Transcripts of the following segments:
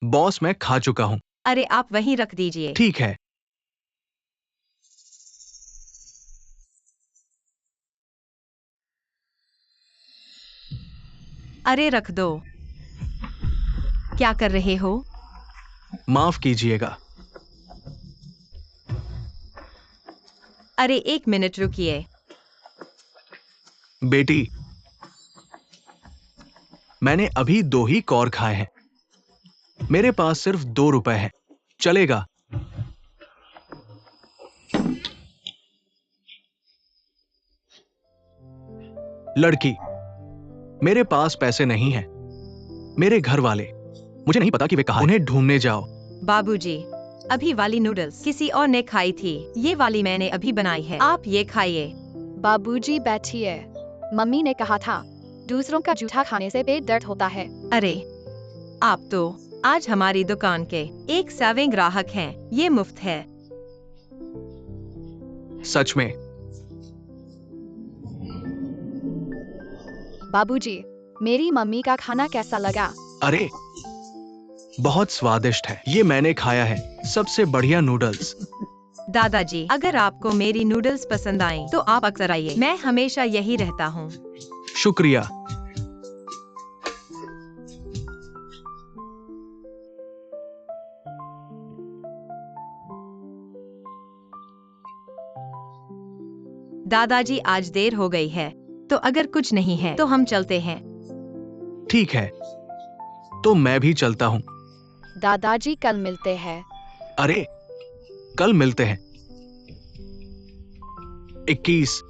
Boss मैं खा चुका हूँ। अरे आप वहीं रख दीजिए। ठीक है। अरे रख दो। क्या कर रहे हो? माफ कीजिएगा। अरे 1 मिनट रुकिए। बेटी, मैंने अभी 2 ही कौर खाए हैं। मेरे पास सिर्फ 2 रुपए हैं। चलेगा? लड़की, मेरे पास पैसे नहीं हैं। मेरे घर वाले, मुझे नहीं पता कि वे कहाँ हैं। उन्हें ढूंढने जाओ। बाबूजी, अभी वाली नूडल्स किसी और ने खाई थी। ये वाली मैंने अभी बनाई है, आप ये खाइए। बाबूजी बैठिए। मम्मी ने कहा था दूसरों का जूठा खाने से पेट दर्द होता है। अरे आप तो आज हमारी दुकान के एक 7वें ग्राहक हैं। ये मुफ्त है। सच में? बाबूजी, मेरी मम्मी का खाना कैसा लगा? अरे बहुत स्वादिष्ट है। ये मैंने खाया है सबसे बढ़िया नूडल्स। दादाजी, अगर आपको मेरी नूडल्स पसंद आए तो आप अक्सर आइए। मैं हमेशा यही रहता हूँ। शुक्रिया। दादाजी आज देर हो गई है, तो अगर कुछ नहीं है तो हम चलते हैं। ठीक है, तो मैं भी चलता हूँ। दादाजी कल मिलते हैं। अरे कल मिलते हैं। 21।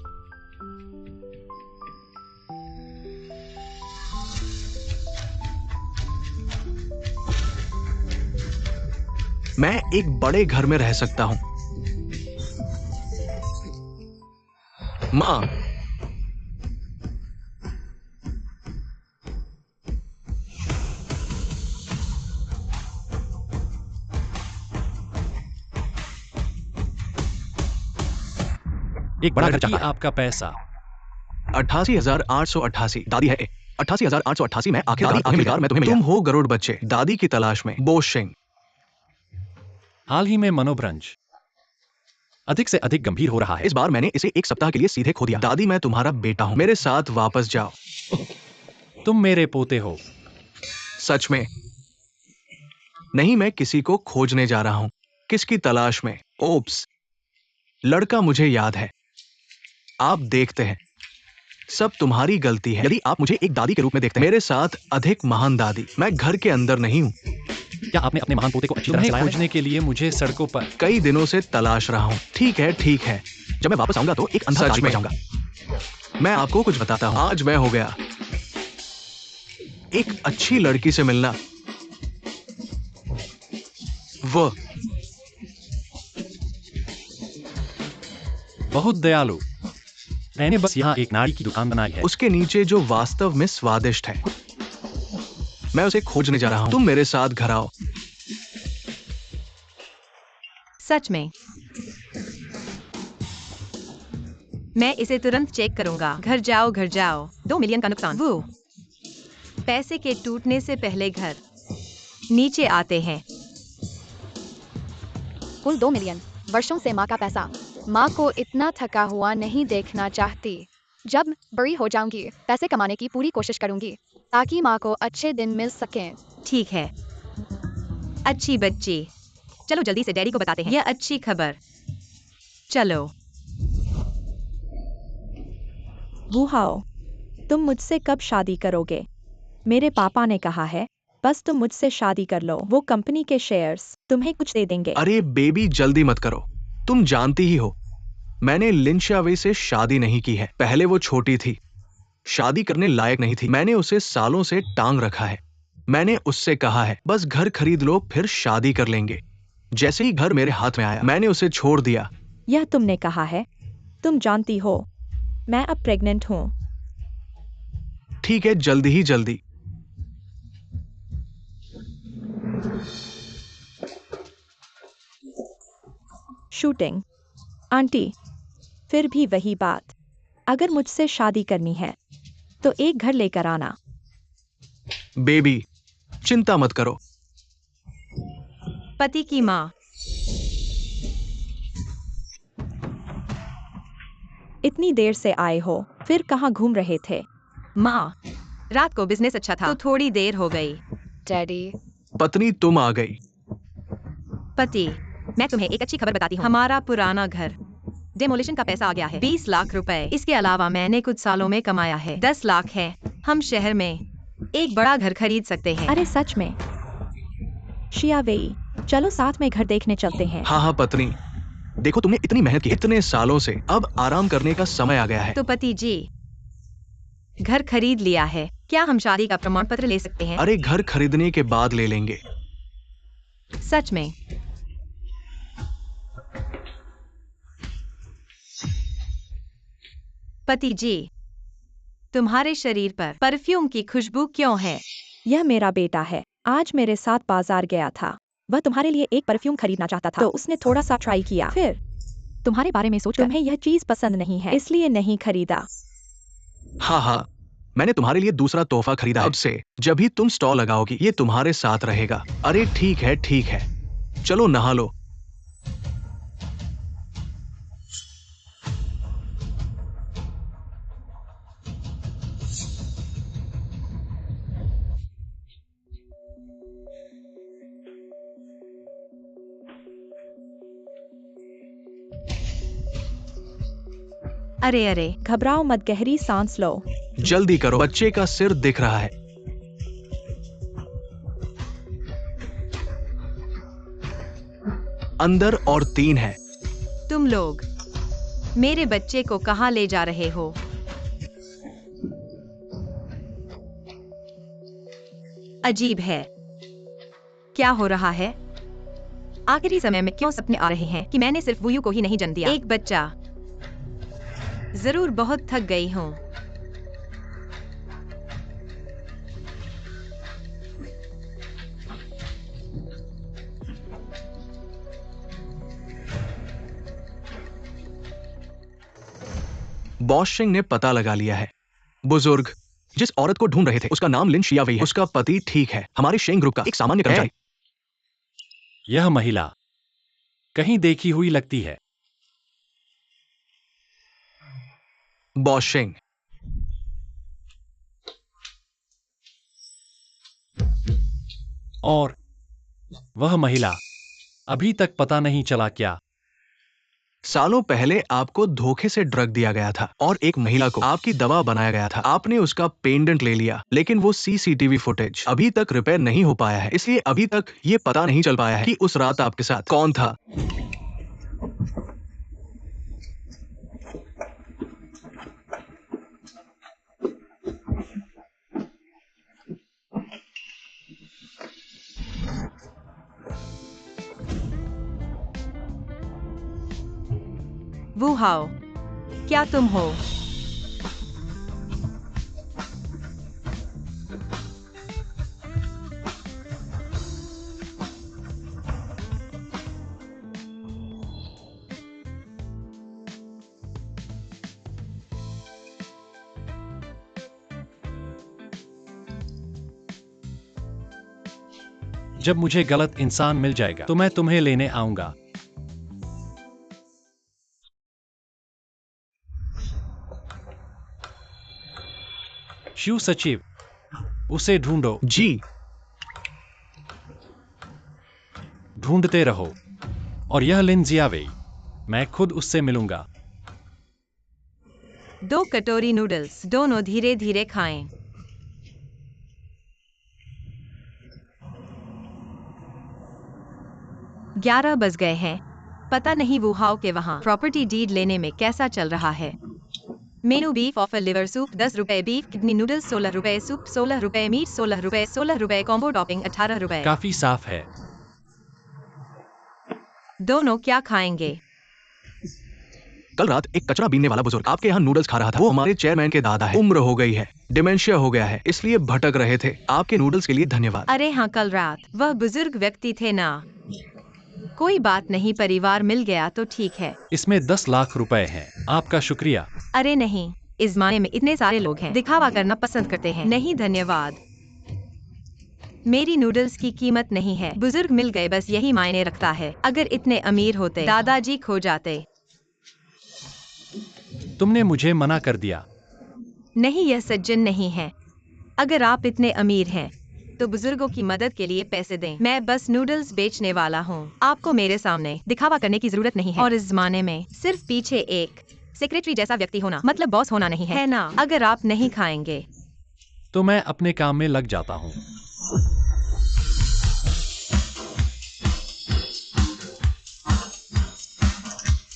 मैं एक बड़े घर में रह सकता हूँ। माँ, एक बड़ा घर चाहता है। आपका पैसा 88,888। दादी है 88,888। मैं आखिरकार मैं तुम्हें मिल गया। तुम हो गरुड़ बच्चे, दादी की तलाश में। बोस सिंह। हाल ही में मनोभ्रंश अधिक से अधिक गंभीर हो रहा है। इस बार मैंने इसे 1 सप्ताह के लिए सीधे खो दिया। दादी, मैं तुम्हारा बेटा हूँ। मेरे साथ वापस जाओ। तुम मेरे पोते हो। सच में? नहीं, मैं किसी को खोजने जा रहा हूँ। किसकी तलाश में? ओप्स, लड़का मुझे याद है। आप देखते हैं, सब तुम्हारी गलती है। यदि आप मुझे एक दादी के रूप में देखते हैं, मेरे साथ अधिक महान दादी। मैं घर के अंदर नहीं हूँ। क्या आपने अपने महान पोते को अच्छी तरह से खोजने के लिए मुझे सड़कों पर कई दिनों से तलाश रहा हूँ। ठीक है, ठीक है। जब मैं वापस आऊंगा तो एक अंधा में जाऊंगा। मैं आपको कुछ बताता हूँ। आज मैं हो गया एक अच्छी लड़की से मिलना। वो बहुत दयालु। मैंने बस यहाँ एक नारी की दुकान बनाई है। उसके नीचे जो वास्तव में स्वादिष्ट है। मैं उसे खोजने जा रहा हूँ। तुम मेरे साथ घर आओ। सच में? मैं इसे तुरंत चेक करूंगा। घर जाओ, घर जाओ। 2 मिलियन का नुकसान। वो पैसे के टूटने से पहले घर नीचे आते हैं। कुल 2 मिलियन। वर्षों से माँ का पैसा। माँ को इतना थका हुआ नहीं देखना चाहती। जब बड़ी हो जाऊंगी, पैसे कमाने की पूरी कोशिश करूंगी ताकि माँ को अच्छे दिन मिल सकें। ठीक है, अच्छी बच्ची। चलो जल्दी से डैडी को बताते हैं। यह अच्छी खबर। चलो। वुहाओ, तुम मुझसे कब शादी करोगे? मेरे पापा ने कहा है बस तुम मुझसे शादी कर लो। वो कंपनी के शेयर्स तुम्हें कुछ दे देंगे। अरे बेबी, जल्दी मत करो। तुम जानती ही हो, मैंने लिन शावे से शादी नहीं की है। पहले वो छोटी थी, शादी करने लायक नहीं थी। मैंने उसे सालों से टांग रखा है। मैंने उससे कहा है बस घर खरीद लो, फिर शादी कर लेंगे। जैसे ही घर मेरे हाथ में आया, मैंने उसे छोड़ दिया। यह तुमने कहा है। तुम जानती हो मैं अब प्रेग्नेंट हूँ। ठीक है, जल्दी ही जल्दी। शूटिंग। आंटी, फिर भी वही बात। अगर मुझसे शादी करनी है तो एक घर लेकर आना। बेबी, चिंता मत करो। पति की माँ। इतनी देर से आए हो, फिर कहाँ घूम रहे थे? माँ, रात को बिजनेस अच्छा था तो थोड़ी देर हो गई। डैडी, पत्नी तुम आ गई। पति, मैं तुम्हें एक अच्छी खबर बताती हूँ। हमारा पुराना घर डेमोलिशन का पैसा आ गया है, 20 लाख रुपए। इसके अलावा मैंने कुछ सालों में कमाया है 10 लाख है। हम शहर में एक बड़ा घर खरीद सकते हैं। अरे सच में? शिया वेई, चलो साथ में घर देखने चलते हैं। हाँ हाँ पत्नी, देखो तुमने इतनी मेहनत की इतने सालों से, अब आराम करने का समय आ गया है। तो पति जी, घर खरीद लिया है, क्या हम शादी का प्रमाण पत्र ले सकते हैं? अरे घर खरीदने के बाद ले लेंगे। सच में? पति जी, तुम्हारे शरीर पर परफ्यूम की खुशबू क्यों है? यह मेरा बेटा है, आज मेरे साथ बाजार गया था। वह तुम्हारे लिए एक परफ्यूम खरीदना चाहता था, तो उसने थोड़ा सा ट्राई किया, फिर तुम्हारे बारे में सोचकर तुम्हें यह चीज पसंद नहीं है, इसलिए नहीं खरीदा। हाँ हाँ, मैंने तुम्हारे लिए दूसरा तोहफा खरीदा। अब से जब भी तुम स्टॉल लगाओगी, ये तुम्हारे साथ रहेगा। अरे ठीक है, चलो नहा लो। अरे अरे, घबराओ मत, गहरी सांस लो। जल्दी करो, बच्चे का सिर दिख रहा है। अंदर और 3 है। तुम लोग मेरे बच्चे को कहाँ ले जा रहे हो? अजीब है, क्या हो रहा है? आखिरी समय में क्यों सपने आ रहे हैं कि मैंने सिर्फ वुयू को ही नहीं जन्म दिया, एक बच्चा। जरूर बहुत थक गई हूँ। बॉस सिंह ने पता लगा लिया है। बुजुर्ग जिस औरत को ढूंढ रहे थे, उसका नाम लिन शिया वेई है। उसका पति ठीक है, हमारे शेंग ग्रुप का एक सामान्य कर्मचारी। यह महिला कहीं देखी हुई लगती है। बॉस सिंह, और वह महिला अभी तक पता नहीं चला क्या? सालों पहले आपको धोखे से ड्रग दिया गया था और एक महिला को आपकी दवा बनाया गया था। आपने उसका पेंडेंट ले लिया, लेकिन वो सीसीटीवी फुटेज अभी तक रिपेयर नहीं हो पाया है, इसलिए अभी तक ये पता नहीं चल पाया है कि उस रात आपके साथ कौन था। वू हाओ, क्या तुम हो? जब मुझे गलत इंसान मिल जाएगा तो मैं तुम्हें लेने आऊंगा। शिव सचिव, उसे ढूंढो। जी, ढूंढते रहो। और यह लिन शिया वेई, मैं खुद उससे मिलूंगा। 2 कटोरी नूडल्स, दोनों धीरे धीरे खाएं। ग्यारह बज गए हैं। पता नहीं वू हाओ के वहाँ प्रॉपर्टी डीड लेने में कैसा चल रहा है। मेनू बीफ ऑफर लिवर सूप 10 रुपए, बीफ किडनी नूडल्स 16 रुपए, सूप 16 रुपए, मीट 16 रुपए, 16 रुपए, कॉम्बो टॉपिंग 18 रुपए। काफी साफ है। दोनों क्या खाएंगे? कल रात एक कचरा बीनने वाला बुजुर्ग आपके यहाँ नूडल्स खा रहा था। वो हमारे चेयरमैन के दादा है। उम्र हो गई है, डिमेंशिया हो गया है, इसलिए भटक रहे थे। आपके नूडल्स के लिए धन्यवाद। अरे हाँ, कल रात वह बुजुर्ग व्यक्ति थे ना। कोई बात नहीं, परिवार मिल गया तो ठीक है। इसमें 10 लाख रुपए हैं। आपका शुक्रिया। अरे नहीं, इस जमाने में इतने सारे लोग हैं, दिखावा करना पसंद करते हैं। नहीं धन्यवाद। मेरी नूडल्स की कीमत नहीं है। बुजुर्ग मिल गए, बस यही मायने रखता है। अगर इतने अमीर होते दादाजी खो जाते। तुमने मुझे मना कर दिया। नहीं, यह सज्जन नहीं है। अगर आप इतने अमीर हैं तो बुजुर्गों की मदद के लिए पैसे दें। मैं बस नूडल्स बेचने वाला हूँ। आपको मेरे सामने दिखावा करने की जरूरत नहीं है। और इस जमाने में सिर्फ पीछे एक सेक्रेटरी जैसा व्यक्ति होना मतलब बॉस होना नहीं है ना? अगर आप नहीं खाएंगे तो मैं अपने काम में लग जाता हूँ।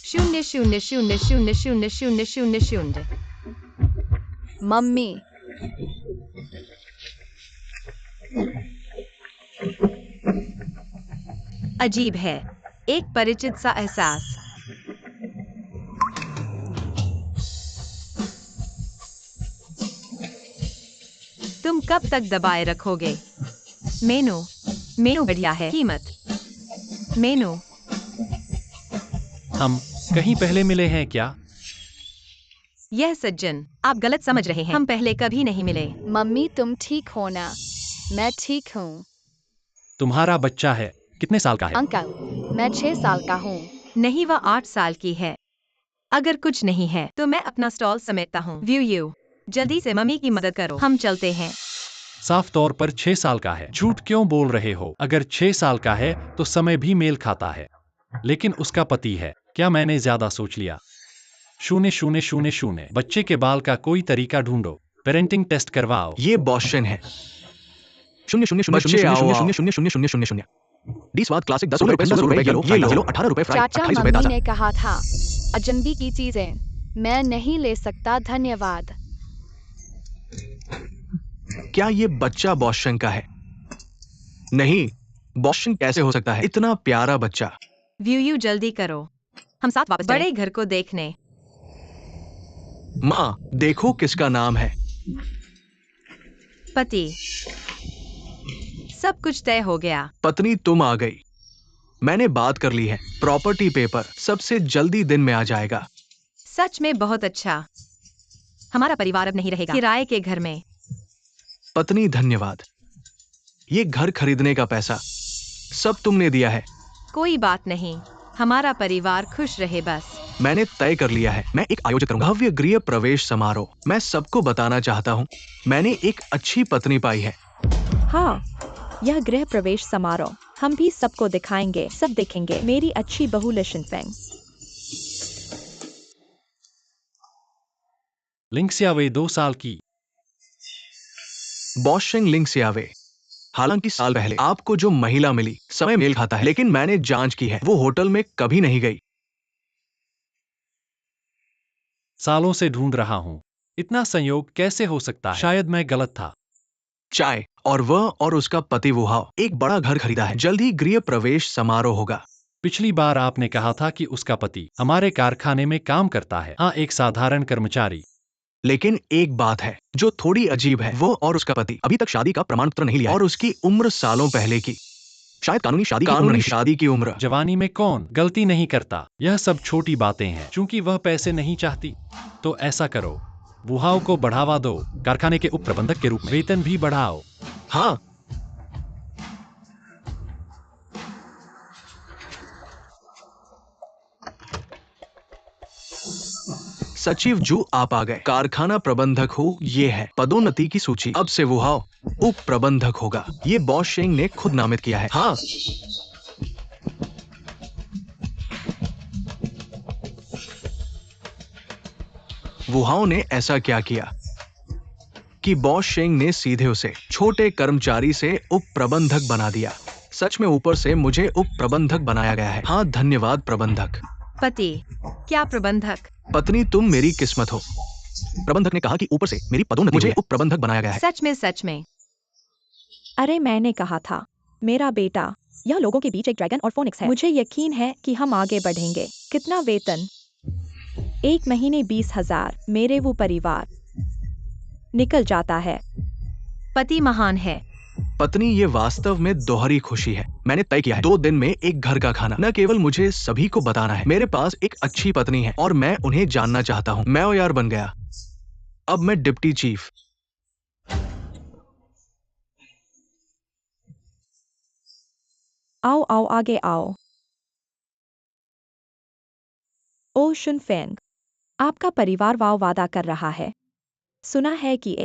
शून्य शून्य शून्य शून्य शून्य शून्य शून्य शून्य। मम्मी, अजीब है, एक परिचित सा एहसास। तुम कब तक दबाए रखोगे? मेनू मेनू बढ़िया है। कीमत मेनू। हम कहीं पहले मिले हैं क्या? यह सज्जन, आप गलत समझ रहे हैं। हम पहले कभी नहीं मिले। मम्मी तुम ठीक हो ना? मैं ठीक हूँ। तुम्हारा बच्चा है, कितने साल का है? अंकल, मैं 6 साल का हूँ। नहीं, वह 8 साल की है। अगर कुछ नहीं है तो मैं अपना स्टॉल समेटता हूँ। व्यू जल्दी से मम्मी की मदद करो, हम चलते हैं। साफ तौर पर 6 साल का है। झूठ क्यों बोल रहे हो? अगर 6 साल का है तो समय भी मेल खाता है। लेकिन उसका पति है। क्या मैंने ज्यादा सोच लिया? 000 बच्चे के बाल का कोई तरीका ढूंढो। पेरेंटिंग टेस्ट करवाओ। ये बॉस्टन है। 000000000। डी स्वाद क्लासिक 10 रुपए 15 रुपए किलो, ये लो 18 रुपए फ्राई, चाचा 28 रुपए मम्मी ताजा। ने कहा था अजनबी की चीजें मैं नहीं ले सकता, धन्यवाद। क्या ये बच्चा बॉस्टन का है? नहीं, बॉस्टन कैसे हो सकता है? इतना प्यारा बच्चा। व्यू जल्दी करो, हम साथ वापस बड़े घर को देखने। माँ, देखो किसका नाम है। पति। सब कुछ तय हो गया। पत्नी तुम आ गई। मैंने बात कर ली है। प्रॉपर्टी पेपर सबसे जल्दी दिन में आ जाएगा। सच में बहुत अच्छा। हमारा परिवार अब नहीं रहेगा किराए के घर में। पत्नी धन्यवाद। ये घर खरीदने का पैसा सब तुमने दिया है। कोई बात नहीं, हमारा परिवार खुश रहे बस। मैंने तय कर लिया है, मैं एक आयोजक करूंगा। भव्य गृह प्रवेश समारोह। मैं सबको बताना चाहता हूँ, मैंने एक अच्छी पत्नी पाई है। हाँ, यह गृह प्रवेश समारोह हम भी सबको दिखाएंगे। सब देखेंगे मेरी अच्छी बहू लिशनफेंग। लिंक्सियावे 2 साल की। बॉस्शिंग लिंक्सियावे। हालांकि साल पहले आपको जो महिला मिली समय मेल खाता है, लेकिन मैंने जांच की है, वो होटल में कभी नहीं गई। सालों से ढूंढ रहा हूँ। इतना संयोग कैसे हो सकता है? शायद मैं गलत था। चाय और वह और उसका पति वुहाव एक बड़ा घर खरीदा है। जल्द ही गृह प्रवेश समारोह होगा। पिछली बार आपने कहा था कि उसका पति हमारे कारखाने में काम करता है। हाँ, एक साधारण कर्मचारी। लेकिन एक बात है जो थोड़ी अजीब है, वो और उसका पति अभी तक शादी का प्रमाण पत्र नहीं लिया है। और उसकी उम्र सालों पहले की, शायद कानूनी शादी की उम्र। जवानी में कौन गलती नहीं करता? यह सब छोटी बातें हैं। चूंकि वह पैसे नहीं चाहती तो ऐसा करो, वुहाव को बढ़ावा दो। कारखाने के उप प्रबंधक के रूप में वेतन भी बढ़ाओ। हाँ, सचिव जू आप आ गए। कारखाना प्रबंधक हो, ये है पदोन्नति की सूची। अब से वुहाव उप प्रबंधक होगा। ये बॉस्शिंग ने खुद नामित किया है। हाँ, वुहाव ने ऐसा क्या किया कि बॉस्शिंग ने सीधे उसे छोटे कर्मचारी से उप प्रबंधक बना दिया। सच में ऊपर से मुझे उप प्रबंधक बनाया गया है। हाँ, धन्यवाद प्रबंधक। पति, क्या प्रबंधक? पत्नी तुम मेरी किस्मत हो। प्रबंधक ने कहा कि ऊपर से मेरी पदोन्नति मुझे उप प्रबंधक बनाया गया है। सच में। अरे मैंने कहा था, मेरा बेटा यह लोगों के बीच एक ड्रैगन और फोनिक्स है। मुझे यकीन है कि हम आगे बढ़ेंगे। कितना वेतन? 1 महीने 20,000। मेरे वो परिवार निकल जाता है। पति महान है। पत्नी, ये वास्तव में दोहरी खुशी है। मैंने तय किया है 2 दिन में एक घर का खाना। न केवल मुझे सभी को बताना है, मेरे पास एक अच्छी पत्नी है और मैं उन्हें जानना चाहता हूँ। मैं ओयार बन गया। अब मैं डिप्टी चीफ। आओ आओ आगे आओ। ओ शुनफेंग, आपका परिवार वादा कर रहा है। सुना है कि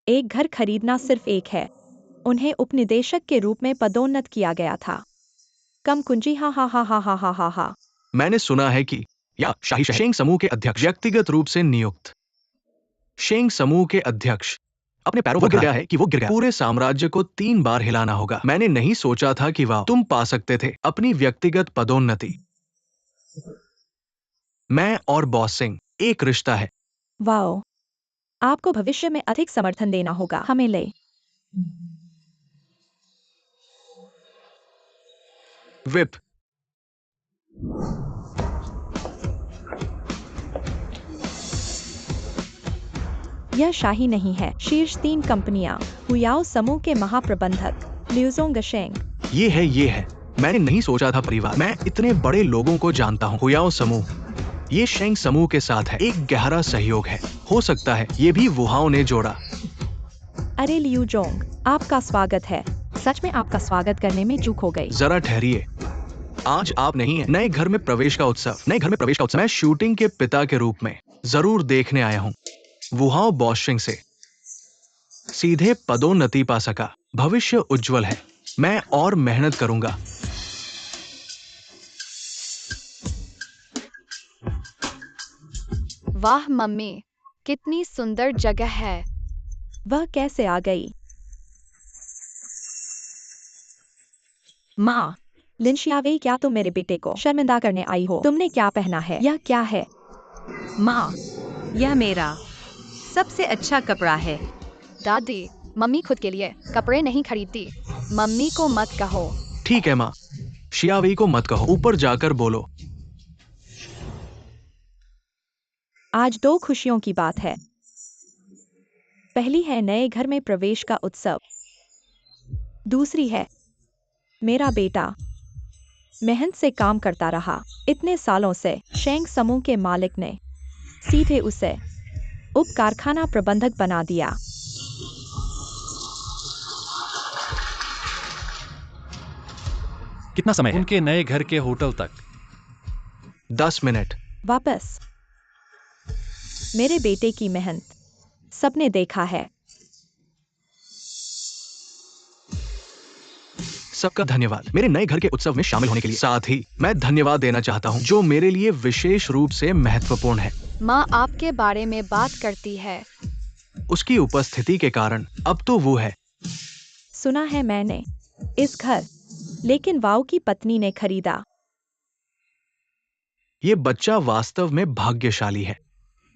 एक घर खरीदना सिर्फ एक है। उन्हें उपनिदेशक के रूप में पदोन्नत किया गया था। कम कुंजी हा हा हा हा हा हा हा हा। मैंने सुना है कि या शाही शेंग समूह के अध्यक्ष व्यक्तिगत रूप से नियुक्त। शेंग समूह के अध्यक्ष अपने पैरों पर गिर गया है कि वो गिर गया। पूरे साम्राज्य को 3 बार हिलाना होगा। मैंने नहीं सोचा था कि वाह तुम पा सकते थे अपनी व्यक्तिगत पदोन्नति। मैं और बॉस सिंह एक रिश्ता है। वाओ, आपको भविष्य में अधिक समर्थन देना होगा। हमें ले। विप। यह शाही नहीं है। शीर्ष 3 कंपनियां, हुयाओ समूह के महाप्रबंधक ल्यूजोंग शेंग। ये है। मैंने नहीं सोचा था परिवार। मैं इतने बड़े लोगों को जानता हूँ। हुयाओ समूह, ये शेंग समूह के साथ है। एक गहरा सहयोग है। हो सकता है ये भी वुहाओ ने जोड़ा। अरे ल्यूजोंग, आपका स्वागत है। सच में आपका स्वागत करने में चूक हो गई। जरा ठहरिए, आज आप नहीं है। नए घर में प्रवेश का उत्सव। मैं शूटिंग के पिता के रूप में जरूर देखने आया हूँ। वुहाओ बॉशिंग से सीधे पदोन्नति पा सका। भविष्य उज्जवल है। मैं और मेहनत करूंगा। वाह मम्मी, कितनी सुंदर जगह है। वह कैसे आ गई? माँ, लिनशियावे, क्या तुम मेरे बेटे को शर्मिंदा करने आई हो? तुमने क्या पहना है? यह क्या है? माँ, यह मेरा सबसे अच्छा कपड़ा है। दादी, मम्मी खुद के लिए कपड़े नहीं खरीदती। मम्मी को मत कहो। ठीक है माँ, शियावी को मत कहो। ऊपर जाकर बोलो। आज 2 खुशियों की बात है। पहली है नए घर में प्रवेश का उत्सव। दूसरी है मेरा बेटा मेहनत से काम करता रहा इतने सालों से। शेंग समूह के मालिक ने सीधे उसे उप कारखाना प्रबंधक बना दिया। कितना समय है? उनके नए घर के होटल तक 10 मिनट। वापस। मेरे बेटे की मेहनत सबने देखा है। सबका धन्यवाद मेरे नए घर के उत्सव में शामिल होने के लिए। साथ ही मैं धन्यवाद देना चाहता हूँ जो मेरे लिए विशेष रूप से महत्वपूर्ण है। माँ आपके बारे में बात करती है। उसकी उपस्थिति के कारण अब तो वो है। सुना है मैंने इस घर, लेकिन वाओ की पत्नी ने खरीदा। ये बच्चा वास्तव में भाग्यशाली है।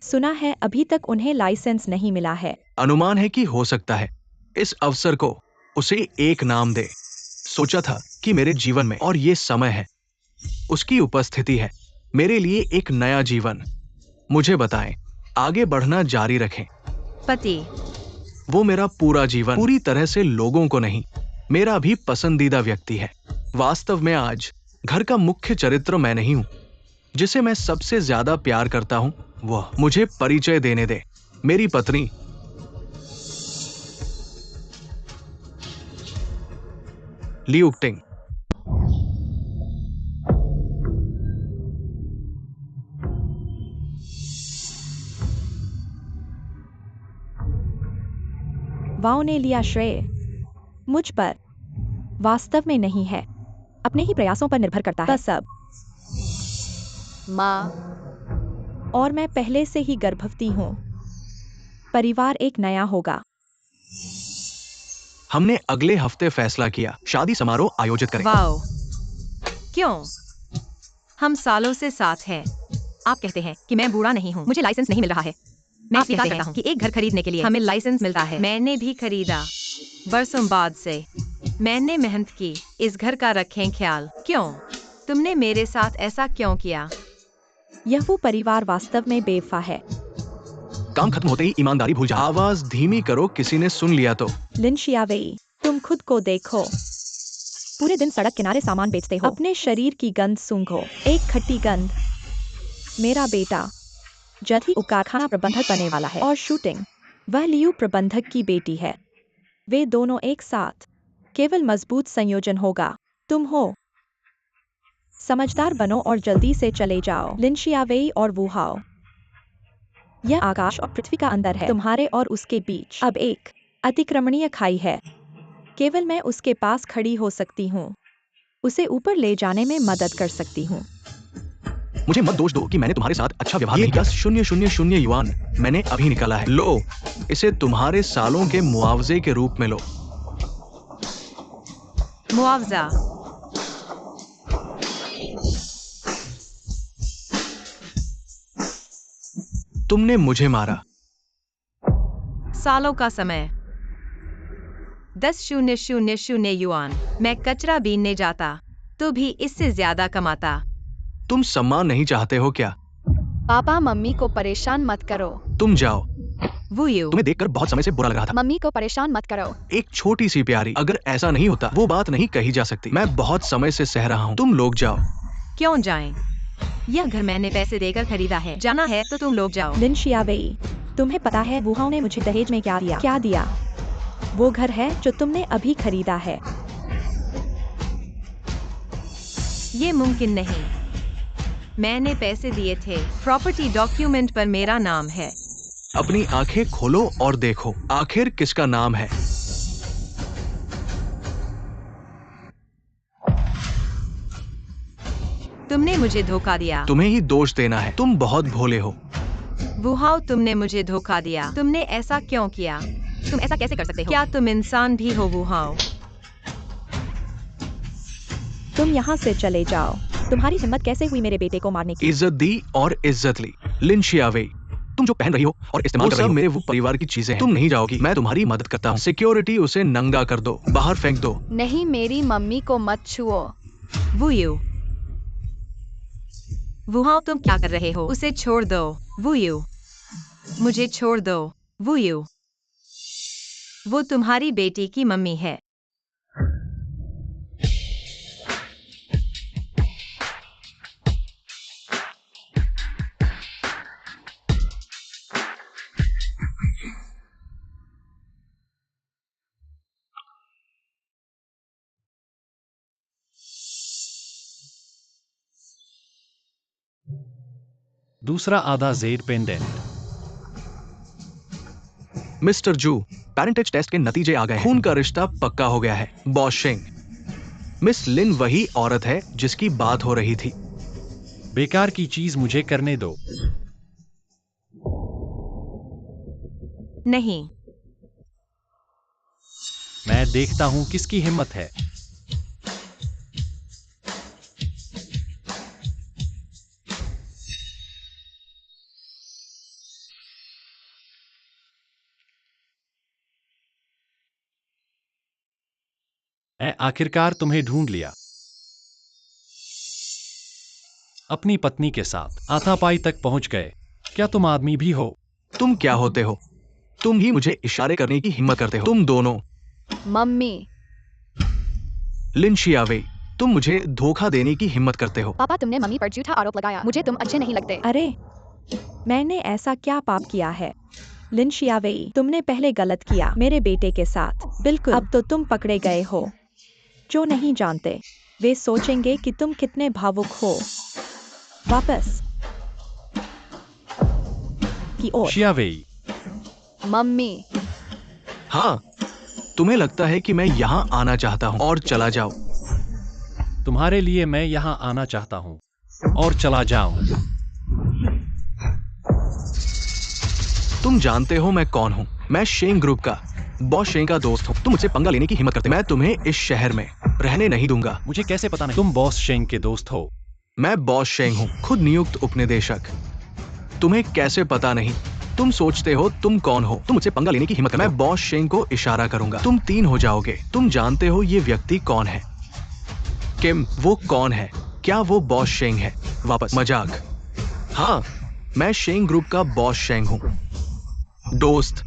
सुना है अभी तक उन्हें लाइसेंस नहीं मिला है। अनुमान है कि हो सकता है इस अवसर को उसे एक नाम दे। सोचा था कि मेरे जीवन में और ये समय है। उसकी उपस्थिति है मेरे लिए एक नया जीवन। मुझे बताएं, आगे बढ़ना जारी रखें। पति, वो मेरा पूरा जीवन, पूरी तरह से लोगों को नहीं, मेरा भी पसंदीदा व्यक्ति है। वास्तव में आज घर का मुख्य चरित्र मैं नहीं हूं। जिसे मैं सबसे ज्यादा प्यार करता हूं वह मुझे परिचय देने दे। मेरी पत्नी लियुक्टिंग। वाओ ने लिया श्रेय मुझ पर। वास्तव में नहीं है, अपने ही प्रयासों पर निर्भर करता है सब। माँ, और मैं पहले से ही गर्भवती हूँ। परिवार एक नया होगा। हमने अगले हफ्ते फैसला किया शादी समारोह आयोजित करें। वाओ, क्यों? हम सालों से साथ हैं। आप कहते हैं कि मैं बूढ़ा नहीं हूँ। मुझे लाइसेंस नहीं मिल रहा है। मैं स्वीकार करता हूँ कि एक घर खरीदने के लिए हमें लाइसेंस मिलता है। मैंने भी खरीदा बरसों बाद से। मैंने मेहनत की। इस घर का रखें ख्याल। क्यों? तुमने मेरे साथ ऐसा क्यों किया? यह वो परिवार वास्तव में बेवफा है। काम खत्म होते ही ईमानदारी भूल जा। आवाज धीमी करो, किसी ने सुन लिया तो। लिनशियावेई, तुम खुद को देखो। पूरे दिन सड़क किनारे सामान बेचते हो। अपने शरीर की गंध सूंघो, एक खट्टी गंध। मेरा बेटा जल्द ही कारखाना प्रबंधक बनने वाला है। और शूटिंग, वह लियू प्रबंधक की बेटी है। वे दोनों एक साथ, केवल मजबूत संयोजन होगा। तुम हो समझदार बनो और जल्दी से चले जाओ। लिन शियावेई और वू हाओ, यह आकाश और पृथ्वी का अंतर है, तुम्हारे और उसके बीच अब एक अतिक्रमणीय खाई है। केवल मैं उसके पास खड़ी हो सकती हूँ, उसे ऊपर ले जाने में मदद कर सकती हूँ। मुझे मत दोष दो कि मैंने तुम्हारे साथ अच्छा व्यवहार नहीं किया। 000 युआन मैंने अभी निकाला है। लो, इसे तुम्हारे सालों के मुआवजे के रूप में लो। मुआवजा। तुमने मुझे मारा। सालों का समय 10,000 युआन। मैं कचरा बीनने जाता तो भी इससे ज्यादा कमाता। तुम सम्मान नहीं चाहते हो क्या? पापा मम्मी को परेशान मत करो। तुम जाओ। Wu Yu. तुम्हें देखकर बहुत समय से बुरा लग रहा था। मम्मी को परेशान मत करो। एक छोटी सी प्यारी, अगर ऐसा नहीं होता वो बात नहीं कही जा सकती। मैं बहुत समय से सह रहा हूँ। तुम लोग जाओ। क्यों जाएं? यह घर मैंने पैसे देकर खरीदा है। जाना है तो तुम लोग जाओ। लिन शियावेई, तुम्हें पता है वू हाओ ने मुझे दहेज में क्या दिया? क्या दिया? वो घर है जो तुमने अभी खरीदा है। ये मुमकिन नहीं। मैंने पैसे दिए थे। प्रॉपर्टी डॉक्यूमेंट पर मेरा नाम है। अपनी आंखें खोलो और देखो, आखिर किसका नाम है? तुमने मुझे धोखा दिया। तुम्हें ही दोष देना है। तुम बहुत भोले हो। वू हाओ, तुमने मुझे धोखा दिया। तुमने ऐसा क्यों किया? तुम ऐसा कैसे कर सकते हो? क्या तुम इंसान भी हो वू हाओ? तुम यहाँ से चले जाओ। तुम्हारी हिम्मत कैसे हुई मेरे बेटे को मारने की? इज्जत दी और इज्जत ली। लिन शियावेई, तुम जो पहन रही हो और इस्तेमाल कर रही हो मेरे वो परिवार की चीजें हैं। तुम नहीं जाओगी, मैं तुम्हारी मदद करता हूँ। सिक्योरिटी, उसे नंगा कर दो, बाहर फेंक दो। नहीं, मेरी मम्मी को मत छुओ। Wu Yu. वू हाओ, तुम क्या कर रहे हो? उसे छोड़ दो। वू यू, मुझे छोड़ दो। वू यू, वो तुम्हारी बेटी की मम्मी है। दूसरा आधा जेड पेंडेंट। मिस्टर जू, पेरेंटेज टेस्ट के नतीजे आ गए हैं। खून का रिश्ता पक्का हो गया है। बॉस शेंग, मिस लिन वही औरत है जिसकी बात हो रही थी। बेकार की चीज मुझे करने दो। नहीं, मैं देखता हूँ किसकी हिम्मत है। मैं आखिरकार तुम्हें ढूंढ लिया। अपनी पत्नी के साथ हाथापाई तक पहुंच गए। क्या तुम आदमी भी हो? तुम क्या होते हो? तुम ही मुझे इशारे करने की हिम्मत करते हो। तुम दोनों। मम्मी। लिन शियावेई, तुम मुझे धोखा देने की हिम्मत करते हो। पापा, तुमने मम्मी पर झूठा आरोप लगाया। मुझे तुम अच्छे नहीं लगते। अरे, मैंने ऐसा क्या पाप किया है? लिन शियावेई, तुमने पहले गलत किया मेरे बेटे के साथ। बिल्कुल, अब तो तुम पकड़े गए हो। जो नहीं जानते, वे सोचेंगे कि तुम कितने भावुक हो। वापस की ओर। शियावेई, मम्मी। हाँ, तुम्हें लगता है कि मैं यहाँ आना चाहता हूँ और चला जाओ। तुम्हारे लिए मैं यहाँ आना चाहता हूँ और चला जाऊं। तुम जानते हो मैं कौन हूँ? मैं शेंग ग्रुप का बॉस शेंग का दोस्त हूँ। तुम मुझसे पंगा लेने की हिम्मत करते हो। मैं तुम्हें इस शहर में रहने नहीं दूंगा। मुझे कैसे पता नहीं तुम बॉस शेंग के दोस्त हो? मैं बॉस शेंग हूँ, खुद नियुक्त उपनिदेशक। तुम्हें कैसे पता नहीं? तुम सोचते हो तुम कौन हो? तुम मुझसे पंगा लेने की हिम्मत करते हो। मैं बॉस शेंग को इशारा करूंगा, तुम 3 हो जाओगे। तुम जानते हो ये व्यक्ति कौन है? किम, वो कौन है? क्या वो बॉस शेंग है? वापस मजाक। हाँ, मैं शेंग ग्रुप का बॉस शेंग हूँ। दोस्त,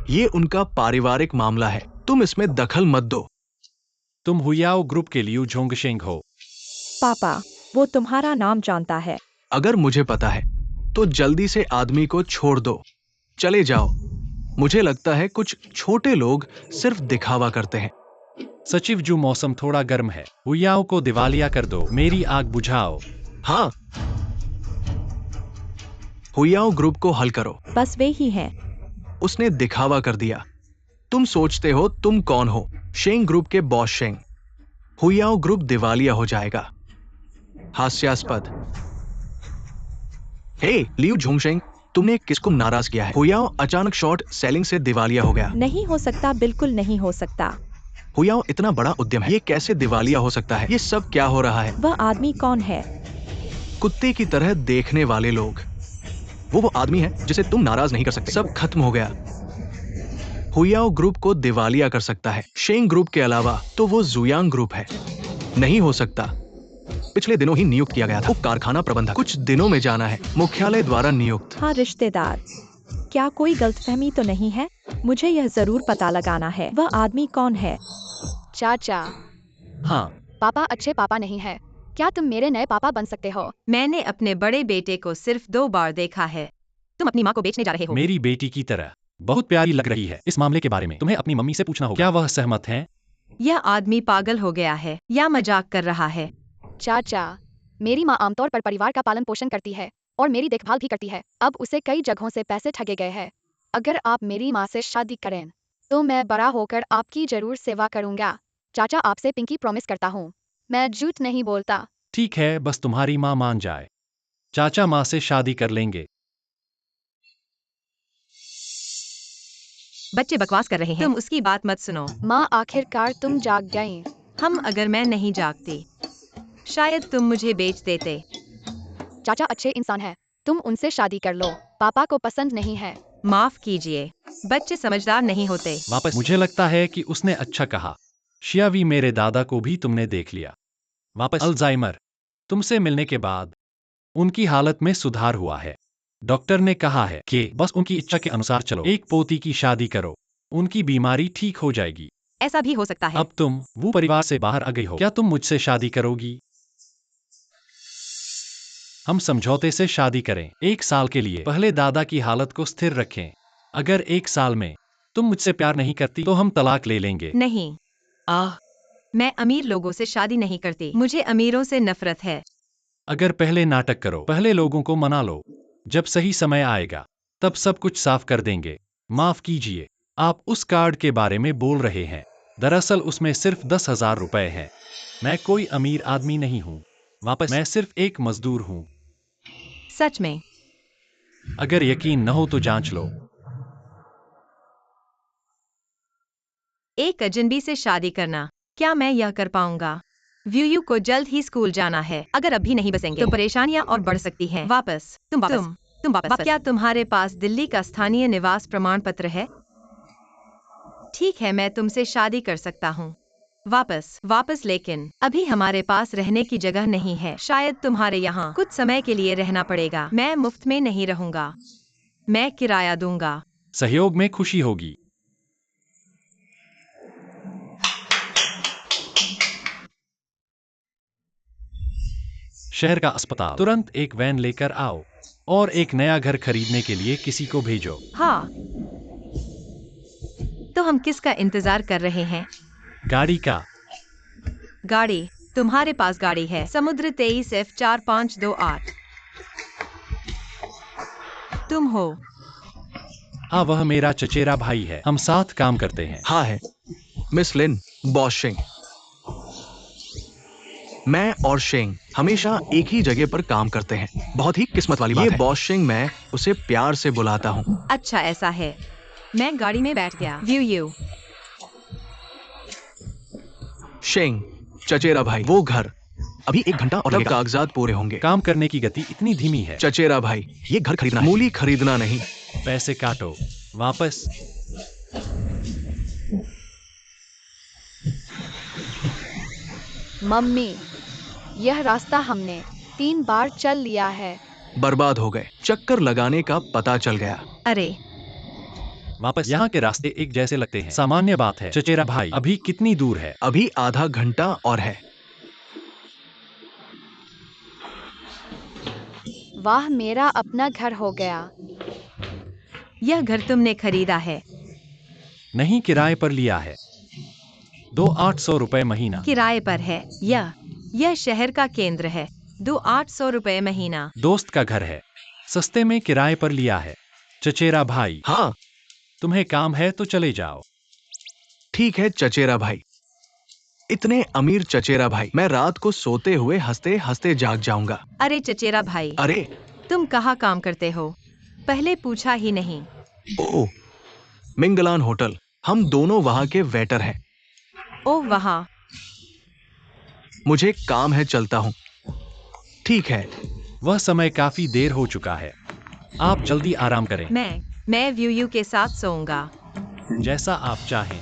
ये उनका पारिवारिक मामला है, तुम इसमें दखल मत दो। तुम हुयाओ ग्रुप के लियू झोंगशेंग हो। पापा, वो तुम्हारा नाम जानता है। अगर मुझे पता है तो जल्दी से आदमी को छोड़ दो, चले जाओ। मुझे लगता है कुछ छोटे लोग सिर्फ दिखावा करते हैं। सचिव जो मौसम थोड़ा गर्म है, हुइयाओ को दिवालिया कर दो, मेरी आग बुझाओ। हाँ, हुइयाओ ग्रुप को हल करो। बस वे ही हैं। उसने दिखावा कर दिया। तुम सोचते हो तुम कौन हो? शेंग ग्रुप के बॉस शेंग। हुइयाओ ग्रुप दिवालिया हो जाएगा। हास्यास्पद। हे लियू झुंगशेंग, तुमने किसको नाराज किया है? हुइयाओ अचानक शॉर्ट सेलिंग से दिवालिया हो गया। नहीं हो सकता, बिल्कुल नहीं हो सकता। हुइयाओ इतना बड़ा उद्यम है, ये कैसे दिवालिया हो सकता है? ये सब क्या हो रहा है? वह आदमी कौन है? कुत्ते की तरह देखने वाले लोग। वो आदमी है जिसे तुम नाराज नहीं कर सकते। सब खत्म हो गया। हुइयाओ ग्रुप को दिवालिया कर सकता है। शेंग ग्रुप के अलावा तो वो जुयांग ग्रुप है। नहीं हो सकता। पिछले दिनों ही नियुक्त किया गया था। वो कारखाना प्रबंधक। कुछ दिनों में जाना है। मुख्यालय द्वारा नियुक्त। हाँ, रिश्तेदार। क्या कोई गलतफहमी तो नहीं है? मुझे यह जरूर पता लगाना है, वह आदमी कौन है। चाचा, हाँ, पापा अच्छे पापा नहीं है। क्या तुम मेरे नए पापा बन सकते हो? मैंने अपने बड़े बेटे को सिर्फ 2 बार देखा है। तुम अपनी माँ को बेचने जा रहे हो। मेरी बेटी की तरह बहुत प्यारी लग रही है। इस मामले के बारे में तुम्हें अपनी मम्मी से पूछना होगा। क्या वह सहमत हैं? यह आदमी पागल हो गया है या मजाक कर रहा है? चाचा, मेरी माँ आमतौर पर परिवार का पालन पोषण करती है और मेरी देखभाल भी करती है। अब उसे कई जगहों से पैसे ठगे गए हैं। अगर आप मेरी माँ से शादी करें तो मैं बड़ा होकर आपकी जरूर सेवा करूंगा। चाचा, आपसे पिंकी प्रॉमिस करता हूँ, मैं झूठ नहीं बोलता। ठीक है, बस तुम्हारी माँ मान जाए। चाचा माँ से शादी कर लेंगे। बच्चे बकवास कर रहे हैं। तुम उसकी बात मत सुनो। माँ, आखिरकार तुम जाग गई। अगर मैं नहीं जागती, शायद तुम मुझे बेच देते। चाचा अच्छे इंसान है, तुम उनसे शादी कर लो। पापा को पसंद नहीं है। माफ कीजिए, बच्चे समझदार नहीं होते। वापस मुझे लगता है कि उसने अच्छा कहा। शियावी, मेरे दादा को भी तुमने देख लिया। वापस अल्जाइमर। तुमसे मिलने के बाद उनकी हालत में सुधार हुआ है। डॉक्टर ने कहा है कि बस उनकी इच्छा के अनुसार चलो, एक पोती की शादी करो, उनकी बीमारी ठीक हो जाएगी। ऐसा भी हो सकता है। अब तुम वो परिवार से बाहर आ गई हो, क्या तुम मुझसे शादी करोगी? हम समझौते से शादी करें, 1 साल के लिए। पहले दादा की हालत को स्थिर रखें। अगर 1 साल में तुम मुझसे प्यार नहीं करती तो हम तलाक ले लेंगे। नहीं, मैं अमीर लोगों से शादी नहीं करती। मुझे अमीरों से नफरत है। अगर पहले नाटक करो, पहले लोगों को मना लो, जब सही समय आएगा तब सब कुछ साफ कर देंगे। माफ कीजिए, आप उस कार्ड के बारे में बोल रहे हैं। दरअसल उसमें सिर्फ 10,000 रुपए हैं। मैं कोई अमीर आदमी नहीं हूँ। वापस मैं सिर्फ एक मजदूर हूँ। सच में? अगर यकीन न हो तो जांच लो। एक अजनबी से शादी करना, क्या मैं यह कर पाऊंगा? व्यू को जल्द ही स्कूल जाना है। अगर अभी नहीं बसेंगे तो परेशानियां और बढ़ सकती हैं। तुम वापस। क्या तुम्हारे पास दिल्ली का स्थानीय निवास प्रमाण पत्र है? ठीक है, मैं तुमसे शादी कर सकता हूँ। वापस, लेकिन अभी हमारे पास रहने की जगह नहीं है। शायद तुम्हारे यहाँ कुछ समय के लिए रहना पड़ेगा। मैं मुफ्त में नहीं रहूंगा, मैं किराया दूंगा। सहयोग में खुशी होगी। शहर का अस्पताल, तुरंत एक वैन लेकर आओ और एक नया घर खरीदने के लिए किसी को भेजो। हाँ, तो हम किसका इंतजार कर रहे हैं? गाड़ी का। गाड़ी? तुम्हारे पास गाड़ी है? समुद्र 23F4528। तुम हो? हाँ, वह मेरा चचेरा भाई है। हम साथ काम करते हैं। हाँ है, मिस लिन, बॉस शेंग। मैं और शेंग हमेशा एक ही जगह पर काम करते हैं। बहुत ही किस्मत वाली बात है। ये बॉस शेंग, मैं उसे प्यार से बुलाता हूँ। अच्छा, ऐसा है। मैं गाड़ी में बैठ गया। व्यू शेंग, चचेरा भाई, वो घर अभी 1 घंटा और लगेगा। कागजात पूरे होंगे। काम करने की गति इतनी धीमी है। चचेरा भाई, ये घर खरीदना है, मूली खरीदना नहीं। पैसे काटो। वापस। मम्मी, यह रास्ता हमने 3 बार चल लिया है। बर्बाद हो गए। चक्कर लगाने का पता चल गया। अरे, वापस। यहाँ के रास्ते एक जैसे लगते हैं। सामान्य बात है। चचेरा भाई, अभी कितनी दूर है? अभी आधा घंटा और है। वाह, मेरा अपना घर हो गया। यह घर तुमने खरीदा है? नहीं, किराए पर लिया है। दो 800 रुपए महीना। किराए पर है। यह शहर का केंद्र है। 800 रुपए महीना। दोस्त का घर है, सस्ते में किराए पर लिया है। चचेरा भाई, हाँ तुम्हें काम है तो चले जाओ। ठीक है चचेरा भाई। इतने अमीर चचेरा भाई, मैं रात को सोते हुए हंसते हंसते जाग जाऊंगा। अरे चचेरा भाई, अरे तुम कहाँ काम करते हो? पहले पूछा ही नहीं। ओ, मिंगलान होटल। हम दोनों वहां के वेटर हैं। ओह वहाँ। मुझे काम है, चलता हूँ। ठीक है। वह समय काफी देर हो चुका है, आप जल्दी आराम करें। मैं व्यू के साथ सोऊंगा। जैसा आप चाहें।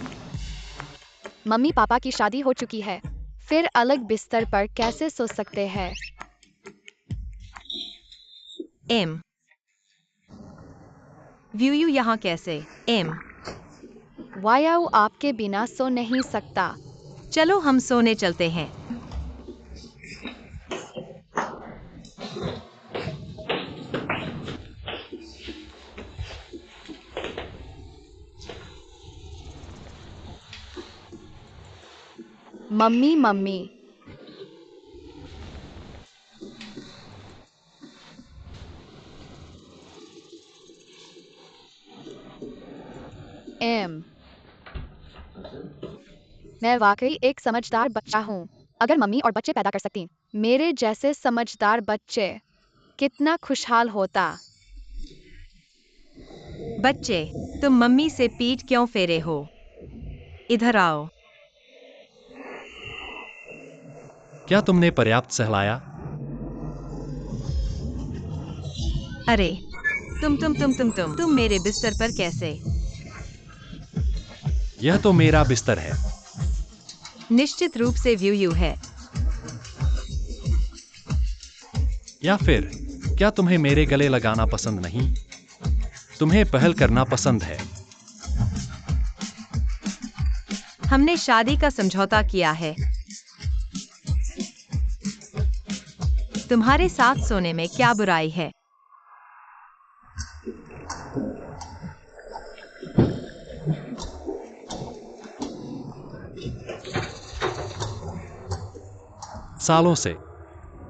मम्मी पापा की शादी हो चुकी है, फिर अलग बिस्तर पर कैसे सो सकते हैं? एम व्यू यहाँ कैसे? एम वायाऊ आपके बिना सो नहीं सकता। चलो हम सोने चलते हैं। मम्मी मम्मी एम मैं वाकई एक समझदार बच्चा हूँ। अगर मम्मी और बच्चे पैदा कर सकती, मेरे जैसे समझदार बच्चे, कितना खुशहाल होता। बच्चे, तुम मम्मी से पीठ क्यों फेरे हो? इधर आओ। क्या तुमने पर्याप्त सहलाया? अरे तुम मेरे बिस्तर पर कैसे? यह तो मेरा बिस्तर है। निश्चित रूप से व्यू है। या फिर क्या तुम्हें मेरे गले लगाना पसंद नहीं? तुम्हें पहल करना पसंद है। हमने शादी का समझौता किया है। तुम्हारे साथ सोने में क्या बुराई है? सालों से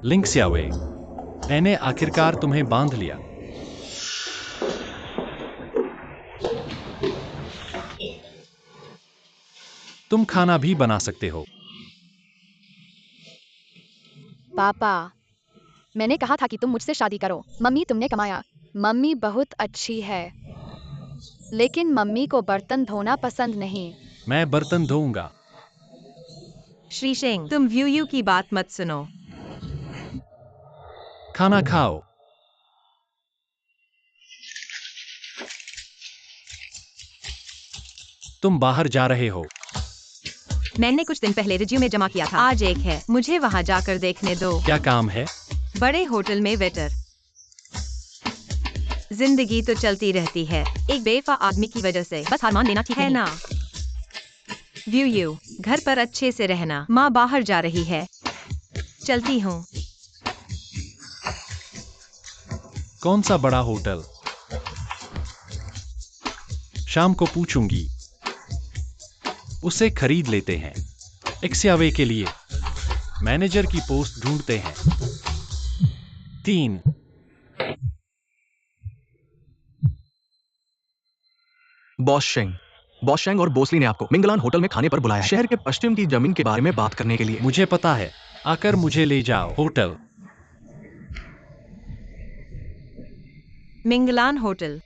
लिंक स्यावे, मैंने आखिरकार तुम्हें बांध लिया। तुम खाना भी बना सकते हो। पापा, मैंने कहा था कि तुम मुझसे शादी करो। मम्मी तुमने कमाया। मम्मी बहुत अच्छी है, लेकिन मम्मी को बर्तन धोना पसंद नहीं। मैं बर्तन धोऊंगा। श्री सिंह, तुम व्यू की बात मत सुनो। खाना खाओ। तुम बाहर जा रहे हो। मैंने कुछ दिन पहले रिज्यूमे जमा किया था। आज एक है, मुझे वहां जाकर देखने दो। क्या काम है? बड़े होटल में वेटर। जिंदगी तो चलती रहती है, एक बेवफा आदमी की वजह से। बस हार मान लेना ठीक है ना? व्यू, घर पर अच्छे से रहना। माँ बाहर जा रही है, चलती हूँ। कौन सा बड़ा होटल? शाम को पूछूंगी। उसे खरीद लेते हैं। एक्सयावे के लिए मैनेजर की पोस्ट ढूंढते हैं। 3 बॉशेंग और बोसली ने आपको मिंगलान होटल में खाने पर बुलाया है, शहर के पश्चिम की जमीन के बारे में बात करने के लिए। मुझे पता है, आकर मुझे ले जाओ। Hotel मिंगलान hotel.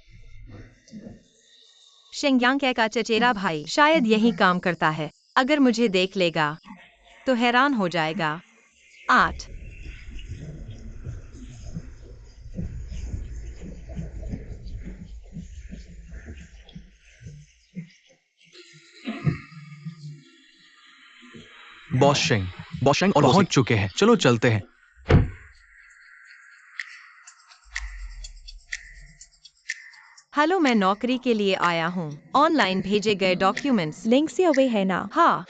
शेंगयांग का चचेरा भाई शायद यही काम करता है। अगर मुझे देख लेगा तो हैरान हो जाएगा। 8 बॉशेंग और पहुंच चुके हैं। चलो चलते हैं। हेलो, मैं नौकरी के लिए आया हूँ। ऑनलाइन भेजे गए डॉक्यूमेंट्स। लिंक से अवे है ना? हाँ,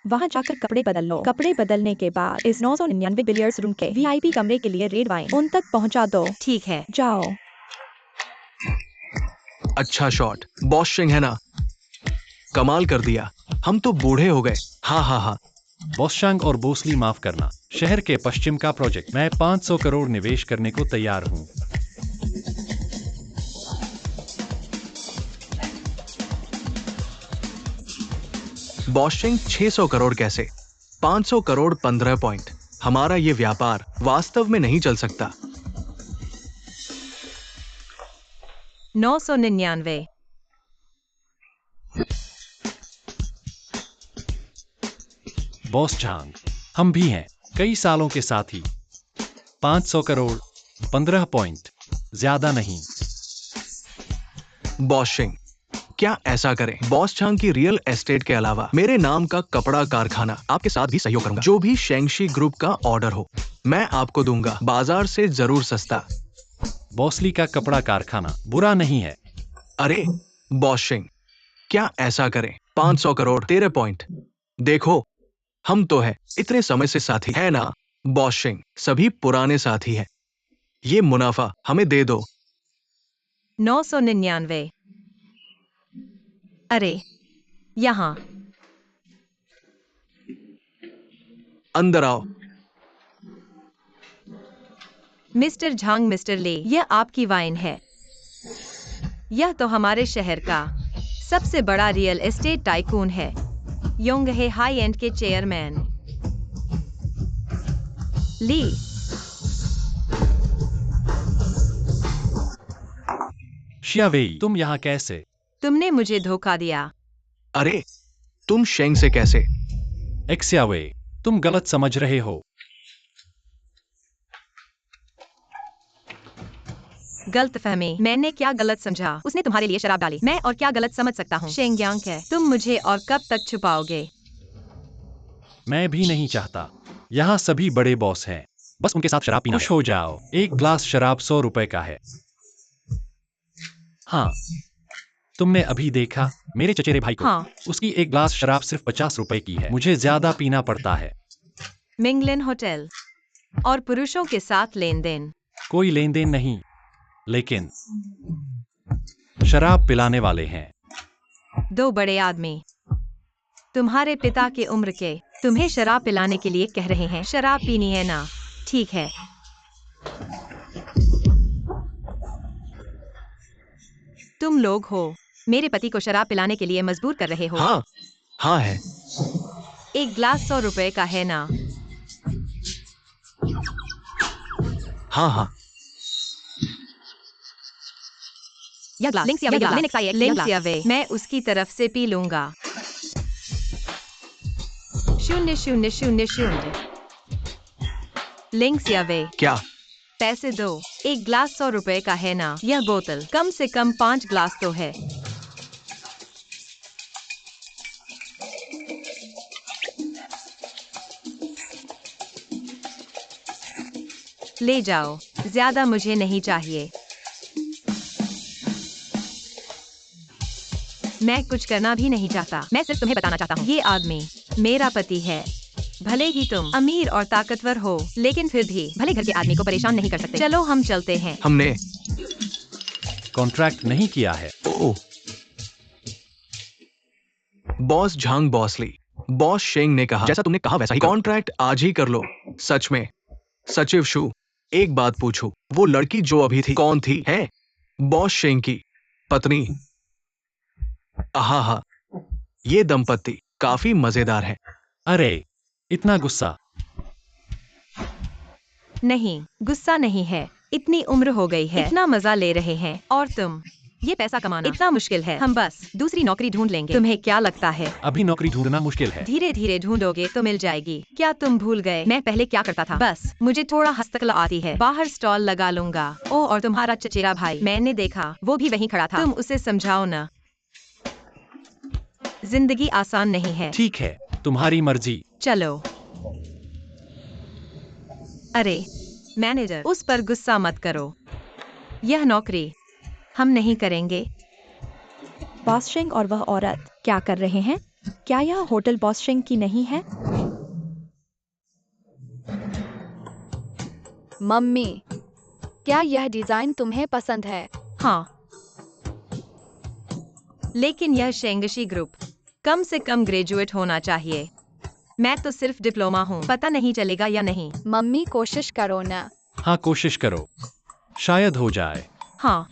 वहाँ जाकर कपड़े बदल लो। कपड़े बदलने के बाद इस 999 बिलियर्ड्स रूम के VIP कमरे के लिए रेड वाइन उन तक पहुँचा दो। ठीक है। जाओ। अच्छा शॉट। बॉशेंग है ना? कमाल कर दिया। हम तो बूढ़े हो गए। हाँ हाँ हाँ। बॉसशांग और बोसली, माफ करना, शहर के पश्चिम का प्रोजेक्ट। मैं 500 करोड़ निवेश करने को तैयार हूँ। बॉशिंग 600 करोड़ कैसे? 500 करोड़ 15 पॉइंट। हमारा ये व्यापार वास्तव में नहीं चल सकता। 999। बॉस झांग, हम भी हैं, कई सालों के साथी। 500 करोड़ 15 पॉइंट, ज्यादा नहीं। बॉशिंग, क्या ऐसा करें? बॉस झांग की रियल एस्टेट के अलावा मेरे नाम का कपड़ा कारखाना आपके साथ भी सहयोग करूंगा। जो भी शेंगशी ग्रुप का ऑर्डर हो मैं आपको दूंगा, बाजार से जरूर सस्ता। बॉसली का कपड़ा कारखाना बुरा नहीं है। अरे बॉशिंग, क्या ऐसा करें? 500 करोड़ 13 पॉइंट। देखो, हम तो है इतने समय से साथी है ना। बॉशिंग, सभी पुराने साथी हैं। ये मुनाफा हमें दे दो। 999। अरे यहाँ। अंदर आओ। मिस्टर झांग, मिस्टर ले, यह आपकी वाइन है। यह तो हमारे शहर का सबसे बड़ा रियल एस्टेट टाइकून है। योंग है हाई एंड के चेयरमैन। ली। शियावेई, तुम यहाँ कैसे? तुमने मुझे धोखा दिया। अरे तुम शेंग से कैसे? एक्सियावेई, तुम गलत समझ रहे हो। गलतफहमी। मैंने क्या गलत समझा? उसने तुम्हारे लिए शराब डाली। मैं और क्या गलत समझ सकता हूँ? शेंगयांग है। तुम मुझे और कब तक छुपाओगे? मैं भी नहीं चाहता। यहाँ सभी बड़े बॉस हैं, बस उनके साथ शराब पीना। खुश हो जाओ, एक ग्लास शराब 100 रुपए का है। हाँ, तुमने अभी देखा मेरे चचेरे भाई को? हाँ। उसकी एक ग्लास शराब सिर्फ 50 रुपए की है। मुझे ज्यादा पीना पड़ता है। मिंगलिन होटल और पुरुषों के साथ लेन देन। कोई लेन देन नहीं, लेकिन शराब पिलाने वाले हैं। 2 बड़े आदमी तुम्हारे पिता के उम्र के तुम्हें शराब पिलाने के लिए कह रहे हैं। शराब पीनी है ना? ठीक है। तुम लोग हो मेरे पति को शराब पिलाने के लिए मजबूर कर रहे हो। हाँ हाँ है। एक ग्लास 100 रुपए का है ना? हाँ हाँ। यह ग्लास लिंक्स या वे, मैं उसकी तरफ से पी लूंगा। 000 लिंक्स या वे। क्या? पैसे दो। एक ग्लास 100 रुपए का है ना? यह बोतल कम से कम 5 ग्लास तो है। ले जाओ, ज्यादा मुझे नहीं चाहिए। मैं कुछ करना भी नहीं चाहता। मैं सिर्फ तुम्हें बताना चाहता हूँ, ये आदमी मेरा पति है। भले ही तुम अमीर और ताकतवर हो, लेकिन फिर भी भले घर के आदमी को परेशान नहीं कर सकते। चलो हम चलते हैं। हमने कॉन्ट्रैक्ट नहीं किया है। ओ बॉस झांग बॉसली, बॉस शेंग ने कहा जैसा तुमने कहा वैसा ही कॉन्ट्रैक्ट आज ही कर लो। सच में। सचिव शू, एक बात पूछूं, वो लड़की जो अभी थी कौन थी? है बॉस शेंग की पत्नी। आहा, ये दंपत्ति काफी मजेदार है। अरे इतना गुस्सा? नहीं, गुस्सा नहीं है। इतनी उम्र हो गई है, इतना मजा ले रहे हैं, और तुम ये पैसा कमाना इतना मुश्किल है। हम बस दूसरी नौकरी ढूंढ लेंगे। तुम्हें क्या लगता है? अभी नौकरी ढूंढना मुश्किल है। धीरे धीरे ढूंढोगे तो मिल जाएगी। क्या तुम भूल गए मैं पहले क्या करता था? बस मुझे थोड़ा हस्तकला आती है, बाहर स्टॉल लगा लूंगा। ओ, और तुम्हारा चचेरा भाई मैंने देखा, वो भी वहीं खड़ा था। तुम उसे समझाओ ना। जिंदगी आसान नहीं है। ठीक है, तुम्हारी मर्जी। चलो। अरे मैनेजर, उस पर गुस्सा मत करो। यह नौकरी हम नहीं करेंगे। बॉसशिंग और वह औरत क्या कर रहे हैं? क्या यह होटल बॉसशिंग की नहीं है? मम्मी, क्या यह डिजाइन तुम्हें पसंद है? हाँ, लेकिन यह शेंगशी ग्रुप कम से कम ग्रेजुएट होना चाहिए। मैं तो सिर्फ डिप्लोमा हूँ। पता नहीं चलेगा या नहीं। मम्मी कोशिश करो ना। हाँ, कोशिश करो, शायद हो जाए। हाँ।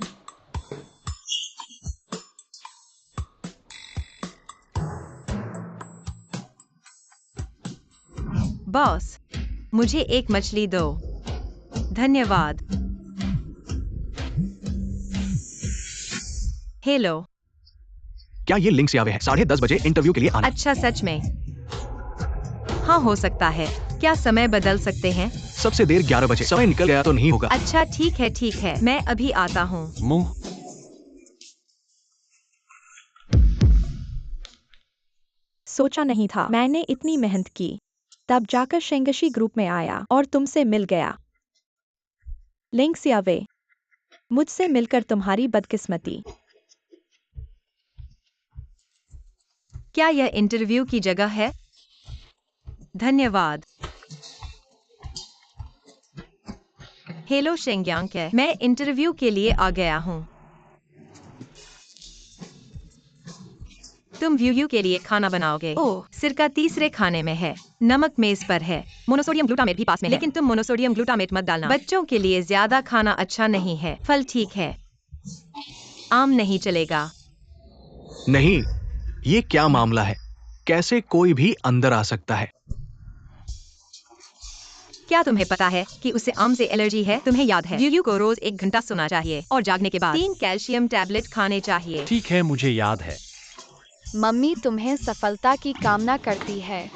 बॉस, मुझे एक मछली दो। धन्यवाद। हेलो। क्या ये लिंक से आवे है? 10:30 बजे इंटरव्यू के लिए आना। अच्छा, सच में? हाँ, हो सकता है। क्या समय बदल सकते हैं? सबसे देर 11 बजे। समय निकल गया तो नहीं होगा। अच्छा, ठीक है, ठीक है। मैं अभी आता हूँ। मुंह सोचा नहीं था मैंने इतनी मेहनत की, तब जाकर शेंगशी ग्रुप में आया और तुमसे मिल गया। लिंक से आवे, मुझसे मिलकर तुम्हारी बदकिस्मती। क्या यह इंटरव्यू की जगह है? धन्यवाद। हेलो शेंग्यांग, है मैं इंटरव्यू के लिए आ गया हूँ। तुम व्यू के लिए खाना बनाओगे? ओह, सिरका तीसरे खाने में है, नमक मेज पर है, मोनोसोडियम ग्लूटामेट भी पास में है। लेकिन तुम मोनोसोडियम ग्लूटामेट मत डालना। बच्चों के लिए ज्यादा खाना अच्छा नहीं है। फल ठीक है, आम नहीं चलेगा। नहीं, ये क्या मामला है? कैसे कोई भी अंदर आ सकता है? क्या तुम्हें पता है कि उसे आम से एलर्जी है? तुम्हें याद है व्यू को रोज 1 घंटा सोना चाहिए और जागने के बाद 3 कैल्शियम टैबलेट खाने चाहिए। ठीक है, मुझे याद है। मम्मी तुम्हें सफलता की कामना करती है।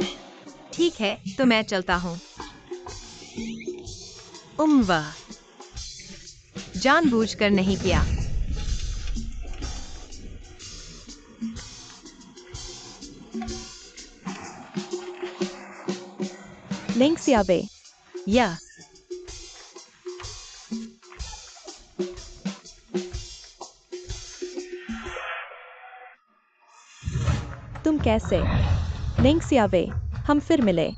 ठीक है, तो मैं चलता हूँ। वाह, जानबूझकर नहीं किया। लिंक से आवे, या तुम कैसे? लिंक से आवे, हम फिर मिले।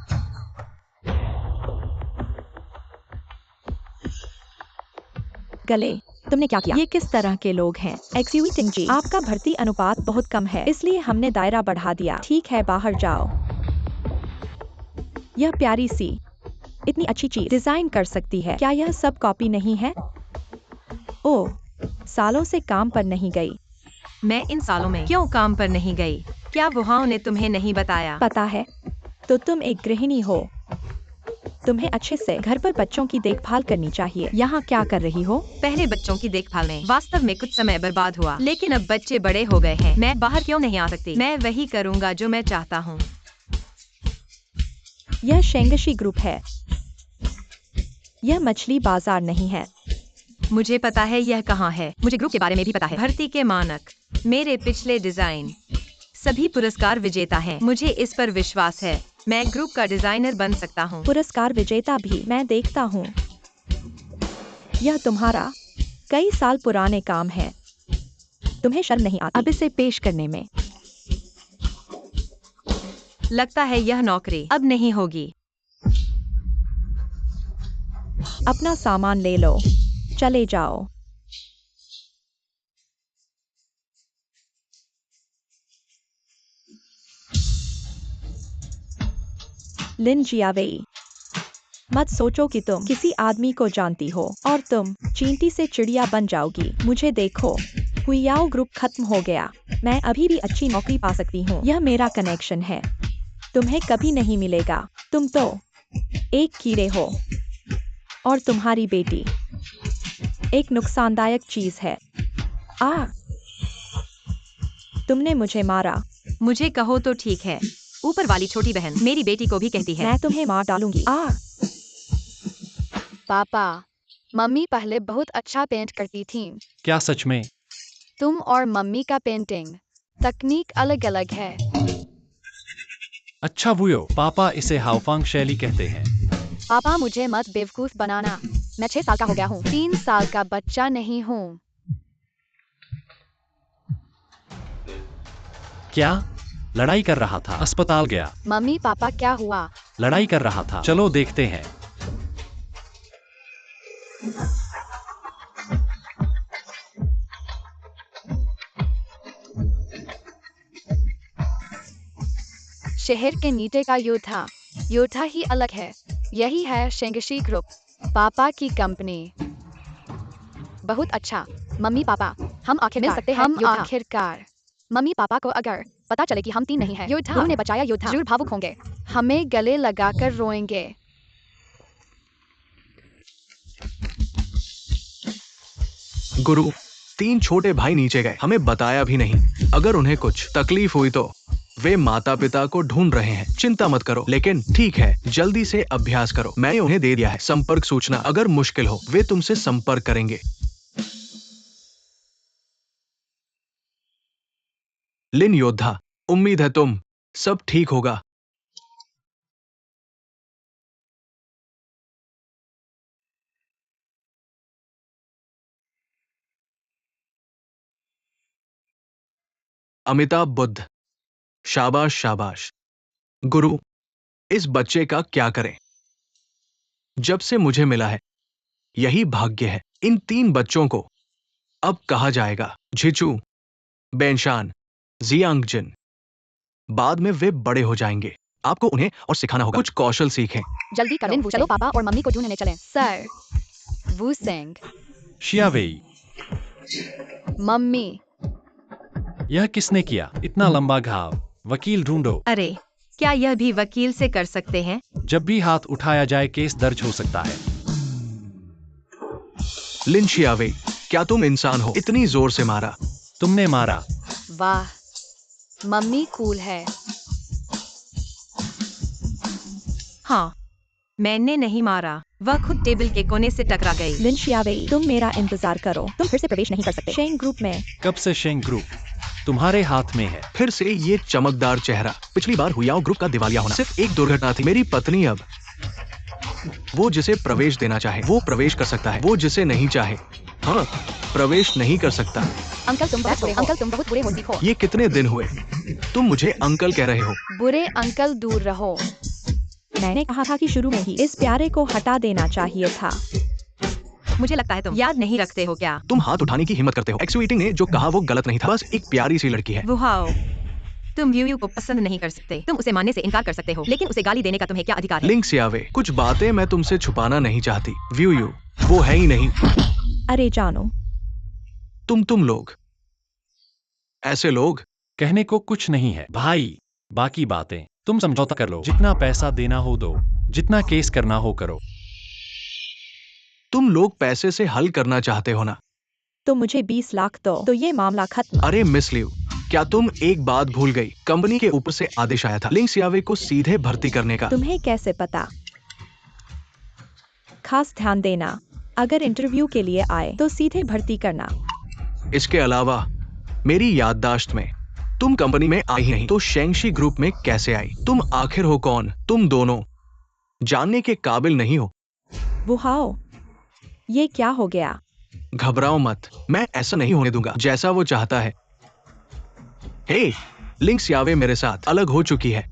गले, तुमने क्या किया? ये किस तरह के लोग हैं? एक्सक्यूज़ जी, आपका भर्ती अनुपात बहुत कम है, इसलिए हमने दायरा बढ़ा दिया। ठीक है, बाहर जाओ। यह प्यारी सी, इतनी अच्छी चीज डिजाइन कर सकती है। क्या यह सब कॉपी नहीं है? ओह, सालों से काम पर नहीं गई। मैं इन सालों में क्यों काम पर नहीं गई? क्या वुहाओ ने तुम्हें नहीं बताया? पता है, तो तुम एक गृहिणी हो। तुम्हें अच्छे से घर पर बच्चों की देखभाल करनी चाहिए। यहाँ क्या कर रही हो? पहले बच्चों की देखभाल में वास्तव में कुछ समय बर्बाद हुआ, लेकिन अब बच्चे बड़े हो गए हैं। मैं बाहर क्यों नहीं आ सकती? मैं वही करूँगा जो मैं चाहता हूँ। यह शेंगशी ग्रुप है, यह मछली बाजार नहीं है। मुझे पता है यह कहाँ है। मुझे ग्रुप के बारे में भी पता है। भर्ती के मानक, मेरे पिछले डिजाइन, सभी पुरस्कार विजेता हैं। मुझे इस पर विश्वास है। मैं ग्रुप का डिजाइनर बन सकता हूँ। पुरस्कार विजेता भी मैं देखता हूँ। यह तुम्हारा कई साल पुराने काम है। तुम्हें शर्म नहीं आती अब इसे पेश करने में? लगता है यह नौकरी अब नहीं होगी। अपना सामान ले लो, चले जाओ। लिन जियावेई, मत सोचो कि तुम किसी आदमी को जानती हो और तुम चींटी से चिड़िया बन जाओगी। मुझे देखो, हुइयाओ ग्रुप खत्म हो गया। मैं अभी भी अच्छी नौकरी पा सकती हूँ। यह मेरा कनेक्शन है, तुम्हें कभी नहीं मिलेगा। तुम तो एक कीड़े हो और तुम्हारी बेटी एक नुकसानदायक चीज है। तुमने मुझे मारा। मुझे कहो तो ठीक है। ऊपर वाली छोटी बहन मेरी बेटी को भी कहती है। मैं तुम्हें मार डालूंगी। पापा, मम्मी पहले बहुत अच्छा पेंट करती थी। क्या सच में? तुम और मम्मी का पेंटिंग तकनीक अलग अलग है। अच्छा वुयो, पापा इसे हाउफांग शैली कहते हैं। पापा मुझे मत बेवकूफ बनाना। मैं 6 साल का हो गया हूँ, 3 साल का बच्चा नहीं हूँ। क्या? लड़ाई कर रहा था, अस्पताल गया। मम्मी पापा क्या हुआ? लड़ाई कर रहा था। चलो देखते हैं। शहर के नीचे का योद्धा। योद्धा ही अलग है। यही है शेंगशी ग्रुप, पापा की कंपनी। बहुत अच्छा। मम्मी पापा, हम आखिर मिल सकते हैं। हम योद्धा। आखिरकार। मम्मी पापा को अगर पता चले कि हम 3 नहीं हैं, योद्धा। बहू ने बचाया योद्धा, जरूर भावुक होंगे, हमें गले लगाकर रोएंगे। गुरु, 3 छोटे भाई नीचे गए, हमें बताया भी नहीं। अगर उन्हें कुछ तकलीफ हुई तो वे माता पिता को ढूंढ रहे हैं। चिंता मत करो, लेकिन ठीक है, जल्दी से अभ्यास करो। मैंने उन्हें दे दिया है संपर्क सूचना। अगर मुश्किल हो वे तुमसे संपर्क करेंगे। लिन योद्धा, उम्मीद है तुम सब ठीक होगा। अमिताभ बुद्ध, शाबाश शाबाश। गुरु, इस बच्चे का क्या करें? जब से मुझे मिला है, यही भाग्य है। इन 3 बच्चों को अब कहा जाएगा झिचू, बेनशान, जियांगजिन। बाद में वे बड़े हो जाएंगे। आपको उन्हें और सिखाना होगा। कुछ कौशल सीखें। जल्दी करें, नो, चलो पापा और मम्मी को ढूंढने चलें। सर, वू सेंग, शियावेई, मम्मी, यह किसने किया? इतना लंबा घाव। वकील ढूंढो। अरे, क्या यह भी वकील से कर सकते हैं? जब भी हाथ उठाया जाए केस दर्ज हो सकता है। लिन शियावेई, क्या तुम इंसान हो? इतनी जोर से मारा। तुमने मारा। वाह, मम्मी कूल है। हाँ, मैंने नहीं मारा, वह खुद टेबल के कोने से टकरा गई। लिन शियावेई, तुम मेरा इंतजार करो, तुम फिर से प्रवेश नहीं कर सकते शेंग ग्रुप में। कब से शेंग ग्रुप तुम्हारे हाथ में है? फिर से ये चमकदार चेहरा। पिछली बार हुयाओ ग्रुप का दिवालिया होना सिर्फ एक दुर्घटना थी। मेरी पत्नी अब, वो जिसे प्रवेश देना चाहे वो प्रवेश कर सकता है, वो जिसे नहीं चाहे हाँ प्रवेश नहीं कर सकता। अंकल तुम बहुत बुरे हो। अंकल तुम बहुत बुरे हो, सीखो। ये कितने दिन हुए तुम मुझे अंकल कह रहे हो? बुरे अंकल दूर रहो। मैंने कहा था कि शुरू में ही इस प्यारे को हटा देना चाहिए था। मुझे लगता है तुम याद नहीं रखते हो क्या? तुम हाथ उठाने की हिम्मत करते हो। एक्सुएटिंग ने जो कहा वो गलत नहीं था, बस एक प्यारी सी लड़की है। वुहाओ, तुम व्यू को पसंद नहीं कर सकते। तुम उसे मानने से इनकार कर सकते हो, लेकिन उसे गाली देने का तुम्हें क्या अधिकार है? लिंक सियावे, कुछ बातें मैं तुमसे छुपाना नहीं चाहती। व्यू यू वो है ही नहीं। अरे जानो, तुम लोग ऐसे लोग। कहने को कुछ नहीं है भाई, बाकी बातें तुम समझौता कर लो। जितना पैसा देना हो दो, जितना केस करना हो करो। तुम लोग पैसे से हल करना चाहते हो ना? तो मुझे 20 लाख दो तो ये मामला खत्म। अरे मिस लिव, क्या तुम एक बात भूल गई? कंपनी के ऊपर से आदेश आया था लिंक सियावे को सीधे भर्ती करने का। तुम्हें कैसे पता? खास ध्यान देना, अगर इंटरव्यू के लिए आए तो सीधे भर्ती करना। इसके अलावा मेरी याददाश्त में तुम कंपनी में आई ही नहीं तो शेंगशी ग्रुप में कैसे आई? तुम आखिर हो कौन? तुम दोनों जानने के काबिल नहीं हो। वुहाओ, ये क्या हो गया? घबराओ मत, मैं ऐसा नहीं होने दूंगा जैसा वो चाहता है। हे, लिंक सियावे मेरे साथ अलग हो चुकी है।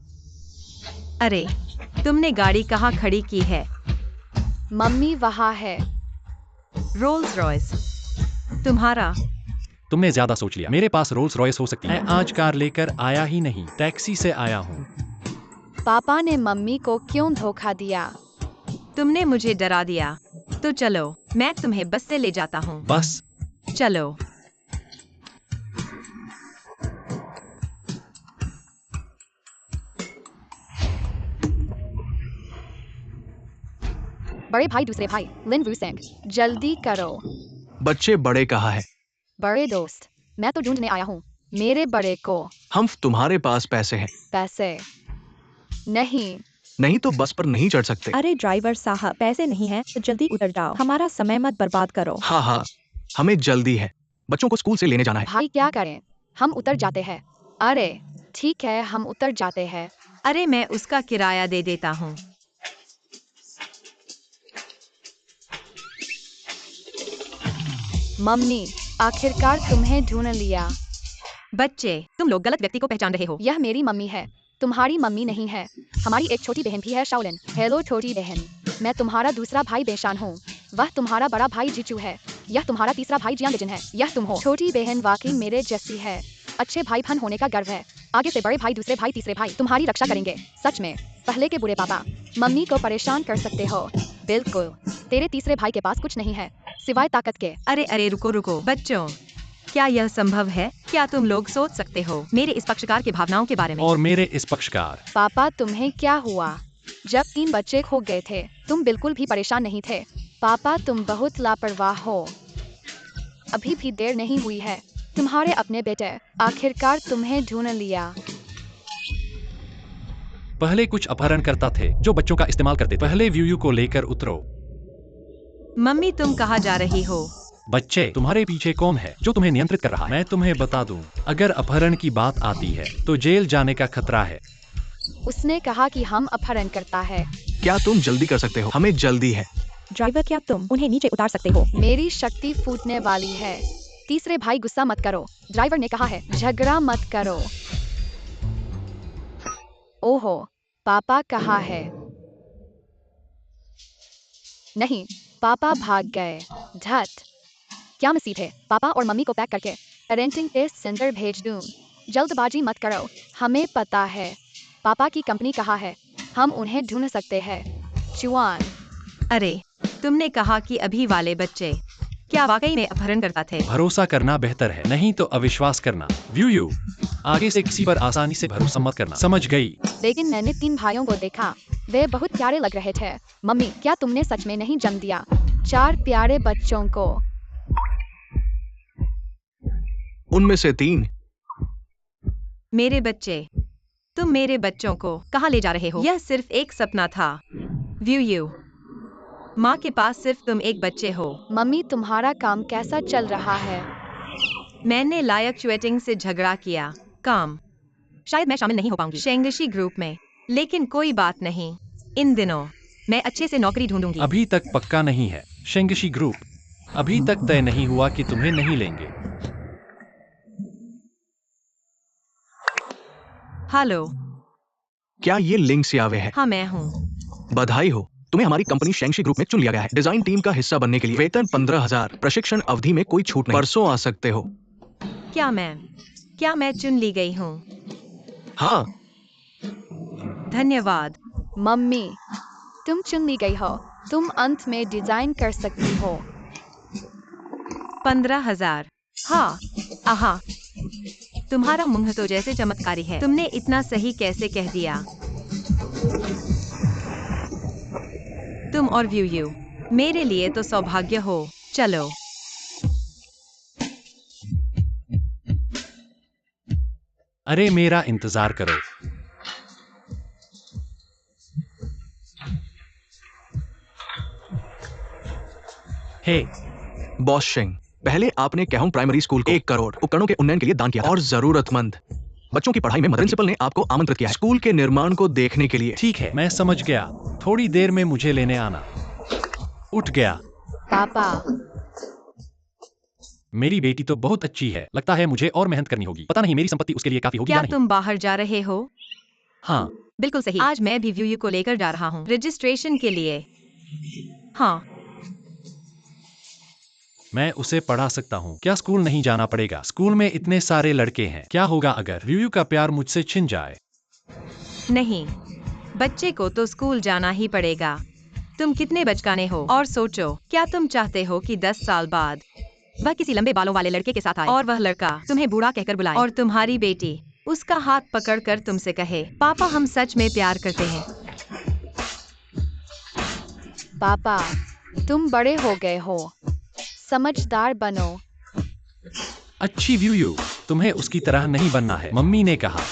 अरे, तुमने गाड़ी कहाँ खड़ी की है? मम्मी वहाँ है। रोल्स रॉयस तुम्हारा? तुमने ज्यादा सोच लिया। मेरे पास रोल्स रॉयस हो सकती है। मैं आज कार लेकर आया ही नहीं, टैक्सी से आया हूँ। पापा ने मम्मी को क्यों धोखा दिया? तुमने मुझे डरा दिया। तो चलो, मैं तुम्हें बस से ले जाता हूँ। बस चलो। बड़े भाई दूसरे भाई लिन वूसेंग, जल्दी करो। बच्चे बड़े कहा है? बड़े दोस्त, मैं तो ढूंढने आया हूँ मेरे बड़े को। हम तुम्हारे पास पैसे हैं? पैसे नहीं। नहीं तो बस पर नहीं चढ़ सकते। अरे ड्राइवर साहब, पैसे नहीं हैं तो जल्दी उतर जाओ, हमारा समय मत बर्बाद करो। हाँ, हमें जल्दी है, बच्चों को स्कूल से लेने जाना है। भाई क्या करें, हम उतर जाते हैं। अरे ठीक है, हम उतर जाते हैं। अरे मैं उसका किराया दे देता हूँ। मम्मी, आखिरकार तुम्हें ढूंढ लिया। बच्चे, तुम लोग गलत व्यक्ति को पहचान रहे हो। यह मेरी मम्मी है, तुम्हारी मम्मी नहीं है। हमारी एक छोटी बहन भी है, शाओलिन। हेलो छोटी बहन, मैं तुम्हारा दूसरा भाई बेशान हूँ। वह तुम्हारा बड़ा भाई जिचू है। यह तुम्हारा तीसरा भाई जियांगजिन है। यह तुम हो। छोटी बहन वाकई मेरे जैसी है। अच्छे भाई बहन होने का गर्व है। आगे से बड़े भाई, दूसरे भाई, तीसरे भाई तुम्हारी रक्षा करेंगे। सच में पहले के बुरे पापा मम्मी को परेशान कर सकते हो। बिल्कुल, तेरे तीसरे भाई के पास कुछ नहीं है सिवाय ताकत के। अरे अरे रुको रुको बच्चों, क्या यह संभव है? क्या तुम लोग सोच सकते हो मेरे इस पक्षकार की भावनाओं के बारे में? और मेरे इस पक्षकार। पापा तुम्हें क्या हुआ? जब 3 बच्चे खो गए थे तुम बिल्कुल भी परेशान नहीं थे। पापा तुम बहुत लापरवाह हो। अभी भी देर नहीं हुई है। तुम्हारे अपने बेटे आखिरकार तुम्हें ढूंढ लिया। पहले कुछ अपहरणकर्ता थे जो बच्चों का इस्तेमाल करते थे। पहले व्यूयू को लेकर उतरो। मम्मी तुम कहाँ जा रही हो? बच्चे, तुम्हारे पीछे कौन है जो तुम्हें नियंत्रित कर रहा है? मैं तुम्हें बता दूं, अगर अपहरण की बात आती है तो जेल जाने का खतरा है। उसने कहा कि हम अपहरण करता है। क्या तुम जल्दी कर सकते हो? हमें जल्दी है। ड्राइवर, क्या तुम उन्हें नीचे उतार सकते हो? मेरी शक्ति फूटने वाली है। तीसरे भाई गुस्सा मत करो, ड्राइवर ने कहा है। झगड़ा मत करो। ओहो, पापा कहाँ है? नहीं, पापा भाग गए। धत, क्या मसीद है? पापा और मम्मी को पैक करके पेरेंटिंग टेस्ट सेंटर भेज दूं। जल्दबाजी मत करो, हमें पता है पापा की कंपनी कहाँ है। हम उन्हें ढूंढ सकते हैं। चुआन, अरे तुमने कहा कि अभी वाले बच्चे क्या वाकई में अपहरण करता थे? भरोसा करना बेहतर है, नहीं तो अविश्वास करना। व्यूयू, आगे से किसी पर आसानी से भरोसा मत करना, समझ गई? लेकिन मैंने 3 भाइयों को देखा, वे बहुत प्यारे लग रहे थे। मम्मी, क्या तुमने सच में नहीं जन्म दिया 4 प्यारे बच्चों को? उनमें से 3। मेरे बच्चे, तुम मेरे बच्चों को कहाँ ले जा रहे हो? यह सिर्फ एक सपना था। व्यू, माँ के पास सिर्फ तुम एक बच्चे हो। मम्मी, तुम्हारा काम कैसा चल रहा है? मैंने लायक चुएटिंग से झगड़ा किया। काम शायद मैं शामिल नहीं हो पाऊंगी शेंगशी ग्रुप में, लेकिन कोई बात नहीं, इन दिनों मैं अच्छे से नौकरी ढूंढूंगी। अभी तक पक्का नहीं है। शेंगशी ग्रुप, अभी तक तय नहीं हुआ कि तुम्हें नहीं लेंगे। हेलो, क्या ये लिंग सियावे है? हाँ मैं हूँ। बधाई हो, तुम्हें हमारी कंपनी शेंगशी ग्रुप में चुन लिया गया है। डिजाइन टीम का हिस्सा बनने के लिए वेतन 15,000, प्रशिक्षण अवधि में कोई छूट नहीं। परसों आ सकते हो। क्या मैं चुन ली गई हूँ? हाँ। धन्यवाद। मम्मी, तुम चुन ली गई हो। तुम अंत में डिजाइन कर सकती हो। 15,000। हाँ, आहा, तुम्हारा मुंह तो जैसे चमत्कारी है। तुमने इतना सही कैसे कह दिया? तुम और व्यू मेरे लिए तो सौभाग्य हो। चलो। अरे मेरा इंतजार करो। हे बॉस शेंग, पहले आपने कैहोंग प्राइमरी स्कूल को 1 करोड़ उपकरणों के उन्नयन के लिए दान किया था और जरूरतमंद बच्चों की पढ़ाई में प्रिंसिपल ने आपको आमंत्रित किया है स्कूल के निर्माण को देखने के लिए। ठीक है, मैं समझ गया। थोड़ी देर में मुझे लेने आना। उठ गया। पापा, मेरी बेटी तो बहुत अच्छी है। लगता है मुझे और मेहनत करनी होगी। पता नहीं मेरी संपत्ति उसके लिए काफी होगी या क्या नहीं। तुम बाहर जा रहे हो? हाँ, बिल्कुल सही। आज मैं भी व्यू को लेकर जा रहा हूँ रजिस्ट्रेशन के लिए। हाँ, मैं उसे पढ़ा सकता हूँ। क्या स्कूल नहीं जाना पड़ेगा? स्कूल में इतने सारे लड़के हैं। क्या होगा अगर व्यू का प्यार मुझसे छिन जाए? नहीं, बच्चे को तो स्कूल जाना ही पड़ेगा। तुम कितने बचकाने हो। और सोचो, क्या तुम चाहते हो कि 10 साल बाद वह किसी लंबे बालों वाले लड़के के साथ आए और वह लड़का तुम्हें बूढ़ा कहकर बुलाए और तुम्हारी बेटी उसका हाथ पकड़कर तुमसे कहे, पापा हम सच में प्यार करते हैं। पापा, तुम बड़े हो गए हो। समझदार बनो। अच्छी व्यू, तुम्हें उसकी तरह नहीं बनना है। मम्मी ने कहा,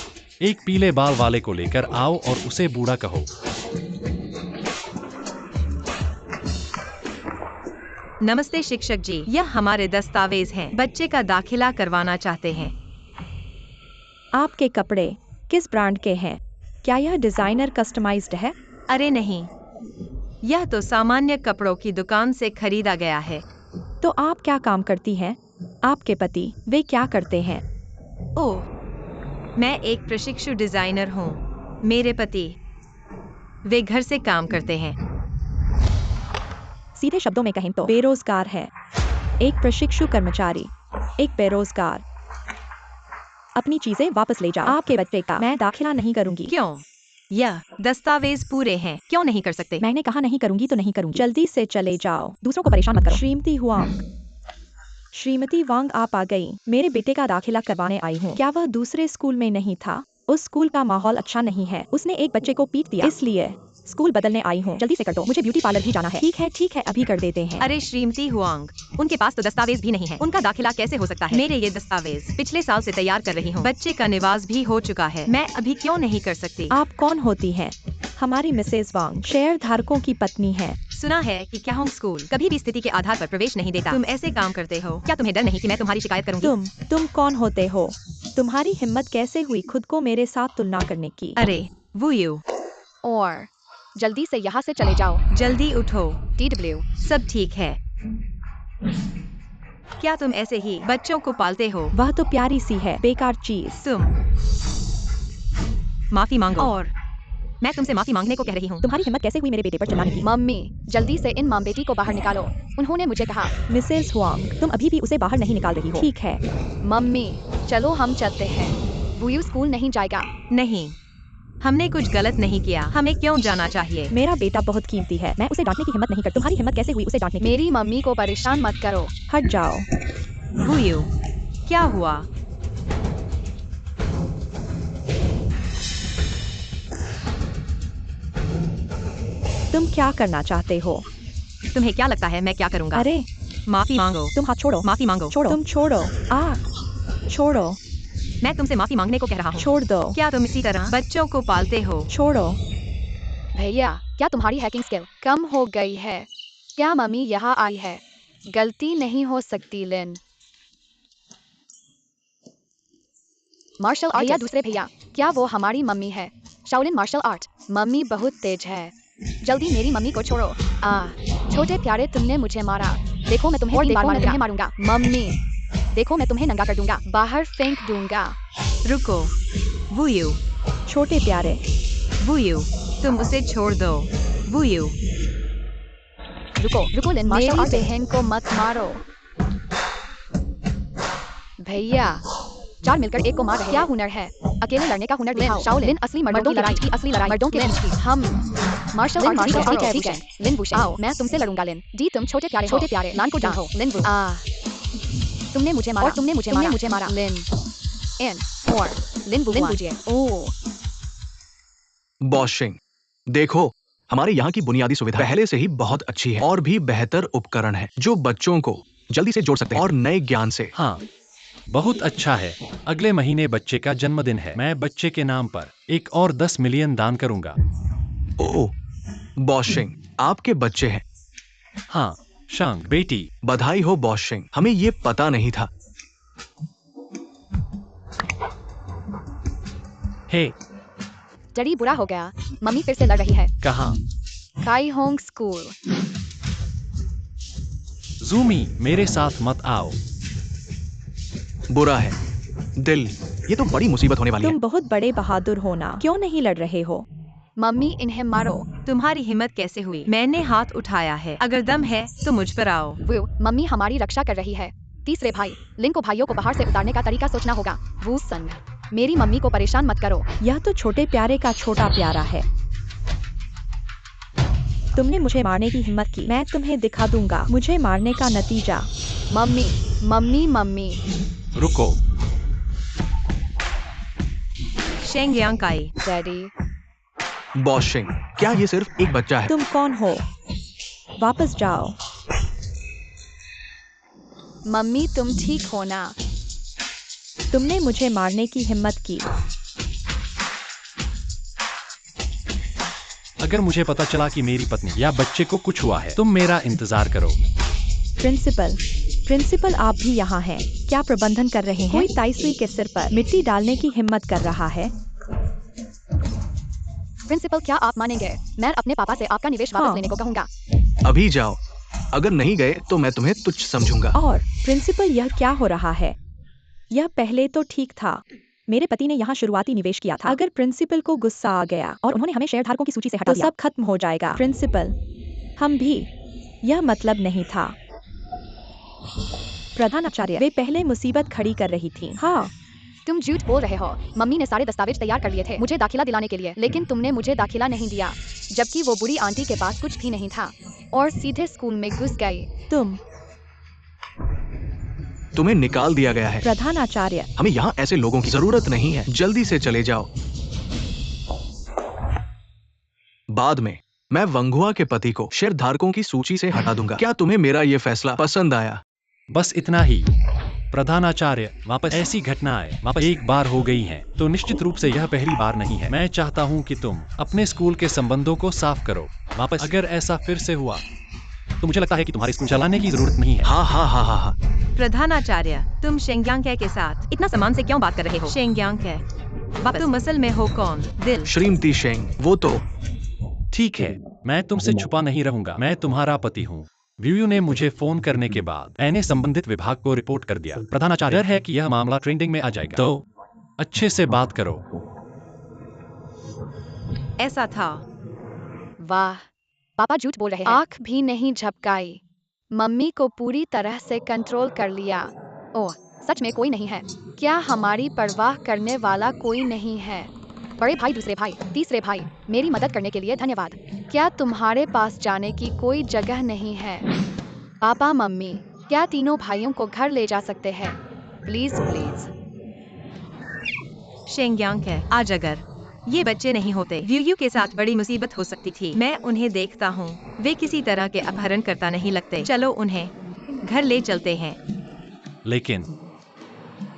एक पीले बाल वाले को लेकर आओ और उसे बूढ़ा कहो। नमस्ते शिक्षक जी, यह हमारे दस्तावेज हैं। बच्चे का दाखिला करवाना चाहते हैं। आपके कपड़े किस ब्रांड के हैं? क्या यह डिजाइनर कस्टमाइज्ड है? अरे नहीं, यह तो सामान्य कपड़ों की दुकान से खरीदा गया है। तो आप क्या काम करती हैं? आपके पति वे क्या करते हैं? ओह, मैं एक प्रशिक्षु डिजाइनर हूँ। मेरे पति वे घर से काम करते हैं। सीधे शब्दों में कहें तो बेरोजगार है। एक प्रशिक्षु कर्मचारी, एक बेरोजगार। अपनी चीजें वापस ले जाओ। आपके बच्चे का मैं दाखिला नहीं करूंगी। क्यों? यह दस्तावेज पूरे हैं, क्यों नहीं कर सकते? मैंने कहा नहीं करूंगी तो नहीं करूंगी। जल्दी से चले जाओ, दूसरों को परेशान मत करो। श्रीमती हुआंग, श्रीमती वांग आप आ गई। मेरे बेटे का दाखिला करवाने आई हूँ। क्या वह दूसरे स्कूल में नहीं था? उस स्कूल का माहौल अच्छा नहीं है। उसने एक बच्चे को पीट दिया, इसलिए स्कूल बदलने आई हूँ। जल्दी से कर दो, मुझे ब्यूटी पार्लर भी जाना है। ठीक है, अभी कर देते हैं। अरे श्रीमती हुआंग, उनके पास तो दस्तावेज भी नहीं है। उनका दाखिला कैसे हो सकता है? मेरे ये दस्तावेज पिछले साल से तैयार कर रही हूँ। बच्चे का निवास भी हो चुका है, मैं अभी क्यों नहीं कर सकती? आप कौन होती हैं? हमारी मिसेज वांग शेयर धारकों की पत्नी है। सुना है कि क्या होंग स्कूल कभी भी स्थिति के आधार पर प्रवेश नहीं देता। तुम ऐसे काम करते हो, क्या तुम्हें डर नहीं कि मैं तुम्हारी शिकायत करूंगी? तुम कौन होते हो? तुम्हारी हिम्मत कैसे हुई खुद को मेरे साथ तुलना करने की? अरे वो यू, और जल्दी से यहाँ से चले जाओ। जल्दी उठो। TW, सब ठीक है। क्या तुम ऐसे ही बच्चों को पालते हो? वह तो प्यारी सी है, बेकार चीज। तुम माफी मांगो। और मैं तुमसे माफी मांगने को कह रही हूँ। तुम्हारी हिम्मत कैसे हुई मेरे बेटे पर चिल्लाने की? मम्मी जल्दी से इन माँ बेटी को बाहर निकालो। उन्होंने मुझे कहा। मिसेज हुआंग, तुम अभी भी उसे बाहर नहीं निकाल रही हो। ठीक है, मम्मी चलो हम चलते हैं। वुयू स्कूल नहीं जाएगा। नहीं, हमने कुछ गलत नहीं किया, हमें क्यों जाना चाहिए? मेरा बेटा बहुत कीमती है, मैं उसे डांटने की हिम्मत नहीं करती। तुम्हारी हिम्मत कैसे हुई उसे डांटने की? मेरी मम्मी को परेशान मत करो। हट जाओ। वो यू, क्या हुआ? तुम क्या करना चाहते हो? तुम्हें क्या लगता है मैं क्या करूँगा? अरे माफी मांगो। तुम हाथ छोड़ो। माफी मांगो। छोड़ो। तुम छोड़ो। छोड़ो। मैं तुमसे माफी मांगने को कह रहा हूँ। छोड़ दो। क्या तुम इसी तरह बच्चों को पालते हो? छोड़ो। भैया क्या तुम्हारी हैकिंग स्किल कम हो गई है? क्या मम्मी यहाँ आई है? गलती नहीं हो सकती लिन। मार्शल आर्ट या दूसरे भैया, क्या वो हमारी मम्मी है? Shaolin martial art. मम्मी बहुत तेज है, जल्दी मेरी मम्मी को छोड़ो। छोटे प्यारे तुमने मुझे मारा, देखो मैं तुम्हें 3 बार मारूंगा। मम्मी देखो मैं तुम्हें नंगा कर दूंगा, बाहर फेंक दूंगा। रुको वो यू, छोटे प्यारे। वो यू, तुम उसे छोड़ दो। वो यू, रुको लिन, मेरी बहन को मत मारो। भैया 4 मिलकर एक को मार रहे हैं। क्या हुनर है? अकेले लड़ने का हुनर दिखाओ। शाओलिन असली मर्दों की लड़ाई, असली लड़ाई मर्दों की। हम मार्शल आर्ट ठीक है। लिन बुशे, आओ मैं तुमसे लड़ूंगा। लिन डी तुम छोटे प्यारे लान को जाओ। लिन तुमने मुझे मारा और तुमने मुझे मारा। लिन एन और लिन बुजिए। ओह बॉशिंग, देखो हमारे यहाँ की बुनियादी सुविधा पहले से ही बहुत अच्छी है और भी बेहतर उपकरण है जो बच्चों को जल्दी से जोड़ सकते हैं और नए ज्ञान से। हाँ, बहुत अच्छा है। अगले महीने बच्चे का जन्मदिन है, मैं बच्चे के नाम पर एक और 10 मिलियन दान करूंगा। ओह बॉशिंग, आपके बच्चे हैं? हाँ शांग बेटी, बधाई हो बॉशिंग, हमें ये पता नहीं था। हे डैडी बुरा हो गया, मम्मी फिर से लड़ रही है। कहाँ? काई होंग स्कूल। जूमी मेरे साथ मत आओ। बुरा है दिल, ये तो बड़ी मुसीबत होने वाली है। तुम बहुत बड़े बहादुर हो ना, क्यों नहीं लड़ रहे हो? मम्मी इन्हें मारो। तुम्हारी हिम्मत कैसे हुई? मैंने हाथ उठाया है, अगर दम है तो मुझ पर आओ। वो मम्मी हमारी रक्षा कर रही है। तीसरे भाई लिन को भाइयों को बाहर से उतारने का तरीका सोचना होगा। वो सन मेरी मम्मी को परेशान मत करो। यह तो छोटे प्यारे का छोटा प्यारा है। तुमने मुझे मारने की हिम्मत की, मैं तुम्हें दिखा दूंगा मुझे मारने का नतीजा। मम्मी मम्मी मम्मी रुको, शेंग यांग काई। डैडी बॉशिंग, क्या ये सिर्फ एक बच्चा है? तुम कौन हो? वापस जाओ। मम्मी तुम ठीक हो ना? तुमने मुझे मारने की हिम्मत की। अगर मुझे पता चला कि मेरी पत्नी या बच्चे को कुछ हुआ है, तुम मेरा इंतजार करो। प्रिंसिपल आप भी यहाँ हैं? क्या प्रबंधन कर रहे हैं? कोई ताइसुई के सिर पर मिट्टी डालने की हिम्मत कर रहा है। प्रिंसिपल क्या आप मानेंगे? मैं अपने पापा से आपका निवेश वापस लेने को कहूँगा। अभी जाओ, अगर नहीं गए तो मैं तुम्हें तुच्छ समझूंगा। और प्रिंसिपल यह क्या हो रहा है? यह पहले तो ठीक था, मेरे पति ने यहाँ शुरुआती निवेश किया था। अगर प्रिंसिपल को गुस्सा आ गया और उन्होंने हमें शेयरधारकों की सूची से हटा दिया, तो सब खत्म हो जाएगा। प्रिंसिपल, हम भी, यह मतलब नहीं था। प्रधानाचार्य, वे पहले मुसीबत खड़ी कर रही थी। हाँ तुम झूठ बोल रहे हो। मम्मी ने सारे दस्तावेज तैयार कर लिए थे मुझे दाखिला दिलाने के लिए, लेकिन तुमने मुझे दाखिला नहीं दिया, जबकि वो बुरी आंटी के पास कुछ भी नहीं था और सीधे स्कूल में घुस गई। तुम्हें निकाल दिया गया है। प्रधानाचार्य, हमें यहाँ ऐसे लोगों की जरूरत नहीं है। जल्दी से चले जाओ। बाद में मैं वंगुआ के पति को शेयरधारकों की सूची से हटा दूंगा। क्या तुम्हें मेरा ये फैसला पसंद आया? बस इतना ही। प्रधानाचार्य, वापस ऐसी घटनाएं वापस एक बार हो गई हैं, तो निश्चित रूप से यह पहली बार नहीं है। मैं चाहता हूं कि तुम अपने स्कूल के संबंधों को साफ करो। वापस अगर ऐसा फिर से हुआ तो मुझे लगता है कि तुम्हारे स्कूल चलाने की जरूरत नहीं है। हाँ हाँ हाँ हाँ हाँ। प्रधानाचार्य, तुम शेंग्यांग के साथ इतना सम्मान से क्यों बात कर रहे हो? शेंग्यांग वापस तुम असल में हो कौन? दिल। श्रीमती शेंग, वो तो ठीक है, मैं तुमसे छुपा नहीं रहूंगा। मैं तुम्हारा पति हूँ। व्यू ने मुझे फोन करने के बाद मैंने संबंधित विभाग को रिपोर्ट कर दिया। प्रधानाचार्य, डर है कि यह मामला ट्रेंडिंग में आ जाएगा, तो अच्छे से बात करो। ऐसा था। वाह, पापा झूठ बोल रहे हैं। आंख भी नहीं झपकाई। मम्मी को पूरी तरह से कंट्रोल कर लिया। ओह, सच में कोई नहीं है। क्या हमारी परवाह करने वाला कोई नहीं है? बड़े भाई, दूसरे भाई, तीसरे भाई, मेरी मदद करने के लिए धन्यवाद। क्या तुम्हारे पास जाने की कोई जगह नहीं है? पापा, मम्मी, क्या तीनों भाइयों को घर ले जा सकते हैं? Please please. शेंग्यांग आज अगर ये बच्चे नहीं होते, व्यू के साथ बड़ी मुसीबत हो सकती थी। मैं उन्हें देखता हूँ, वे किसी तरह के अपहरणकर्ता नहीं लगते। चलो उन्हें घर ले चलते हैं। लेकिन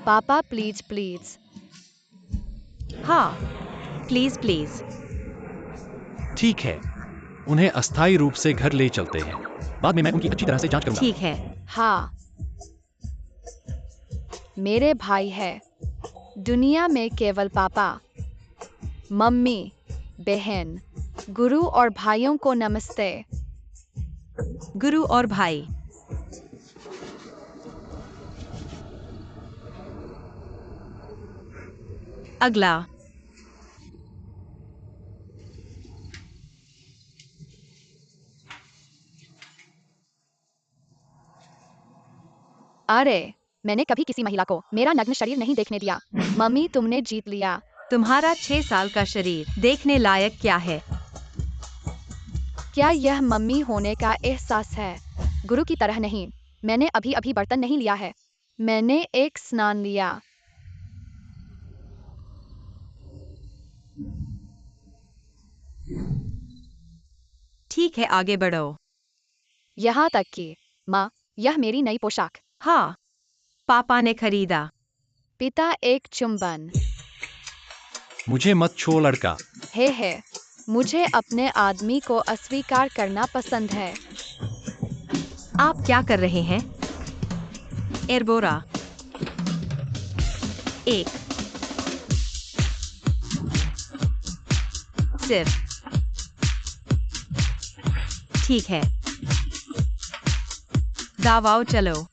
पापा, प्लीज प्लीज। हाँ, प्लीज प्लीज। ठीक है, उन्हें अस्थायी रूप से घर ले चलते हैं। बाद में मैं उनकी अच्छी तरह से जांच करूंगा। ठीक है। हाँ, मेरे भाई है। दुनिया में केवल पापा, मम्मी, बहन, गुरु और भाइयों को नमस्ते। गुरु और भाई। अगला। अरे, मैंने कभी किसी महिला को मेरा नग्न शरीर नहीं देखने दिया। मम्मी, तुमने जीत लिया। तुम्हारा 6 साल का शरीर देखने लायक क्या है? क्या यह मम्मी होने का एहसास है? गुरु की तरह नहीं। मैंने अभी अभी बर्तन नहीं लिया है। मैंने एक स्नान लिया। ठीक है, आगे बढ़ो। यहाँ तक कि माँ, यह मेरी नई पोशाक। हाँ, पापा ने खरीदा। पिता, एक चुंबन। मुझे मत छो लड़का। हे, मुझे अपने आदमी को अस्वीकार करना पसंद है। आप क्या कर रहे हैं? एरबोरा। 1 सिर्फ। ठीक है, दावाओ चलो।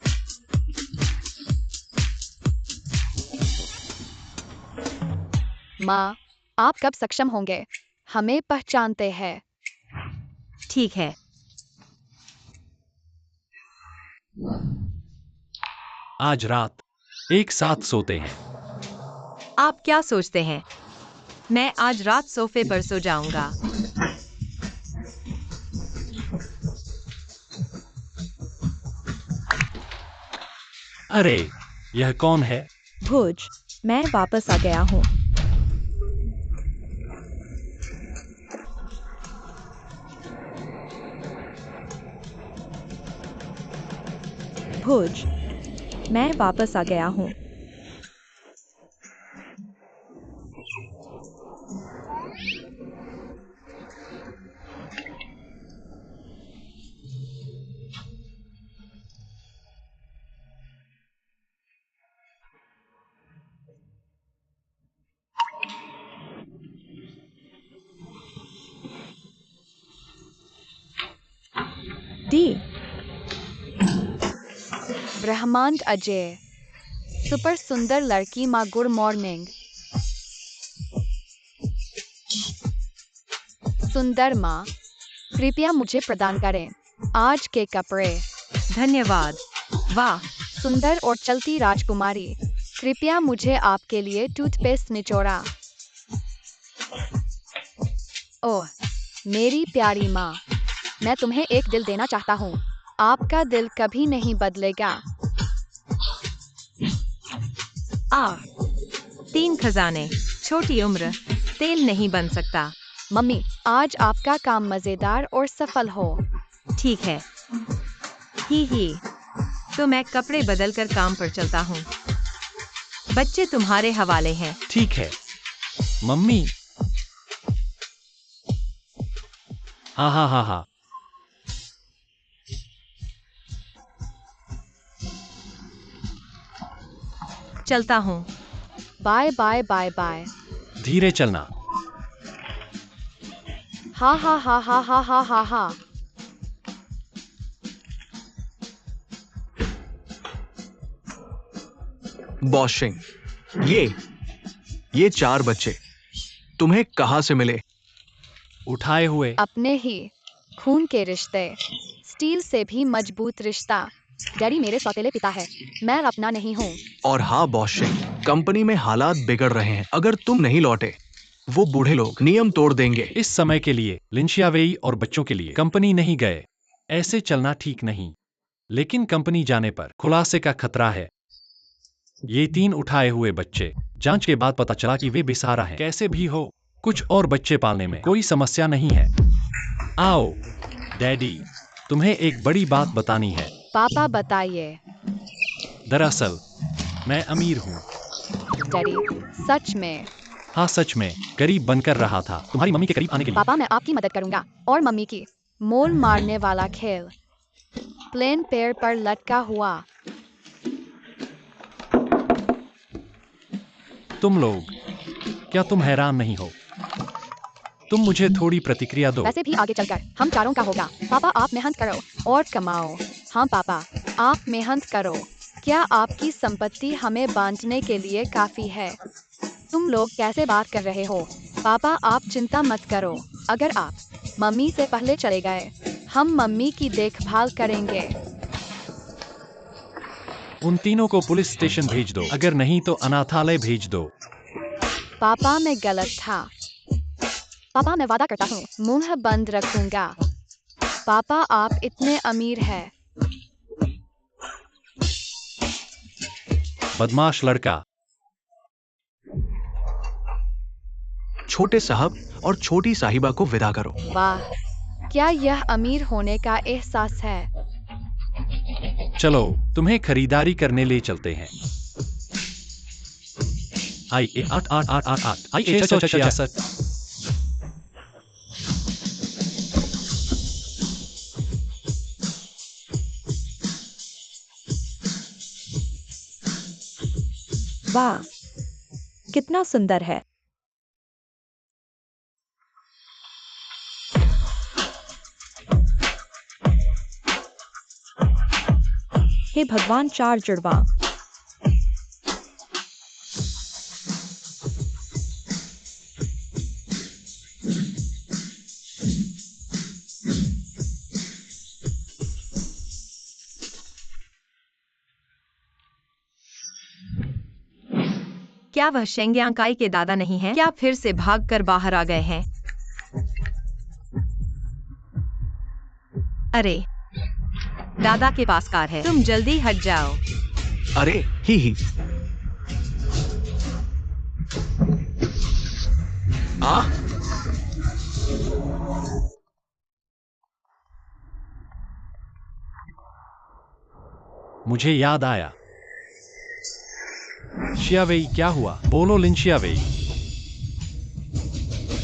माँ, आप कब सक्षम होंगे? हमें पहचानते हैं। ठीक है। आज रात एक साथ सोते हैं। आप क्या सोचते हैं? मैं आज रात सोफे पर सो जाऊंगा। अरे, यह कौन है? भुज, मैं वापस आ गया हूँ। भुज, मैं वापस आ गया हूँ। डी। ब्रह्मांड अजय। सुपर सुंदर लड़की माँ, गुड मॉर्निंग। सुंदर माँ, कृपया मुझे प्रदान करें आज के कपड़े। धन्यवाद। वाह, सुंदर और चलती राजकुमारी। कृपया मुझे आपके लिए टूथपेस्ट निचोड़ा। ओह, मेरी प्यारी माँ, मैं तुम्हें एक दिल देना चाहता हूँ। आपका दिल कभी नहीं बदलेगा। 3 खजाने, छोटी उम्र, तेल नहीं बन सकता। मम्मी, आज आपका काम मजेदार और सफल हो। ठीक है। ही, तो मैं कपड़े बदल कर काम पर चलता हूँ। बच्चे तुम्हारे हवाले हैं। ठीक है मम्मी। हा। चलता हूँ। Bye bye bye bye. धीरे चलना। हा हा हा हा हा हा हा हा। बॉशिंग, ये 4 बच्चे तुम्हें कहाँ से मिले? उठाए हुए। अपने ही खून के रिश्ते, स्टील से भी मजबूत रिश्ता। डैडी मेरे सौतेले पिता है, मैं अपना नहीं हूँ। और हाँ बॉशिंग, कंपनी में हालात बिगड़ रहे हैं। अगर तुम नहीं लौटे, वो बूढ़े लोग नियम तोड़ देंगे। इस समय के लिए लिंशिया वेई और बच्चों के लिए कंपनी नहीं गए। ऐसे चलना ठीक नहीं, लेकिन कंपनी जाने पर खुलासे का खतरा है। ये 3 उठाए हुए बच्चे, जांच के बाद पता चला कि वे बेसहारा हैं। कैसे भी हो, कुछ और बच्चे पालने में कोई समस्या नहीं है। आओ डैडी, तुम्हें एक बड़ी बात बतानी है। पापा बताइए। दरअसल मैं अमीर हूँ। डैडी, सच में? हाँ सच में, गरीब बनकर रहा था तुम्हारी मम्मी के करीब आने के लिए। पापा, मैं आपकी मदद करूंगा और मम्मी की। मोल मारने वाला खेल, प्लेन पेड़ पर लटका हुआ। तुम लोग, क्या तुम हैरान नहीं हो? तुम मुझे थोड़ी प्रतिक्रिया दो। वैसे भी आगे चलकर हम चारों का होगा। पापा, आप मेहनत करो और कमाओ। हाँ पापा, आप मेहनत करो। क्या आपकी संपत्ति हमें बांटने के लिए काफी है? तुम लोग कैसे बात कर रहे हो? पापा, आप चिंता मत करो। अगर आप मम्मी से पहले चले गए, हम मम्मी की देखभाल करेंगे। उन तीनों को पुलिस स्टेशन भेज दो, अगर नहीं तो अनाथालय भेज दो। पापा, मैं गलत था। पापा, मैं वादा करता हूँ, मुंह बंद रखूंगा। पापा, आप इतने अमीर हैं। बदमाश लड़का। छोटे साहब और छोटी साहिबा को विदा करो। वाह, क्या यह अमीर होने का एहसास है? चलो तुम्हें खरीदारी करने ले चलते हैं। आइए 8888 आइए 666। वाह, कितना सुंदर है। हे भगवान, 4 जुड़वा। क्या वह शेंग्यांकाई के दादा नहीं हैं? क्या फिर से भागकर बाहर आ गए हैं? अरे, दादा के पास कार है, तुम जल्दी हट जाओ। अरे ही। आ मुझे याद आया। शियावेई, क्या हुआ? बोलो लिंशियावेई।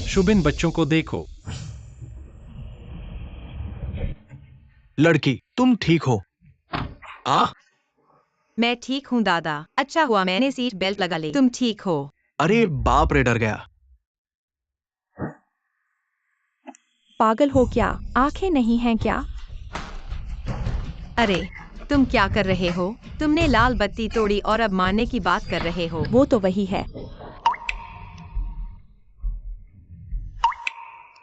शुबिन, बच्चों को देखो। लड़की, तुम ठीक हो? मैं ठीक हूँ दादा। अच्छा हुआ मैंने सीट बेल्ट लगा ली। तुम ठीक हो? अरे बाप रे, डर गया। पागल हो क्या? आंखें नहीं हैं क्या? अरे, तुम क्या कर रहे हो? तुमने लाल बत्ती तोड़ी और अब मारने की बात कर रहे हो। वो तो वही है।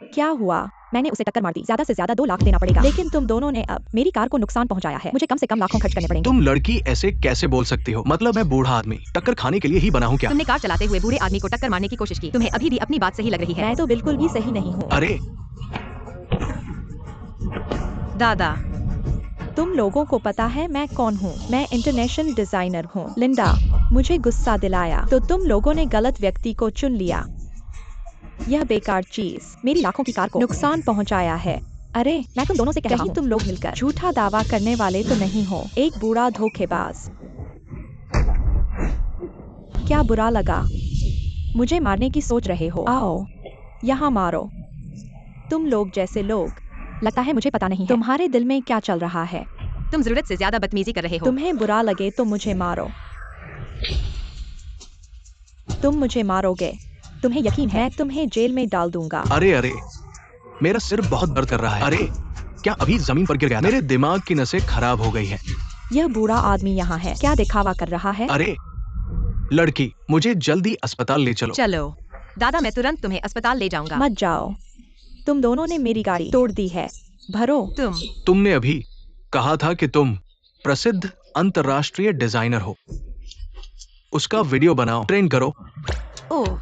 क्या हुआ? मैंने उसे टक्कर मार दी, ज्यादा से ज्यादा 2 लाख देना पड़ेगा। लेकिन तुम दोनों ने अब मेरी कार को नुकसान पहुंचाया है, मुझे कम से कम लाखों खर्च करने पड़ेंगे। तुम लड़की ऐसे कैसे बोल सकती हो? मतलब मैं बूढ़ा आदमी टक्कर खाने के लिए ही बना हूँ क्या? तुमने कार चलाते हुए बूढ़े आदमी को टक्कर मारने की कोशिश की। तुम्हें अभी भी अपनी बात सही लग रही है? मैं तो बिल्कुल भी सही नहीं हूँ। अरे दादा, तुम लोगों को पता है मैं कौन हूँ? मैं इंटरनेशनल डिजाइनर हूँ। लिंडा, मुझे गुस्सा दिलाया तो तुम लोगों ने गलत व्यक्ति को चुन लिया। यह बेकार चीज मेरी लाखों की कार को नुकसान पहुंचाया है। अरे मैं तुम दोनों से कह रहा हूं, तुम लोग मिलकर झूठा दावा करने वाले तो नहीं हो। एक बुरा धोखेबाज। क्या बुरा लगा? मुझे मारने की सोच रहे हो? आओ यहाँ मारो। तुम लोग जैसे लोग। लगता है मुझे पता नहीं है तुम्हारे दिल में क्या चल रहा है। तुम जरूरत से ज्यादा बदतमीजी कर रहे हो। तुम्हें बुरा लगे तो मुझे मारो। तुम मुझे मारोगे? तुम्हें यकीन है तुम्हें जेल में डाल दूंगा। अरे अरे, मेरा सिर बहुत दर्द कर रहा है। अरे क्या अभी जमीन पर गिर गया? मेरे दिमाग की नसें खराब हो गई है। यह बूढ़ा आदमी यहाँ है, क्या दिखावा कर रहा है? अरे लड़की, मुझे जल्दी अस्पताल ले चलो। चलो दादा, मैं तुरंत तुम्हें अस्पताल ले जाऊंगा। मत जाओ, तुम दोनों ने मेरी गाड़ी तोड़ दी है। भरो। तुमने अभी कहा था कि तुम प्रसिद्ध अंतर्राष्ट्रीय डिजाइनर हो। उसका वीडियो बनाओ, ट्रेन करो। ओह,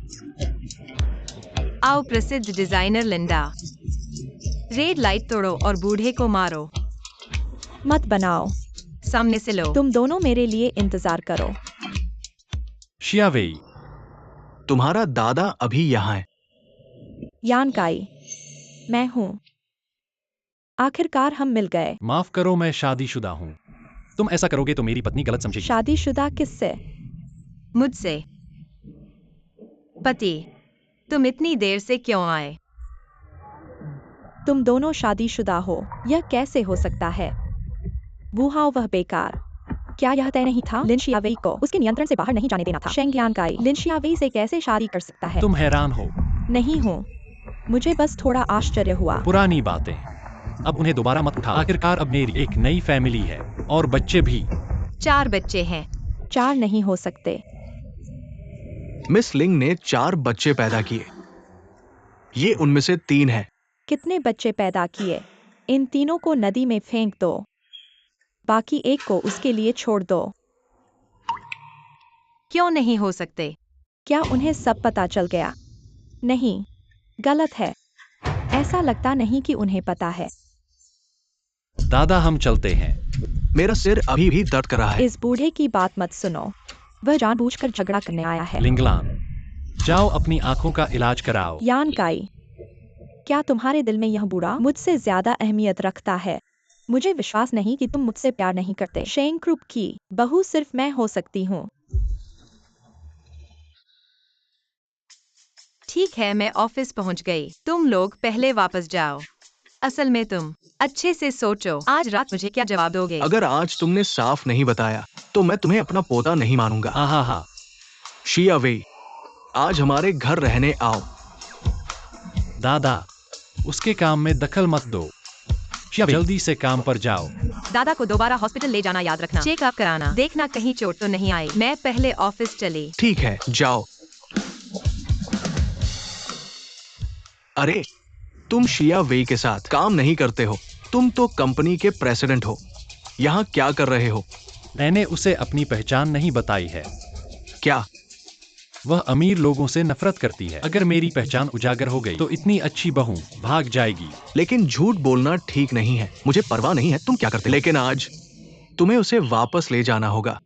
आओ प्रसिद्ध डिजाइनर लिंडा, रेड लाइट तोड़ो और बूढ़े को मारो। मत बनाओ, सामने से लो। तुम दोनों मेरे लिए इंतजार करो। शियावेई, तुम्हारा दादा अभी यहाँ है। यानकाई, मैं हूँ। आखिरकार हम मिल गए। माफ करो, मैं शादीशुदा हूँ। तुम ऐसा करोगे तो मेरी पत्नी गलत समझेगी। शादीशुदा किससे? मुझसे। पति, तुम इतनी देर से क्यों आए? तुम दोनों शादीशुदा हो, यह कैसे हो सकता है? बूढ़ा वह बेकार। क्या यह तय नहीं था? लिन शियावेई को उसके नियंत्रण से बाहर नहीं जाने देना था। शेंग यानकाई लिन शियावेई से कैसे शादी कर सकता है? तुम हैरान हो? नहीं हूँ, मुझे बस थोड़ा आश्चर्य हुआ। पुरानी बातें अब उन्हें दोबारा मत उठा। आखिरकार अब मेरी एक नई फैमिली है और बच्चे भी। 4 बच्चे हैं। 4 नहीं हो सकते। मिस लिंग ने 4 बच्चे पैदा किए। ये उनमें से 3 है। कितने बच्चे पैदा किए? इन तीनों को नदी में फेंक दो, बाकी एक को उसके लिए छोड़ दो। क्यों नहीं हो सकते? क्या उन्हें सब पता चल गया? नहीं, गलत है। ऐसा लगता नहीं कि उन्हें पता है। दादा, हम चलते हैं। मेरा सिर अभी भी दर्द कर रहा है। इस बूढ़े की बात मत सुनो, वह जानबूझकर झगड़ा करने आया है। लिंगलान, जाओ अपनी आंखों का इलाज कराओ। यानकाई, क्या तुम्हारे दिल में यह बूढ़ा मुझसे ज्यादा अहमियत रखता है? मुझे विश्वास नहीं कि तुम मुझसे प्यार नहीं करते। शेंग क्रुप की बहू सिर्फ मैं हो सकती हूँ। ठीक है, मैं ऑफिस पहुंच गई। तुम लोग पहले वापस जाओ। असल में तुम अच्छे से सोचो, आज रात मुझे क्या जवाब दोगे? अगर आज तुमने साफ नहीं बताया तो मैं तुम्हें अपना पोता नहीं मानूंगा। आहा, शियावेई, आज हमारे घर रहने आओ। दादा, उसके काम में दखल मत दो। शियावेई, जल्दी से काम पर जाओ। दादा को दोबारा हॉस्पिटल ले जाना याद रखना। चेकअप कराना, देखना कहीं चोट तो नहीं आई। मैं पहले ऑफिस चली। ठीक है, जाओ। अरे तुम शियावेई के साथ काम नहीं करते हो, तुम तो कंपनी के प्रेसिडेंट हो। यहाँ क्या कर रहे हो? मैंने उसे अपनी पहचान नहीं बताई है। क्या? वह अमीर लोगों से नफरत करती है। अगर मेरी पहचान उजागर हो गई तो इतनी अच्छी बहू भाग जाएगी। लेकिन झूठ बोलना ठीक नहीं है। मुझे परवाह नहीं है तुम क्या करते, लेकिन आज तुम्हें उसे वापस ले जाना होगा।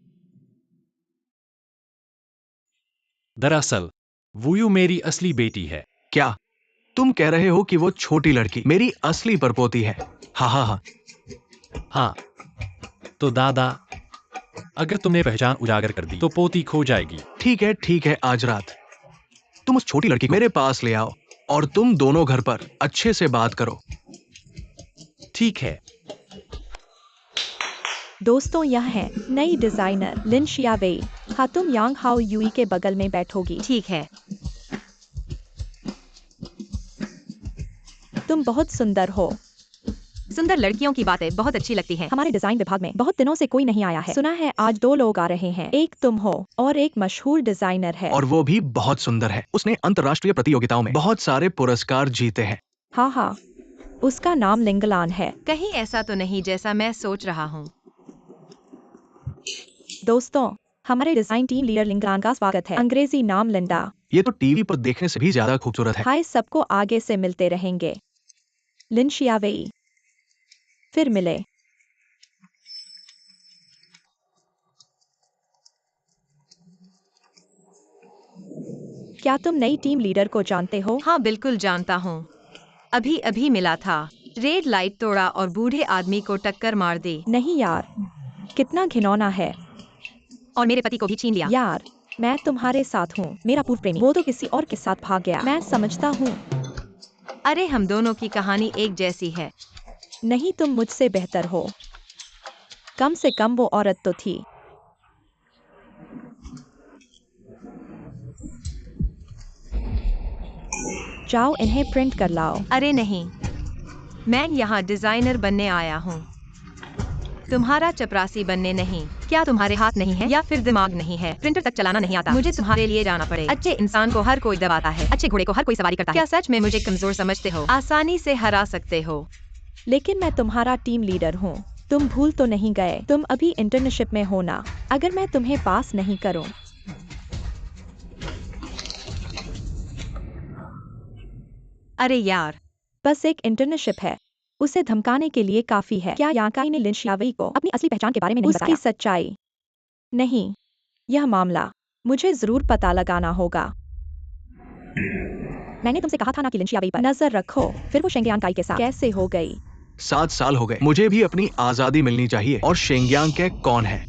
दरअसल वुयू मेरी असली बेटी है। क्या तुम कह रहे हो कि वो छोटी लड़की मेरी असली परपोती है? हाँ हाँ हाँ। हाँ, तो दादा, अगर तुमने पहचान उजागर कर दी तो पोती खो जाएगी। ठीक है, आज रात तुम उस छोटी लड़की को मेरे पास ले आओ और तुम दोनों घर पर अच्छे से बात करो। ठीक है। दोस्तों, यह है नई डिजाइनर लिन शियावेई। हाँ, तुम यांग हाओ यूई के बगल में बैठोगी। ठीक है। तुम बहुत सुंदर हो। सुंदर लड़कियों की बातें बहुत अच्छी लगती हैं। हमारे डिजाइन विभाग में बहुत दिनों से कोई नहीं आया है। सुना है आज 2 लोग आ रहे हैं, एक तुम हो और एक मशहूर डिजाइनर है। और वो भी बहुत सुंदर है। उसने अंतर्राष्ट्रीय प्रतियोगिताओं में बहुत सारे पुरस्कार जीते हैं। हाँ, उसका नाम लिंगलान है। कहीं ऐसा तो नहीं जैसा मैं सोच रहा हूँ। दोस्तों, हमारे डिजाइन टीम लीडर लिंगलान का स्वागत है। अंग्रेजी नाम लिंडा। ये तो टीवी पर देखने से भी ज्यादा खूबसूरत है। हाय सबको, आगे से मिलते रहेंगे। लिन शियावेई। फिर मिले। क्या तुम नई टीम लीडर को जानते हो? हाँ बिल्कुल जानता हूँ। अभी अभी मिला था। रेड लाइट तोड़ा और बूढ़े आदमी को टक्कर मार दी। नहीं यार, कितना घिनौना है। और मेरे पति को भी छीन लिया। यार, मैं तुम्हारे साथ हूँ। मेरा पूर्व प्रेमी, वो तो किसी और के साथ भाग गया। मैं समझता हूँ। अरे हम दोनों की कहानी एक जैसी है। नहीं, तुम मुझसे बेहतर हो। कम से कम वो औरत तो थी। जाओ इन्हें प्रिंट कर लाओ। अरे नहीं, मैं यहाँ डिजाइनर बनने आया हूँ, तुम्हारा चपरासी बनने नहीं। क्या तुम्हारे हाथ नहीं है या फिर दिमाग नहीं है? प्रिंटर तक चलाना नहीं आता। मुझे तुम्हारे लिए जाना पड़े। अच्छे इंसान को हर कोई दबाता है, अच्छे घोड़े को हर कोई सवारी करता है। क्या सच में मुझे कमजोर समझते हो? आसानी से हरा सकते हो। लेकिन मैं तुम्हारा टीम लीडर हूँ। तुम भूल तो नहीं गए? तुम अभी इंटर्नशिप में हो ना। अगर मैं तुम्हें पास नहीं करूँ। अरे यार, बस एक इंटर्नशिप है, उसे धमकाने के लिए काफी है। क्या यांकाई ने लिन शियावेई को अपनी असली पहचान के बारे में नहीं बताया? उसकी सच्चाई नहीं, यह मामला मुझे जरूर पता लगाना होगा। मैंने तुमसे कहा था ना कि लिन शियावेई पर नजर रखो। फिर वो शेंगयांकाई के साथ कैसे हो गई? 7 साल हो गए। मुझे भी अपनी आजादी मिलनी चाहिए। और शेंगयांग के कौन है?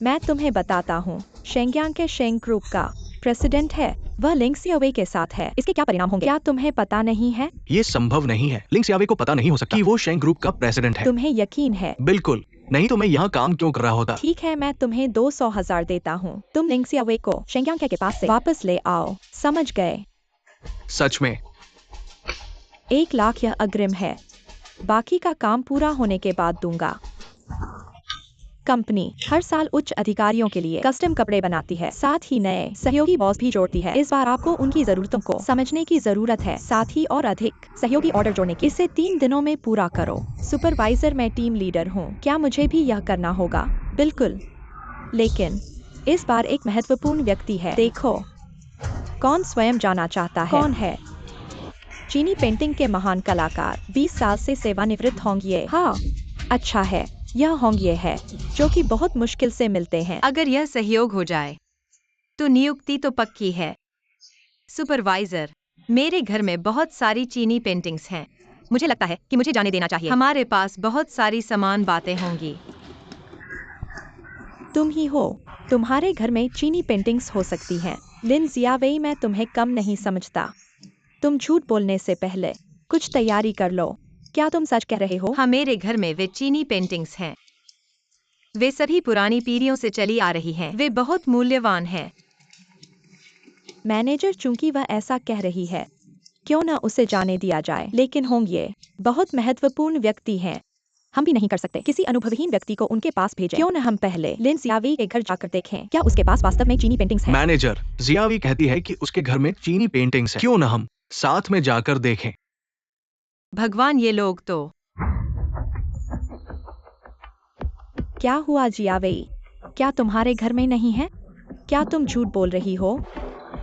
मैं तुम्हें बताता हूँ। शेंगयांग के शेंग ग्रुप का प्रेसिडेंट है। वह लिंग सियावेई के साथ है। इसके क्या परिणाम होंगे? क्या तुम्हें पता नहीं है? ये संभव नहीं है। लिंग सियावे को पता नहीं हो सकता कि वो शेंग ग्रुप का प्रेसिडेंट है। तुम्हें यकीन है? बिल्कुल नहीं, तो मैं यहाँ काम क्यों कर रहा होता? ठीक है, मैं तुम्हें 200,000 देता हूँ। तुम लिंग सियावेई को शेंगयांग के पास से वापस ले आओ। समझ गए? सच में? 1 लाख यह अग्रिम है। बाकी का काम पूरा होने के बाद दूंगा। कंपनी हर साल उच्च अधिकारियों के लिए कस्टम कपड़े बनाती है, साथ ही नए सहयोगी बॉस भी जोड़ती है। इस बार आपको उनकी जरूरतों को समझने की जरूरत है, साथ ही और अधिक सहयोगी ऑर्डर जोड़ने की। इसे 3 दिनों में पूरा करो। सुपरवाइजर, मैं टीम लीडर हूँ। क्या मुझे भी यह करना होगा? बिल्कुल, लेकिन इस बार एक महत्वपूर्ण व्यक्ति है। देखो, कौन स्वयं जाना चाहता है? कौन है? चीनी पेंटिंग के महान कलाकार, 20 साल से सेवानिवृत्त होंगे। हाँ, अच्छा है, यह होंगे है, जो कि बहुत मुश्किल से मिलते हैं। अगर यह सहयोग हो जाए तो नियुक्ति तो पक्की है। सुपरवाइजर, मेरे घर में बहुत सारी चीनी पेंटिंग्स हैं। मुझे लगता है कि मुझे जाने देना चाहिए। हमारे पास बहुत सारी समान बातें होंगी। तुम ही हो। तुम्हारे घर में चीनी पेंटिंग्स हो सकती हैं। लिन सियावेई, मैं तुम्हें कम नहीं समझता। तुम झूठ बोलने से पहले कुछ तैयारी कर लो। क्या तुम सच कह रहे हो? हाँ, मेरे घर में वे चीनी पेंटिंग्स हैं। वे सभी पुरानी पीढ़ियों से चली आ रही हैं। वे बहुत मूल्यवान हैं। मैनेजर, चूंकि वह ऐसा कह रही है, क्यों न उसे जाने दिया जाए। लेकिन होंगे बहुत महत्वपूर्ण व्यक्ति हैं। हम भी नहीं कर सकते किसी अनुभवहीन व्यक्ति को उनके पास भेजें। क्यों न हम पहले लिन सियावेई के घर जाकर देखें, क्या उसके पास वास्तव में चीनी पेंटिंग्स हैं? मैनेजर, जियावी कहती है कि उसके घर में चीनी पेंटिंग्स है। क्यों न हम साथ में जाकर देखें? भगवान, ये लोग तो। क्या हुआ जियावेई? क्या तुम्हारे घर में नहीं है? क्या तुम झूठ बोल रही हो?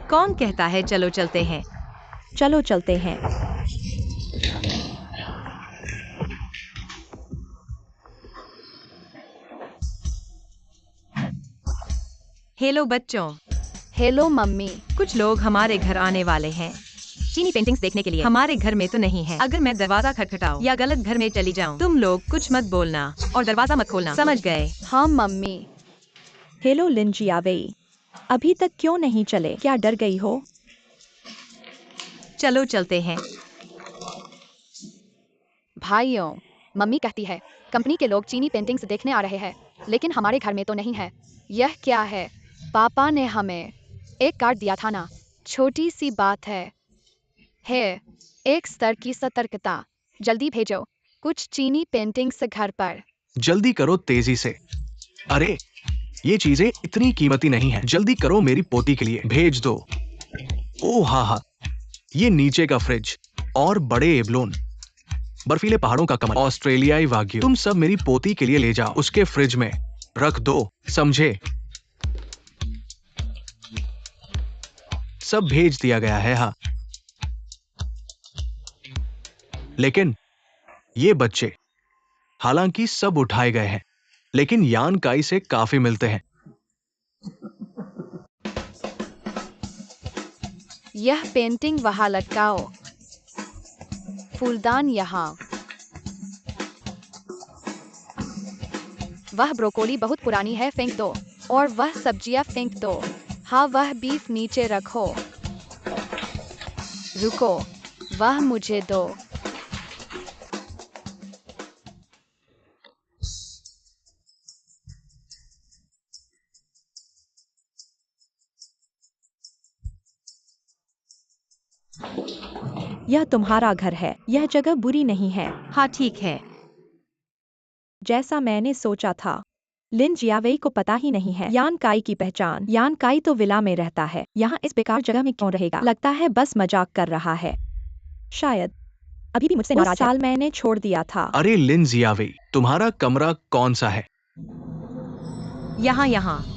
कौन कहता है चलो चलते हैं? चलो चलते हैं। हेलो बच्चों। Hello mummy. कुछ लोग हमारे घर आने वाले हैं चीनी पेंटिंग्स देखने के लिए। हमारे घर में तो नहीं है। अगर मैं दरवाजा खटखटाऊं या गलत घर में चली जाऊं, तुम लोग कुछ मत बोलना और दरवाजा मत खोलना, समझ गए? हाँ मम्मी। हेलो लिन जियावेई, अभी तक क्यों नहीं चले? क्या डर गई हो? चलो चलते हैं। भाइयों, मम्मी कहती है कंपनी के लोग चीनी पेंटिंग्स देखने आ रहे हैं, लेकिन हमारे घर में तो नहीं है। यह क्या है? पापा ने हमें एक कार्ड दिया था ना। छोटी सी बात है। एक स्तर की सतर्कता। जल्दी भेजो कुछ चीनी पेंटिंग्स घर पर। जल्दी करो, तेजी से। अरे, ये चीजें इतनी कीमती नहीं है। जल्दी करो, मेरी पोती के लिए भेज दो। ओह हाँ हाँ, ये नीचे का फ्रिज और बड़े एबलोन। बर्फीले पहाड़ों का कमल, ऑस्ट्रेलियाई वाग्यू, तुम सब मेरी पोती के लिए ले जाओ, उसके फ्रिज में रख दो, समझे? सब भेज दिया गया है। हाँ, लेकिन ये बच्चे, हालांकि सब उठाए गए हैं, लेकिन यान काई से काफी मिलते हैं। यह पेंटिंग वहां लटकाओ, फूलदान यहाँ। वह ब्रोकोली बहुत पुरानी है, फेंक दो। और वह सब्जियां फेंक दो। हाँ, वह बीफ नीचे रखो। रुको, वह मुझे दो। यह तुम्हारा घर है, यह जगह बुरी नहीं है। हाँ ठीक है। जैसा मैंने सोचा था। लिन जियावेई को पता ही नहीं है यान काई की पहचान। यान काई तो विला में रहता है, यहाँ इस बेकार जगह में क्यों रहेगा? लगता है बस मजाक कर रहा है। शायद अभी भी मुझसे नाराज है। उस साल मैंने छोड़ दिया था। अरे लिन जियावेई, तुम्हारा कमरा कौन सा है? यहाँ।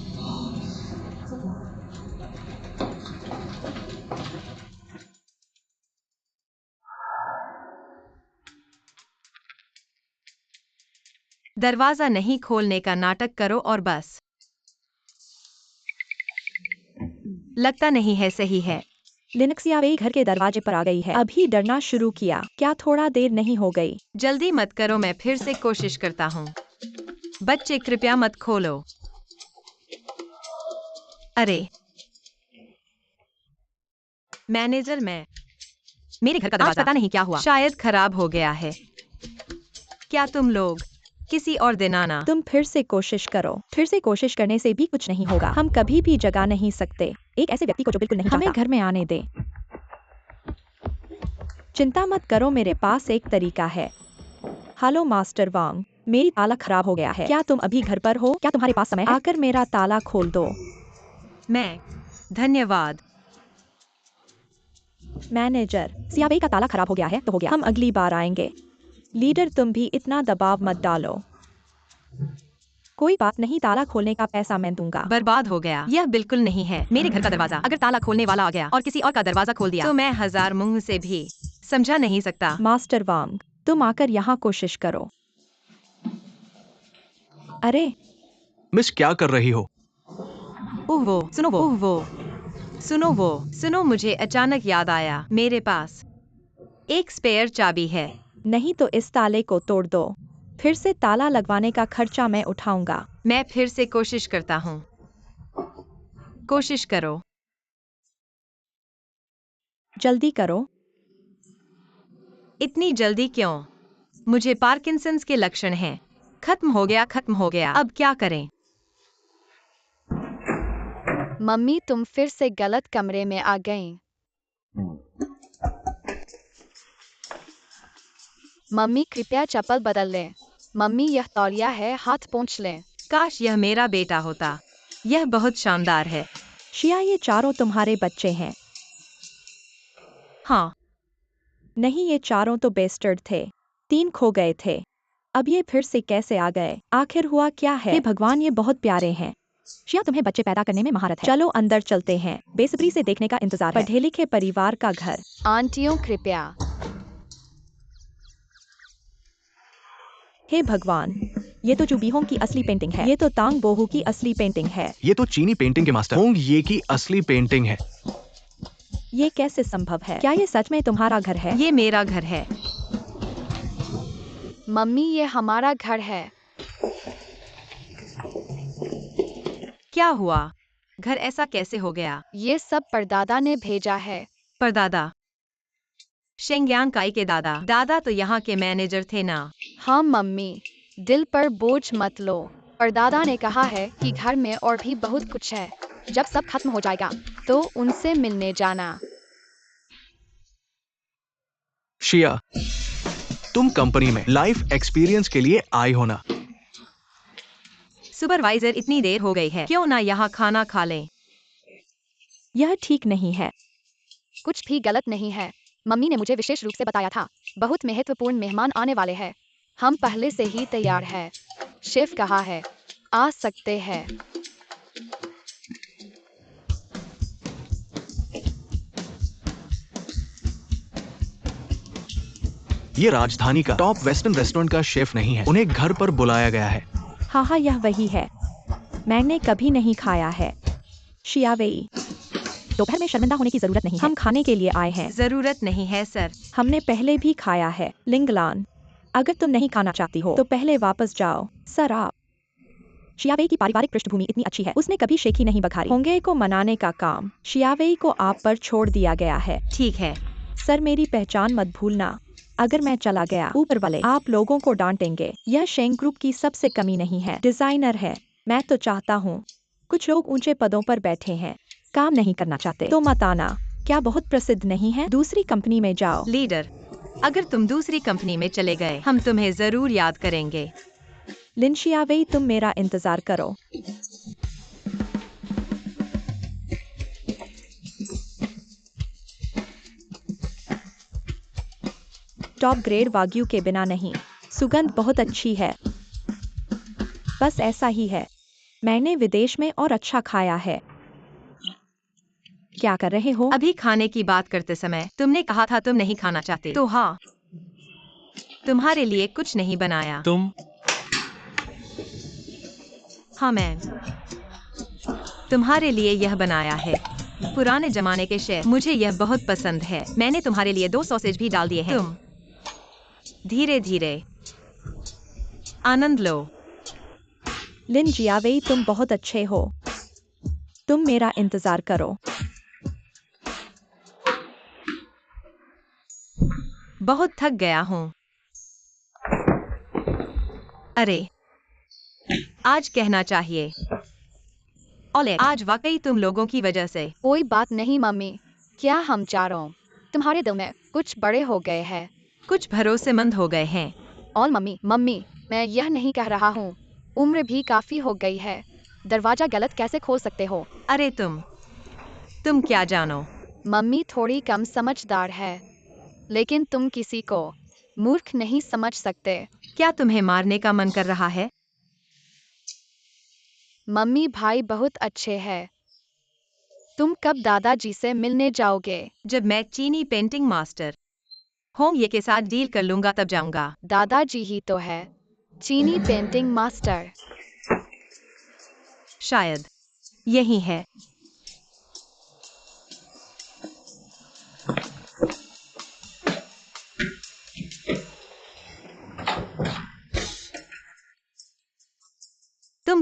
दरवाजा नहीं खोलने का नाटक करो और बस। लगता नहीं है सही है। लिनक्स जियावेई घर के दरवाजे पर आ गई है। अभी डरना शुरू किया। क्या थोड़ा देर नहीं हो गई? जल्दी मत करो, मैं फिर से कोशिश करता हूँ। बच्चे कृपया मत खोलो। अरे मैनेजर, मैं मेरे घर का दरवाजा पता नहीं क्या हुआ, शायद खराब हो गया है। क्या तुम लोग किसी और दिन आना? तुम फिर से कोशिश करो। फिर से कोशिश करने से भी कुछ नहीं होगा। हम कभी भी जगा नहीं सकते एक ऐसे व्यक्ति को जो बिल्कुल नहीं चाहता। हमें घर में आने दे। चिंता मत करो, मेरे पास एक तरीका है। हेलो मास्टर वांग, मेरी ताला खराब हो गया है। क्या तुम अभी घर पर हो? क्या तुम्हारे पास समय है? आकर मेरा ताला खोल दो। धन्यवाद। मैनेजर, जियावेई का ताला खराब हो गया है तो हो गया, हम अगली बार आएंगे। लीडर, तुम भी इतना दबाव मत डालो। कोई बात नहीं, ताला खोलने का पैसा मैं दूंगा। बर्बाद हो गया। यह बिल्कुल नहीं है मेरे घर का दरवाजा। अगर ताला खोलने वाला आ गया और किसी और का दरवाजा खोल दिया तो मैं 1000 मुंह से भी समझा नहीं सकता। मास्टर वांग, तुम आकर यहाँ कोशिश करो। अरे मिस, क्या कर रही हो? ओह वो, सुनो, मुझे अचानक याद आया, मेरे पास एक स्पेयर चाबी है। नहीं तो इस ताले को तोड़ दो। फिर से ताला लगवाने का खर्चा मैं उठाऊंगा। मैं फिर से कोशिश करता हूँ। कोशिश करो। जल्दी करो। इतनी जल्दी क्यों? मुझे पार्किंसंस के लक्षण हैं। खत्म हो गया। अब क्या करें? मम्मी, तुम फिर से गलत कमरे में आ गईं। मम्मी, कृपया चप्पल बदल लें। मम्मी, यह तौलिया है, हाथ पोंछ लें। काश यह मेरा बेटा होता। यह बहुत शानदार है। शिया, ये चारों तुम्हारे बच्चे हैं? हाँ। नहीं, ये चारों तो बेस्टर्ड थे। 3 खो गए थे। अब ये फिर से कैसे आ गए? आखिर हुआ क्या है? हे भगवान, ये बहुत प्यारे हैं। शिया, तुम्हें बच्चे पैदा करने में महारत है। चलो अंदर चलते हैं। बेसब्री से देखने का इंतजार है। पढ़े लिखे परिवार का घर। आंटियों, कृपया। हे भगवान, ये तो चुबीहोंग की असली पेंटिंग है। ये तो तांग बोहू की असली पेंटिंग है। ये तो चीनी पेंटिंग के मास्टर होंग ये की असली पेंटिंग है। ये कैसे संभव है? क्या ये सच में तुम्हारा घर है? ये मेरा घर है। मम्मी, ये हमारा घर है। क्या हुआ? घर ऐसा कैसे हो गया? ये सब परदादा ने भेजा है। परदादा? शेंग्यांग काई के दादा? दादा तो यहाँ के मैनेजर थे ना? हाँ मम्मी, दिल पर बोझ मत लो। परदादा ने कहा है कि घर में और भी बहुत कुछ है। जब सब खत्म हो जाएगा तो उनसे मिलने जाना। शिया, तुम कंपनी में लाइफ एक्सपीरियंस के लिए आई हो ना? सुपरवाइजर, इतनी देर हो गई है, क्यों ना यहाँ खाना खा लें? यह ठीक नहीं है। कुछ भी गलत नहीं है। मम्मी ने मुझे विशेष रूप से बताया था बहुत महत्वपूर्ण मेहमान आने वाले हैं। हम पहले से ही तैयार हैं। शेफ कहाँ है? आ सकते हैं। ये राजधानी का टॉप वेस्टर्न रेस्टोरेंट का शेफ नहीं है, उन्हें घर पर बुलाया गया है। हाँ हाँ, यह वही है। मैंने कभी नहीं खाया है। शियावेई, दोपहर में शर्मिंदा होने की जरूरत नहीं है। हम खाने के लिए आए हैं। जरूरत नहीं है सर। हमने पहले भी खाया है। लिंगलान, अगर तुम नहीं खाना चाहती हो तो पहले वापस जाओ। सर आप, शियावेई की पारिवारिक पृष्ठभूमि इतनी अच्छी है, उसने कभी शेखी नहीं बघारी। होंगे को मनाने का काम शियावेई को आप पर छोड़ दिया गया है। ठीक है। सर मेरी पहचान मत भूलना। अगर मैं चला गया, ऊपर वाले आप लोगों को डांटेंगे। यह शेंग ग्रुप की सबसे कमी नहीं है, डिजाइनर है। मैं तो चाहता हूँ, कुछ लोग ऊंचे पदों पर बैठे हैं, काम नहीं करना चाहते तो मत आना। क्या बहुत प्रसिद्ध नहीं है? दूसरी कंपनी में जाओ। लीडर, अगर तुम दूसरी कंपनी में चले गए हम तुम्हें जरूर याद करेंगे। लिन शियावेई, तुम मेरा इंतजार करो। टॉप ग्रेड वाग्यू के बिना नहीं, सुगंध बहुत अच्छी है। बस ऐसा ही है। मैंने विदेश में और अच्छा खाया है। क्या कर रहे हो? अभी खाने की बात करते समय तुमने कहा था तुम नहीं खाना चाहते, तो हाँ, तुम्हारे लिए कुछ नहीं बनाया। तुम हाँ, मैं तुम्हारे लिए यह बनाया है। पुराने जमाने के शेफ, मुझे यह बहुत पसंद है। मैंने तुम्हारे लिए 2 सॉसेज भी डाल दिए हैं। तुम धीरे धीरे आनंद लो। लिन जियावेई, तुम बहुत अच्छे हो। तुम मेरा इंतजार करो। बहुत थक गया हूँ। अरे, आज कहना चाहिए ओले, आज वाकई तुम लोगों की वजह से। कोई बात नहीं मम्मी, क्या हम चारों तुम्हारे दिल में कुछ बड़े हो गए हैं। कुछ भरोसेमंद हो गए हैं। और मम्मी मैं यह नहीं कह रहा हूँ, उम्र भी काफी हो गई है। दरवाजा गलत कैसे खोल सकते हो? अरे तुम क्या जानो। मम्मी थोड़ी कम समझदार है, लेकिन तुम किसी को मूर्ख नहीं समझ सकते। क्या तुम्हें मारने का मन कर रहा है? मम्मी भाई बहुत अच्छे हैं। तुम कब दादाजी से मिलने जाओगे? जब मैं चीनी पेंटिंग मास्टर होंगे के साथ डील कर लूंगा तब जाऊंगा। दादाजी ही तो है चीनी पेंटिंग मास्टर। शायद यही है।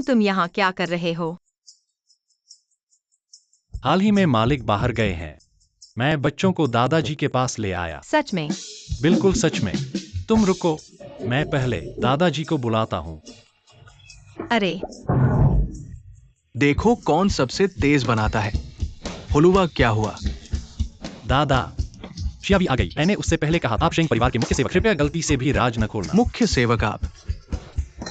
तुम यहाँ क्या कर रहे हो? हाल ही में मालिक बाहर गए हैं। मैं बच्चों को दादाजी के पास ले आया। सच में? बिल्कुल सच में। तुम रुको, मैं पहले दादाजी को बुलाता हूँ। अरे, देखो कौन सबसे तेज बनाता है। हुलुआ क्या हुआ? दादा, शियावी आ गई। मैंने उससे पहले कहा, आप शेंग परिवार के मुख्य सेवक, कृपया गलती से भी राज न खोलना। मुख्य सेवक आप?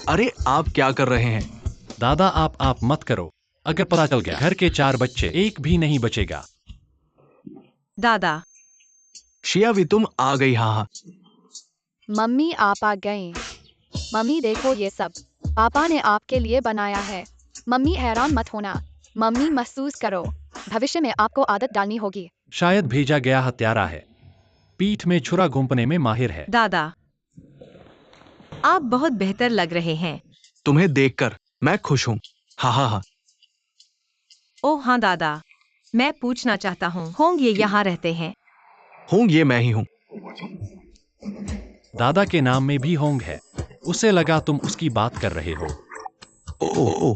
अरे आप क्या कर रहे हैं? दादा आप मत करो। अगर पता चल गया, घर के 4 बच्चे, एक भी नहीं बचेगा। दादा। शियावी तुम आ गई? हाँ। मम्मी आप आ गई। मम्मी देखो ये सब पापा ने आपके लिए बनाया है। मम्मी हैरान मत होना, मम्मी महसूस करो, भविष्य में आपको आदत डालनी होगी। शायद भेजा गया हत्यारा है, पीठ में छुरा घोंपने में माहिर है। दादा, आप बहुत बेहतर लग रहे हैं। तुम्हें देखकर मैं खुश हूँ। हाँ। ओह हाँ दादा, मैं पूछना चाहता हूँ, होंग ये यहाँ रहते हैं? होंग ये मैं ही हूँ। दादा के नाम में भी होंग है। उसे लगा तुम उसकी बात कर रहे हो। ओ,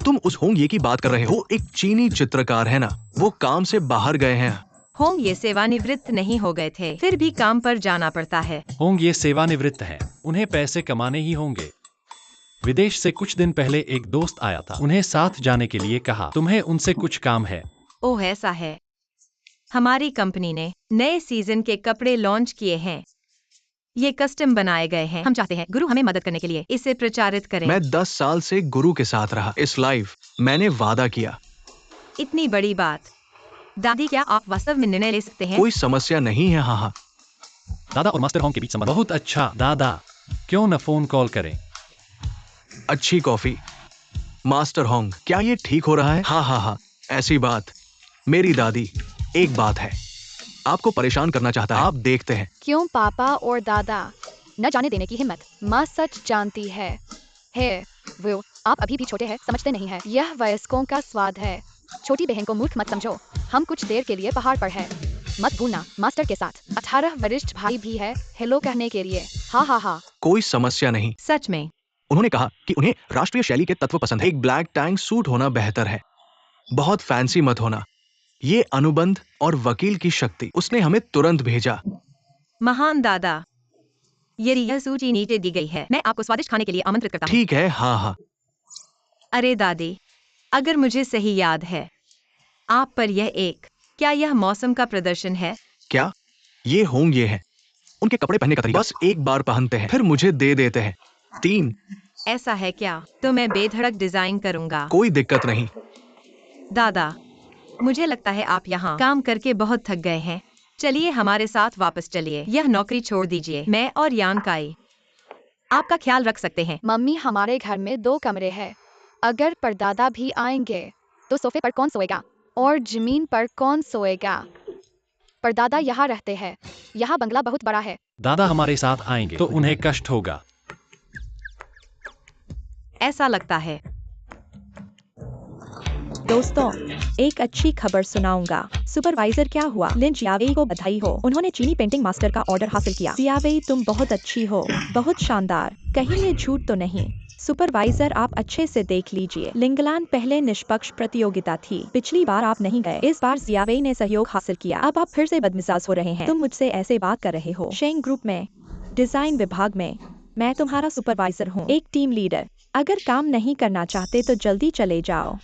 तुम उस होंग ये की बात कर रहे हो? एक चीनी चित्रकार है ना, वो काम से बाहर गए हैं। होंग ये सेवानिवृत्त नहीं हो गए थे, फिर भी काम पर जाना पड़ता है। होंग ये सेवानिवृत्त हैं, उन्हें पैसे कमाने ही होंगे। विदेश से कुछ दिन पहले एक दोस्त आया था, उन्हें साथ जाने के लिए कहा। तुम्हें उनसे कुछ काम है? ओह ऐसा है। हमारी कंपनी ने नए सीजन के कपड़े लॉन्च किए हैं। ये कस्टम बनाए गए हैं। हम चाहते हैं गुरु हमें मदद करने के लिए इसे प्रचारित करें। मैं 10 साल से गुरु के साथ रहा। इस लाइफ मैंने वादा किया। इतनी बड़ी बात। दादी, क्या आप वास्तव में निर्णय ले सकते हैं? कोई समस्या नहीं है। हाँ। दादा और मास्टर होंग के बीच संबंध बहुत अच्छा। दादा क्यों न फोन कॉल करें। अच्छी कॉफी। मास्टर होंग, क्या ये ठीक हो रहा है? हाँ हाँ हाँ, ऐसी बात। मेरी दादी एक बात है, आपको परेशान करना चाहता है। आप देखते हैं। क्यों पापा और दादा? न जाने देने की हिम्मत। माँ सच जानती है। वो आप अभी भी छोटे हैं, समझते नहीं है। यह वयस्कों का स्वाद है। छोटी बहन को मूर्ख मत समझो। हम कुछ देर के लिए पहाड़ पर है। मत भूलना, मास्टर के साथ 18 वरिष्ठ भाई भी है हेलो कहने के लिए। हाँ हाँ हाँ। कोई समस्या नहीं। सच में। उन्होंने कहा कि उन्हें राष्ट्रीय शैली के तत्व पसंद है। एक ब्लैक टैंक सूट होना बेहतर है, बहुत फैंसी मत होना। ये अनुबंध और वकील की शक्ति। उसने हमें तुरंत भेजा। महान दादा, यह सूची नीचे दी गई है। मैं आपको स्वादिष्ट खाने के लिए आमंत्रित करता हूँ। ठीक है, हाँ हाँ। अरे दादी, अगर मुझे सही याद है, आप पर क्या यह मौसम का प्रदर्शन है? क्या ये होंग? ये है उनके कपड़े पहनने का तरीका। बस एक बार पहनते हैं, फिर मुझे दे देते हैं। 3। ऐसा है क्या? तो मैं बेधड़क डिजाइन करूंगा। कोई दिक्कत नहीं। दादा, मुझे लगता है आप यहाँ काम करके बहुत थक गए हैं। चलिए हमारे साथ वापस चलिए। यह नौकरी छोड़ दीजिए। मैं और यान काई आपका ख्याल रख सकते हैं। मम्मी, हमारे घर में 2 कमरे हैं। अगर परदादा भी आएंगे तो सोफे पर कौन सोएगा और जमीन पर कौन सोएगा? परदादा यहाँ रहते हैं। यहाँ बंगला बहुत बड़ा है। दादा हमारे साथ आएंगे तो उन्हें कष्ट होगा। ऐसा लगता है। दोस्तों, एक अच्छी खबर सुनाऊंगा। सुपरवाइजर क्या हुआ? लिन जियावेई को बधाई हो, उन्होंने चीनी पेंटिंग मास्टर का ऑर्डर हासिल किया। जियावेई, तुम बहुत अच्छी हो, बहुत शानदार। कहीं ये झूठ तो नहीं? सुपरवाइजर, आप अच्छे से देख लीजिए। लिंगलान पहले निष्पक्ष प्रतियोगिता थी। पिछली बार आप नहीं गए, इस बार जियावेई ने सहयोग हासिल किया। अब आप फिर से बदमिजाज हो रहे हैं। तुम मुझसे ऐसे बात कर रहे हो। शेंग ग्रुप में डिजाइन विभाग में मैं तुम्हारा सुपरवाइजर हूँ, एक टीम लीडर। अगर काम नहीं करना चाहते तो जल्दी चले जाओ।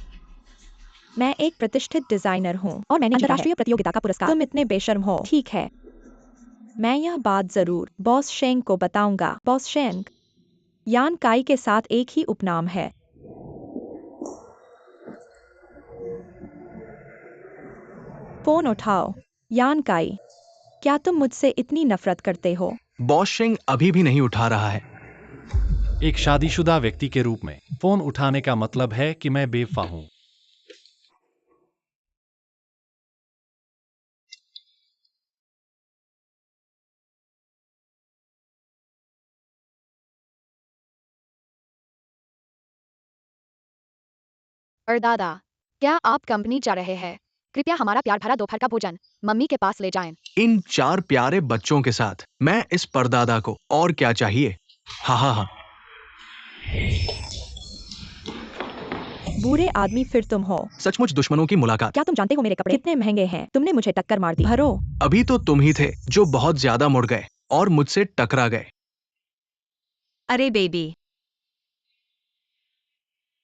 मैं एक प्रतिष्ठित डिजाइनर हूँ और मैंने अंतर्राष्ट्रीय प्रतियोगिता का पुरस्कार। तुम इतने बेशर्म हो। ठीक है, मैं यह बात जरूर बॉस शेंग को बताऊंगा। बॉस शेंग, यान काई के साथ एक ही उपनाम है। फोन उठाओ। यान काई, क्या तुम मुझसे इतनी नफरत करते हो? बॉस शेंग अभी भी नहीं उठा रहा है। एक शादीशुदा व्यक्ति के रूप में फोन उठाने का मतलब है कि मैं बेवफा हूँ। परदादा, क्या आप कंपनी जा रहे हैं? कृपया हमारा प्यार भरा दोपहर का भोजन मम्मी के पास ले जाएं। इन 4 प्यारे बच्चों के साथ मैं इस परदादा को और क्या चाहिए? हाँ हाँ हाँ। बूढ़े आदमी, फिर तुम हो। सचमुच दुश्मनों की मुलाकात। क्या तुम जानते हो मेरे कपड़े कितने महंगे हैं? तुमने मुझे टक्कर मार दी। भरो। अभी तो तुम ही थे जो बहुत ज्यादा मुड़ गए और मुझसे टकरा गए। अरे बेबी,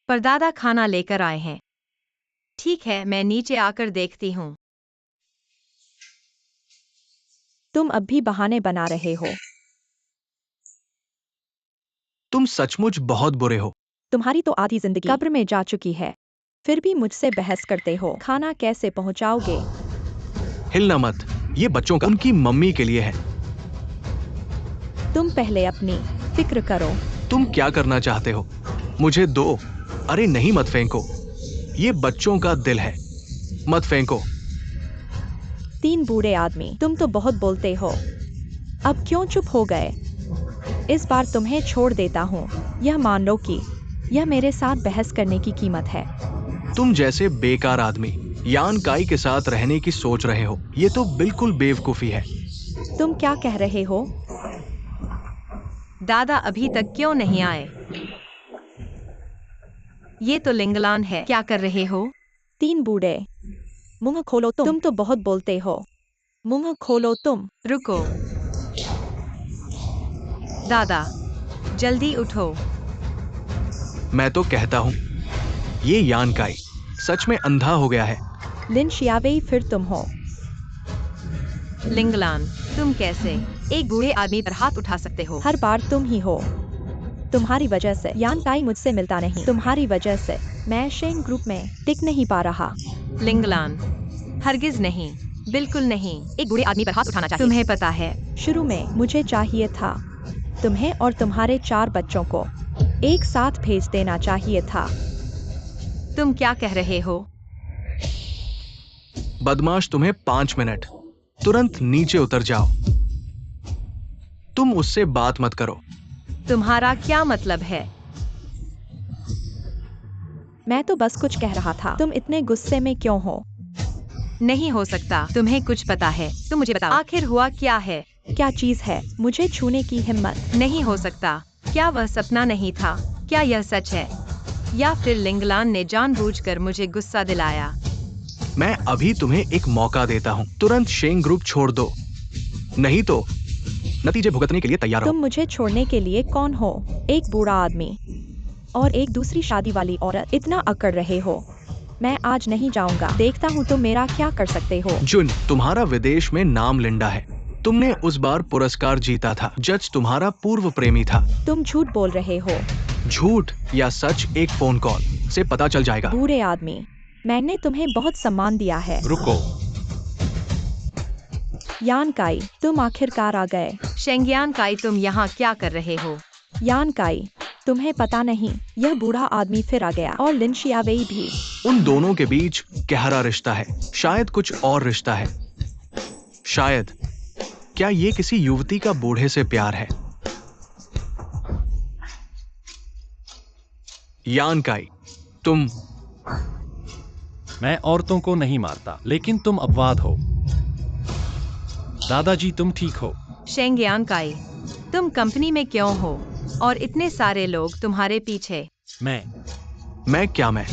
परदादा खाना लेकर आए हैं। ठीक है, मैं नीचे आकर देखती हूँ। तुम अब भी बहाने बना रहे हो। तुम सचमुच बहुत बुरे हो। तुम्हारी तो आधी जिंदगी कब्र में जा चुकी है, फिर भी मुझसे बहस करते हो। खाना कैसे पहुंचाओगे? हिलना मत, ये बच्चों का उनकी मम्मी के लिए है। तुम पहले अपनी फिक्र करो। तुम क्या करना चाहते हो? मुझे दो। अरे नहीं, मत फेंको, ये बच्चों का दिल है, मत फेंको। 3 बूढ़े आदमी, तुम तो बहुत बोलते हो। अब क्यों चुप हो गए? इस बार तुम्हें छोड़ देता हूँ। यह मान लो कि यह मेरे साथ बहस करने की कीमत है। तुम जैसे बेकार आदमी यान काई के साथ रहने की सोच रहे हो, ये तो बिल्कुल बेवकूफी है। तुम क्या कह रहे हो? दादा अभी तक क्यों नहीं आए? ये तो लिंगलान है। क्या कर रहे हो? 3 बूढ़े, मुंह खोलो। तुम तो बहुत बोलते हो। मुंह खोलो तुम। रुको दादा, जल्दी उठो। मैं तो कहता हूँ ये यान काई सच में अंधा हो गया है। लिन शियावेई, फिर तुम हो। लिंगलान, तुम कैसे एक बूढ़े आदमी पर हाथ उठा सकते हो? हर बार तुम ही हो। तुम्हारी वजह से यान काई मुझसे मिलता नहीं। तुम्हारी वजह से मैं शेंग ग्रुप में टिक नहीं पा रहा। लिंगलान, हरगिज नहीं। बिल्कुल नहीं, एक बूढ़े आदमी पर हाथ उठाना चाहिए। तुम्हें पता है, शुरू में मुझे चाहिए था तुम्हें और तुम्हारे 4 बच्चों को एक साथ भेज देना चाहिए था। तुम क्या कह रहे हो? बदमाश, तुम्हें 5 मिनट। तुरंत नीचे उतर जाओ। तुम उससे बात मत करो। तुम्हारा क्या मतलब है? मैं तो बस कुछ कह रहा था। तुम इतने गुस्से में क्यों हो? नहीं हो सकता, तुम्हें कुछ पता है। तुम मुझे बताओ, आखिर हुआ क्या है? क्या चीज है? मुझे छूने की हिम्मत? नहीं हो सकता। क्या वह सपना नहीं था? क्या यह सच है? या फिर लिंगलान ने जानबूझकर मुझे गुस्सा दिलाया? मैं अभी तुम्हें एक मौका देता हूं। तुरंत शेंग ग्रुप छोड़ दो, नहीं तो नतीजे भुगतने के लिए तैयार तुम हो। मुझे छोड़ने के लिए कौन हो? एक बूढ़ा आदमी और एक दूसरी शादी वाली औरत। इतना अकड़ रहे हो? मैं आज नहीं जाऊंगा। देखता हूँ तुम मेरा क्या कर सकते हो। जुन, तुम्हारा विदेश में नाम लिंडा है। तुमने उस बार पुरस्कार जीता था। जज तुम्हारा पूर्व प्रेमी था। तुम झूठ बोल रहे हो। झूठ या सच एक फोन कॉल से पता चल जाएगा। बूढ़े आदमी, मैंने तुम्हें बहुत सम्मान दिया है। रुको। यान काई, तुम आखिरकार आ गए। शेंगियान काई, तुम यहाँ क्या कर रहे हो? यान काई, तुम्हें पता नहीं, यह बूढ़ा आदमी फिर आ गया और लिन शियावेई भी। उन दोनों के बीच गहरा रिश्ता है, शायद कुछ और रिश्ता है। शायद। क्या ये किसी युवती का बूढ़े से प्यार है? यान काई, तुम। मैं औरतों को नहीं मारता, लेकिन तुम अपवाद हो। दादाजी, तुम ठीक हो? शेंगियान काई, तुम कंपनी में क्यों हो? और इतने सारे लोग तुम्हारे पीछे। मैं क्या मैं?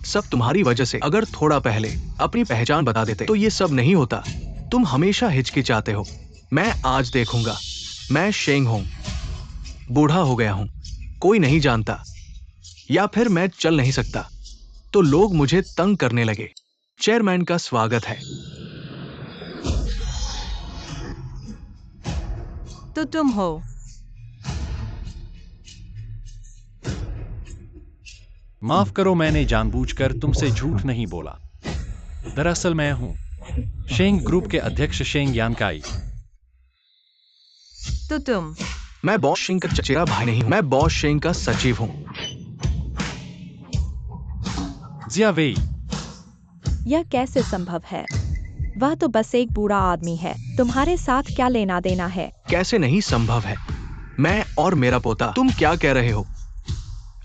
सब तुम्हारी वजह से। अगर थोड़ा पहले अपनी पहचान बता देते तो ये सब नहीं होता। तुम हमेशा हिचकिचाते हो। मैं आज देखूंगा। मैं शेंग हूं, बूढ़ा हो गया हूं, कोई नहीं जानता, या फिर मैं चल नहीं सकता तो लोग मुझे तंग करने लगे। चेयरमैन का स्वागत है। तो तुम हो। माफ करो, मैंने जानबूझकर तुमसे झूठ नहीं बोला। दरअसल मैं हूं शेंग ग्रुप के अध्यक्ष शेंग यानकाई। तो तुम। मैं बॉस शेंग का चचेरा भाई नहीं हूं। मैं बॉस शेंग का सचिव हूं। जियावेई, यह कैसे संभव है? वह तो बस एक बूढ़ा आदमी है। तुम्हारे साथ क्या लेना देना है? कैसे नहीं संभव है? मैं और मेरा पोता। तुम क्या कह रहे हो?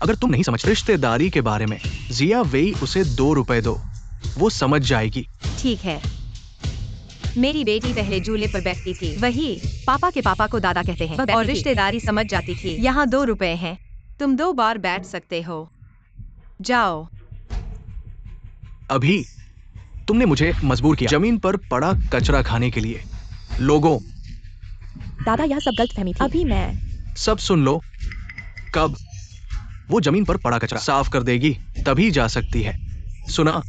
अगर तुम नहीं समझ रिश्तेदारी के बारे में, जिया वेई, उसे 2 रुपए दो, वो समझ जाएगी। ठीक है। मेरी बेटी पहले झूले पर बैठती थी। वही पापा के पापा को दादा कहते हैं। और रिश्तेदारी समझ जाती थी। यहाँ 2 रुपए हैं। तुम 2 बार बैठ सकते हो। जाओ। अभी तुमने मुझे मजबूर किया जमीन पर पड़ा कचरा खाने के लिए। लोगों, दादा, यह सब गलतफहमी थी। अभी मैं। सब सुन लो। कब वो जमीन पर पड़ा कचरा साफ कर देगी तभी जा सकती है। सुना?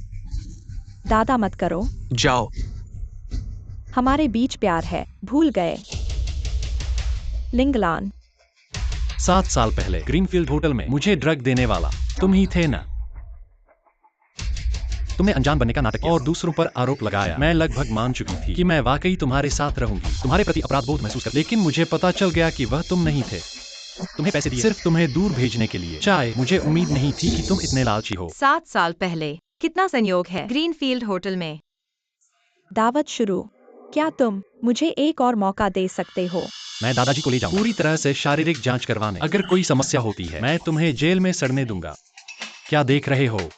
दादा, मत करो। जाओ। हमारे बीच प्यार है, भूल गए? लिंगलान, 7 साल पहले ग्रीनफील्ड होटल में मुझे ड्रग देने वाला तुम ही थे ना? तुमने अनजान बनने का नाटक किया और दूसरों पर आरोप लगाया। मैं लगभग मान चुकी थी कि मैं वाकई तुम्हारे साथ रहूंगी, तुम्हारे प्रति अपराध बोध महसूस कर, लेकिन मुझे पता चल गया कि वह तुम नहीं थे। तुम्हें पैसे दिए सिर्फ तुम्हें दूर भेजने के लिए। चाहे मुझे उम्मीद नहीं थी कि तुम इतने लालची हो। 7 साल पहले। कितना संयोग है। ग्रीनफील्ड होटल में। दावत शुरू। क्या तुम मुझे एक और मौका दे सकते हो? मैं दादाजी को ले जाऊंगा पूरी तरह से शारीरिक जांच करवाने। अगर कोई समस्या होती है मैं तुम्हें जेल में सड़ने दूंगा। क्या देख रहे हो?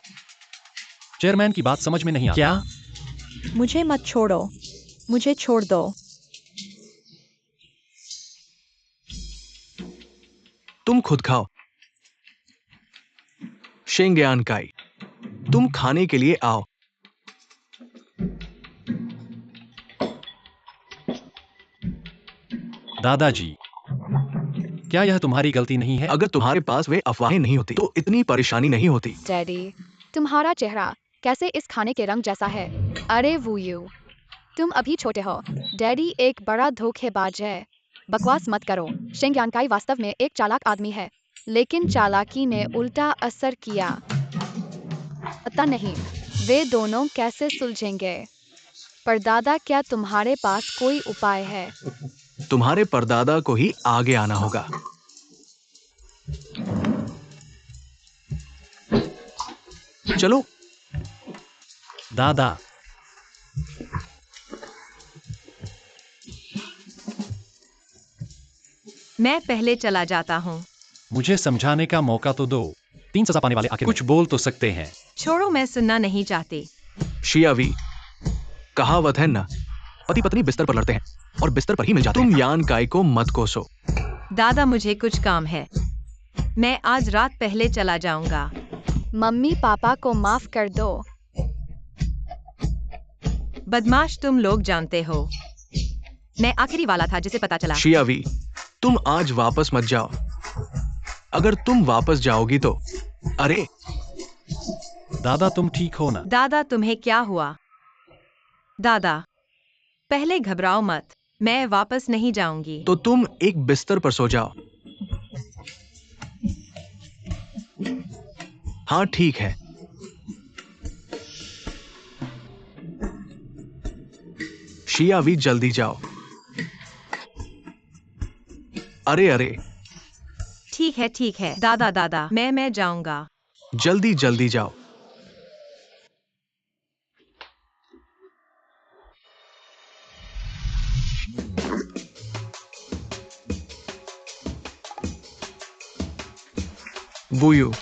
चेयरमैन की बात समझ में नहीं आई। क्या? मुझे मत छोड़ो, मुझे छोड़ दो। तुम खुद खाओ। शेंग यानकाई, तुम खाने के लिए आओ। दादाजी, क्या यह तुम्हारी गलती नहीं है? अगर तुम्हारे पास वे अफवाहें नहीं होती तो इतनी परेशानी नहीं होती। डैडी, तुम्हारा चेहरा कैसे इस खाने के रंग जैसा है? अरे वूयू, तुम अभी छोटे हो। डैडी एक बड़ा धोखेबाज है। बकवास मत करो। शेंग यानकाई वास्तव में एक चालाक आदमी है, लेकिन चालाकी ने उल्टा असर किया। पता नहीं वे दोनों कैसे सुलझेंगे। पर दादा, क्या तुम्हारे पास कोई उपाय है? तुम्हारे परदादा को ही आगे आना होगा। चलो। दादा, मैं पहले चला जाता हूँ। मुझे समझाने का मौका तो दो। 3 सजा पाने वाले आखिर कुछ बोल तो सकते हैं। छोड़ो, मैं सुनना नहीं चाहती। शियावी, कहावत है ना, पति पत्नी बिस्तर पर लड़ते हैं और बिस्तर पर ही मिल जाते हैं। तुम यान काई को मत कोसो। दादा, मुझे कुछ काम है। मैं आज रात पहले चला जाऊंगा। मम्मी पापा को माफ कर दो। बदमाश, तुम लोग जानते हो, मैं आखिरी वाला था जिसे पता चला। शियावी, तुम आज वापस मत जाओ। अगर तुम वापस जाओगी तो अरे दादा, तुम ठीक हो ना? दादा, तुम्हें क्या हुआ? दादा, पहले घबराओ मत, मैं वापस नहीं जाऊंगी। तो तुम एक बिस्तर पर सो जाओ। हाँ ठीक है। शियावी, जल्दी जाओ। अरे अरे, ठीक है दादा। दादा, मैं जाऊंगा। जल्दी जल्दी जाओ। बुयू,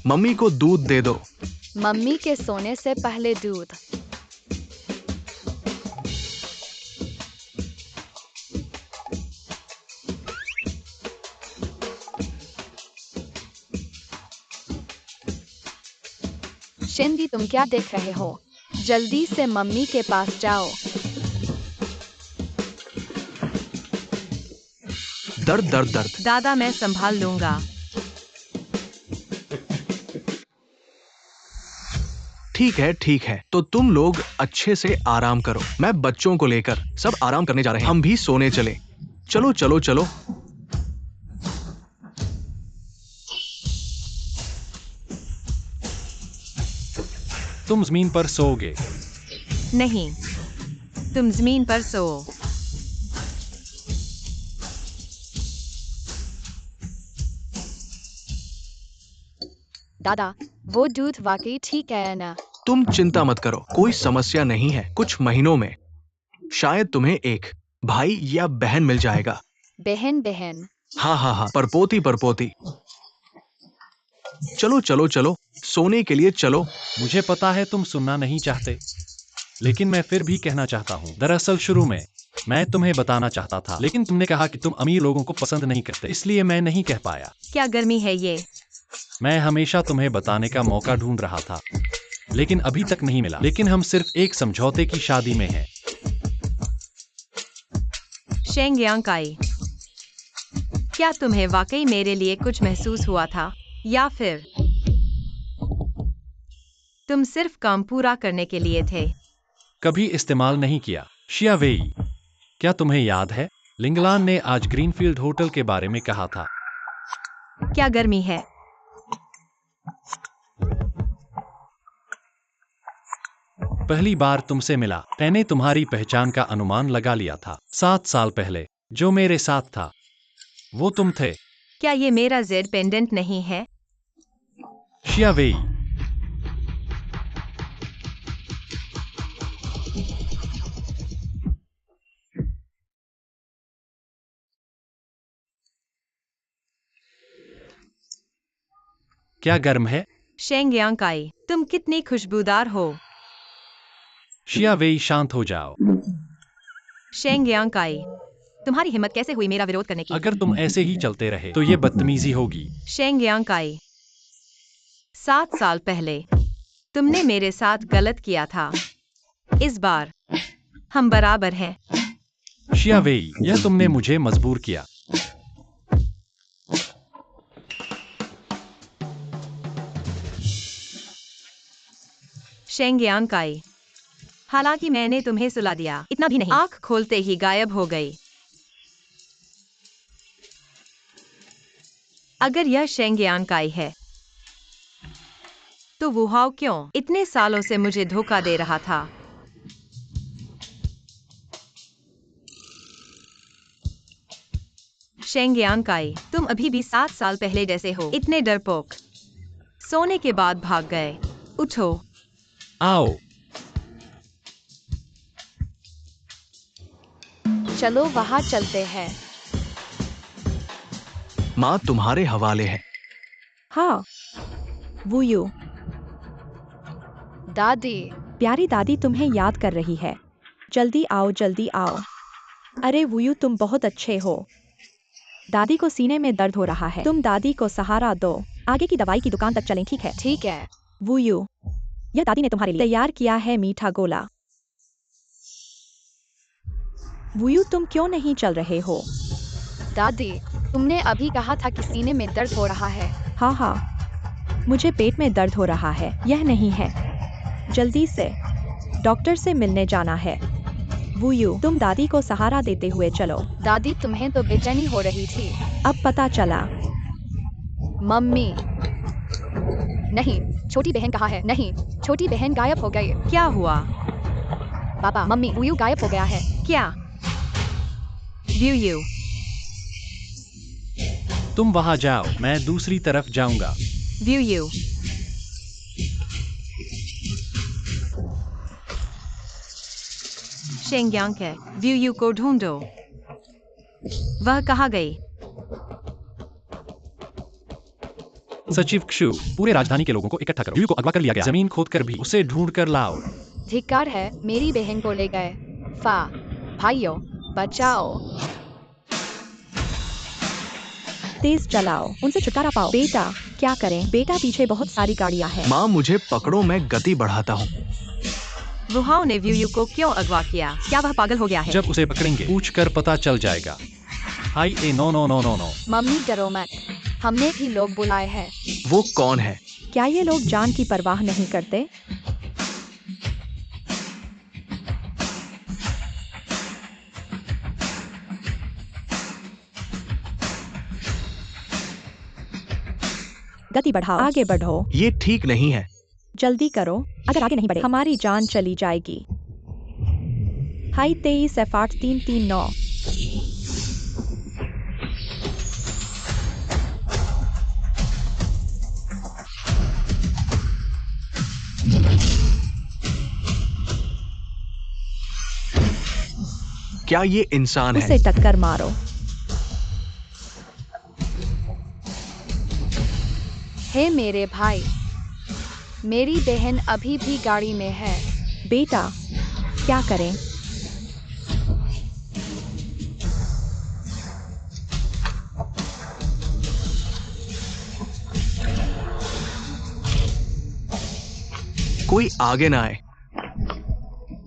मम्मी को दूध दे दो। मम्मी के सोने से पहले दूध। शिंदी, तुम क्या देख रहे हो? जल्दी से मम्मी के पास जाओ। दर्द दर्द दर्द। दादा, मैं संभाल लूंगा। ठीक है, तो तुम लोग अच्छे से आराम करो। मैं बच्चों को लेकर सब आराम करने जा रहे हैं। हम भी सोने चले। चलो चलो चलो। तुम जमीन पर सोओगे। नहीं, तुम जमीन पर सो। दादा, वो दूध वाकई ठीक है ना? तुम चिंता मत करो, कोई समस्या नहीं है। कुछ महीनों में शायद तुम्हें एक भाई या बहन मिल जाएगा। बहन बहन? हाँ, परपोती परपोती। चलो चलो चलो, सोने के लिए चलो। मुझे पता है तुम सुनना नहीं चाहते, लेकिन मैं फिर भी कहना चाहता हूँ। दरअसल शुरू में मैं तुम्हें बताना चाहता था, लेकिन तुमने कहा कि तुम अमीर लोगों को पसंद नहीं करते, इसलिए मैं नहीं कह पाया। क्या गर्मी है ये? मैं हमेशा तुम्हें बताने का मौका ढूंढ रहा था, लेकिन अभी तक नहीं मिला। लेकिन हम सिर्फ एक समझौते की शादी में हैं। शेंग यांग काई, क्या तुम्हें वाकई मेरे लिए कुछ महसूस हुआ था, या फिर तुम सिर्फ काम पूरा करने के लिए थे? कभी इस्तेमाल नहीं किया। शिया वेई, क्या तुम्हें याद है लिंगलान ने आज ग्रीनफील्ड होटल के बारे में कहा था? क्या गर्मी है? पहली बार तुमसे मिला, मैंने तुम्हारी पहचान का अनुमान लगा लिया था। 7 साल पहले जो मेरे साथ था वो तुम थे। क्या ये मेरा जेड पेंडेंट नहीं है? शिया वेई, क्या गर्म है? शेंग यांग काई, तुम कितनी खुशबूदार हो। शिया वेई, शांत हो जाओ। शेंग यांग काई, तुम्हारी हिम्मत कैसे हुई मेरा विरोध करने की? अगर तुम ऐसे ही चलते रहे तो ये बदतमीजी होगी। शेंग यांग काई, 7 साल पहले तुमने मेरे साथ गलत किया था। इस बार हम बराबर हैं। शिया वेई, यह तुमने मुझे मजबूर किया। शेंग यांग काई, हालांकि मैंने तुम्हें सुला दिया, इतना भी नहीं। आंख खोलते ही गायब हो गई। अगर यह शेंग यांग काई है तो वो हाउ क्यों इतने सालों से मुझे धोखा दे रहा था? शेंगयांकाई, तुम अभी भी 7 साल पहले जैसे हो, इतने डरपोक। सोने के बाद भाग गए। उठो। आओ। चलो वहाँ चलते हैं। माँ तुम्हारे हवाले है। हाँ। वुयू, दादी, प्यारी दादी तुम्हें याद कर रही है। जल्दी आओ, जल्दी आओ। अरे वुयू, तुम बहुत अच्छे हो। दादी को सीने में दर्द हो रहा है, तुम दादी को सहारा दो। आगे की दवाई की दुकान तक चलें, ठीक है? ठीक है। वुयू, यह दादी ने तुम्हारे लिए तैयार किया है मीठा गोला। वुयू, तुम क्यों नहीं चल रहे हो? दादी, तुमने अभी कहा था कि सीने में दर्द हो रहा है। हाँ हाँ, मुझे पेट में दर्द हो रहा है, यह नहीं है। जल्दी से डॉक्टर से मिलने जाना है। वुयू, तुम दादी को सहारा देते हुए चलो। दादी, तुम्हें तो बेचैनी हो रही थी। अब पता चला। मम्मी, नहीं, छोटी बहन कहाँ है? नहीं, छोटी बहन गायब हो गई। क्या हुआ? पापा, मम्मी, वुयू गायब हो गया है। क्या? व्यू, तुम वहां जाओ, मैं दूसरी तरफ जाऊंगा। व्यू। शेंगयांके, व्यू को ढूंढो। वह कहाँ गई? सचिव क्षु, पूरे राजधानी के लोगों को इकट्ठा करो। व्यू को अगवा कर लिया गया, जमीन खोद कर भी उसे ढूंढ कर लाओ। धिक्कार है, मेरी बहन को ले गए। भाइयों, बचाओ। तेज चलाओ, उनसे छुटकारा पाओ। बेटा, क्या करें? बेटा, पीछे बहुत सारी गाड़ियाँ हैं। माँ मुझे पकड़ो, मैं गति बढ़ाता हूँ। वुहाओ ने व्यू को क्यों अगवा किया? क्या वह पागल हो गया है? जब उसे पकड़ेंगे, पूछ कर पता चल जाएगा। हाय ए no no no no no. Mummy, डरो मत, हमने भी लोग बुलाए हैं। वो कौन है? क्या ये लोग जान की परवाह नहीं करते? गति बढ़ाओ, आगे बढ़ो। ये ठीक नहीं है। जल्दी करो, अगर आगे नहीं बढ़े हमारी जान चली जाएगी। High 23 F8 339। क्या ये इंसान है? उसे टक्कर मारो। हे मेरे भाई, मेरी बहन अभी भी गाड़ी में है। बेटा, क्या करें? कोई आगे ना आए।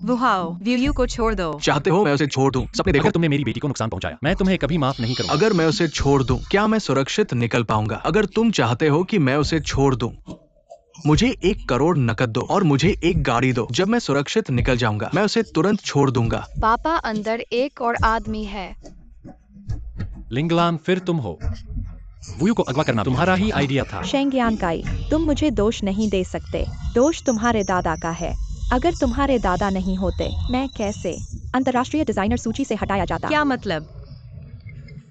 वुहाओ, व्यू को छोड़ दो। चाहते हो मैं उसे छोड़ दूं? सपने देखो। अगर तुमने मेरी बेटी को नुकसान पहुंचाया, मैं तुम्हें कभी माफ नहीं करूंगा। अगर मैं उसे छोड़ दूं, क्या मैं सुरक्षित निकल पाऊंगा? अगर तुम चाहते हो कि मैं उसे छोड़ दूं, मुझे 1 करोड़ नकद दो और मुझे एक गाड़ी दो। जब मैं सुरक्षित निकल जाऊंगा, मैं उसे तुरंत छोड़ दूंगा। पापा, अंदर एक और आदमी है। लिंगलान, फिर तुम हो। वुयू को अगवा करना तुम्हारा ही आइडिया था। शेंगयांकाई, तुम मुझे दोष नहीं दे सकते। दोष तुम्हारे दादा का है। अगर तुम्हारे दादा नहीं होते, मैं कैसे अंतर्राष्ट्रीय डिजाइनर सूची से हटाया जाता? क्या मतलब?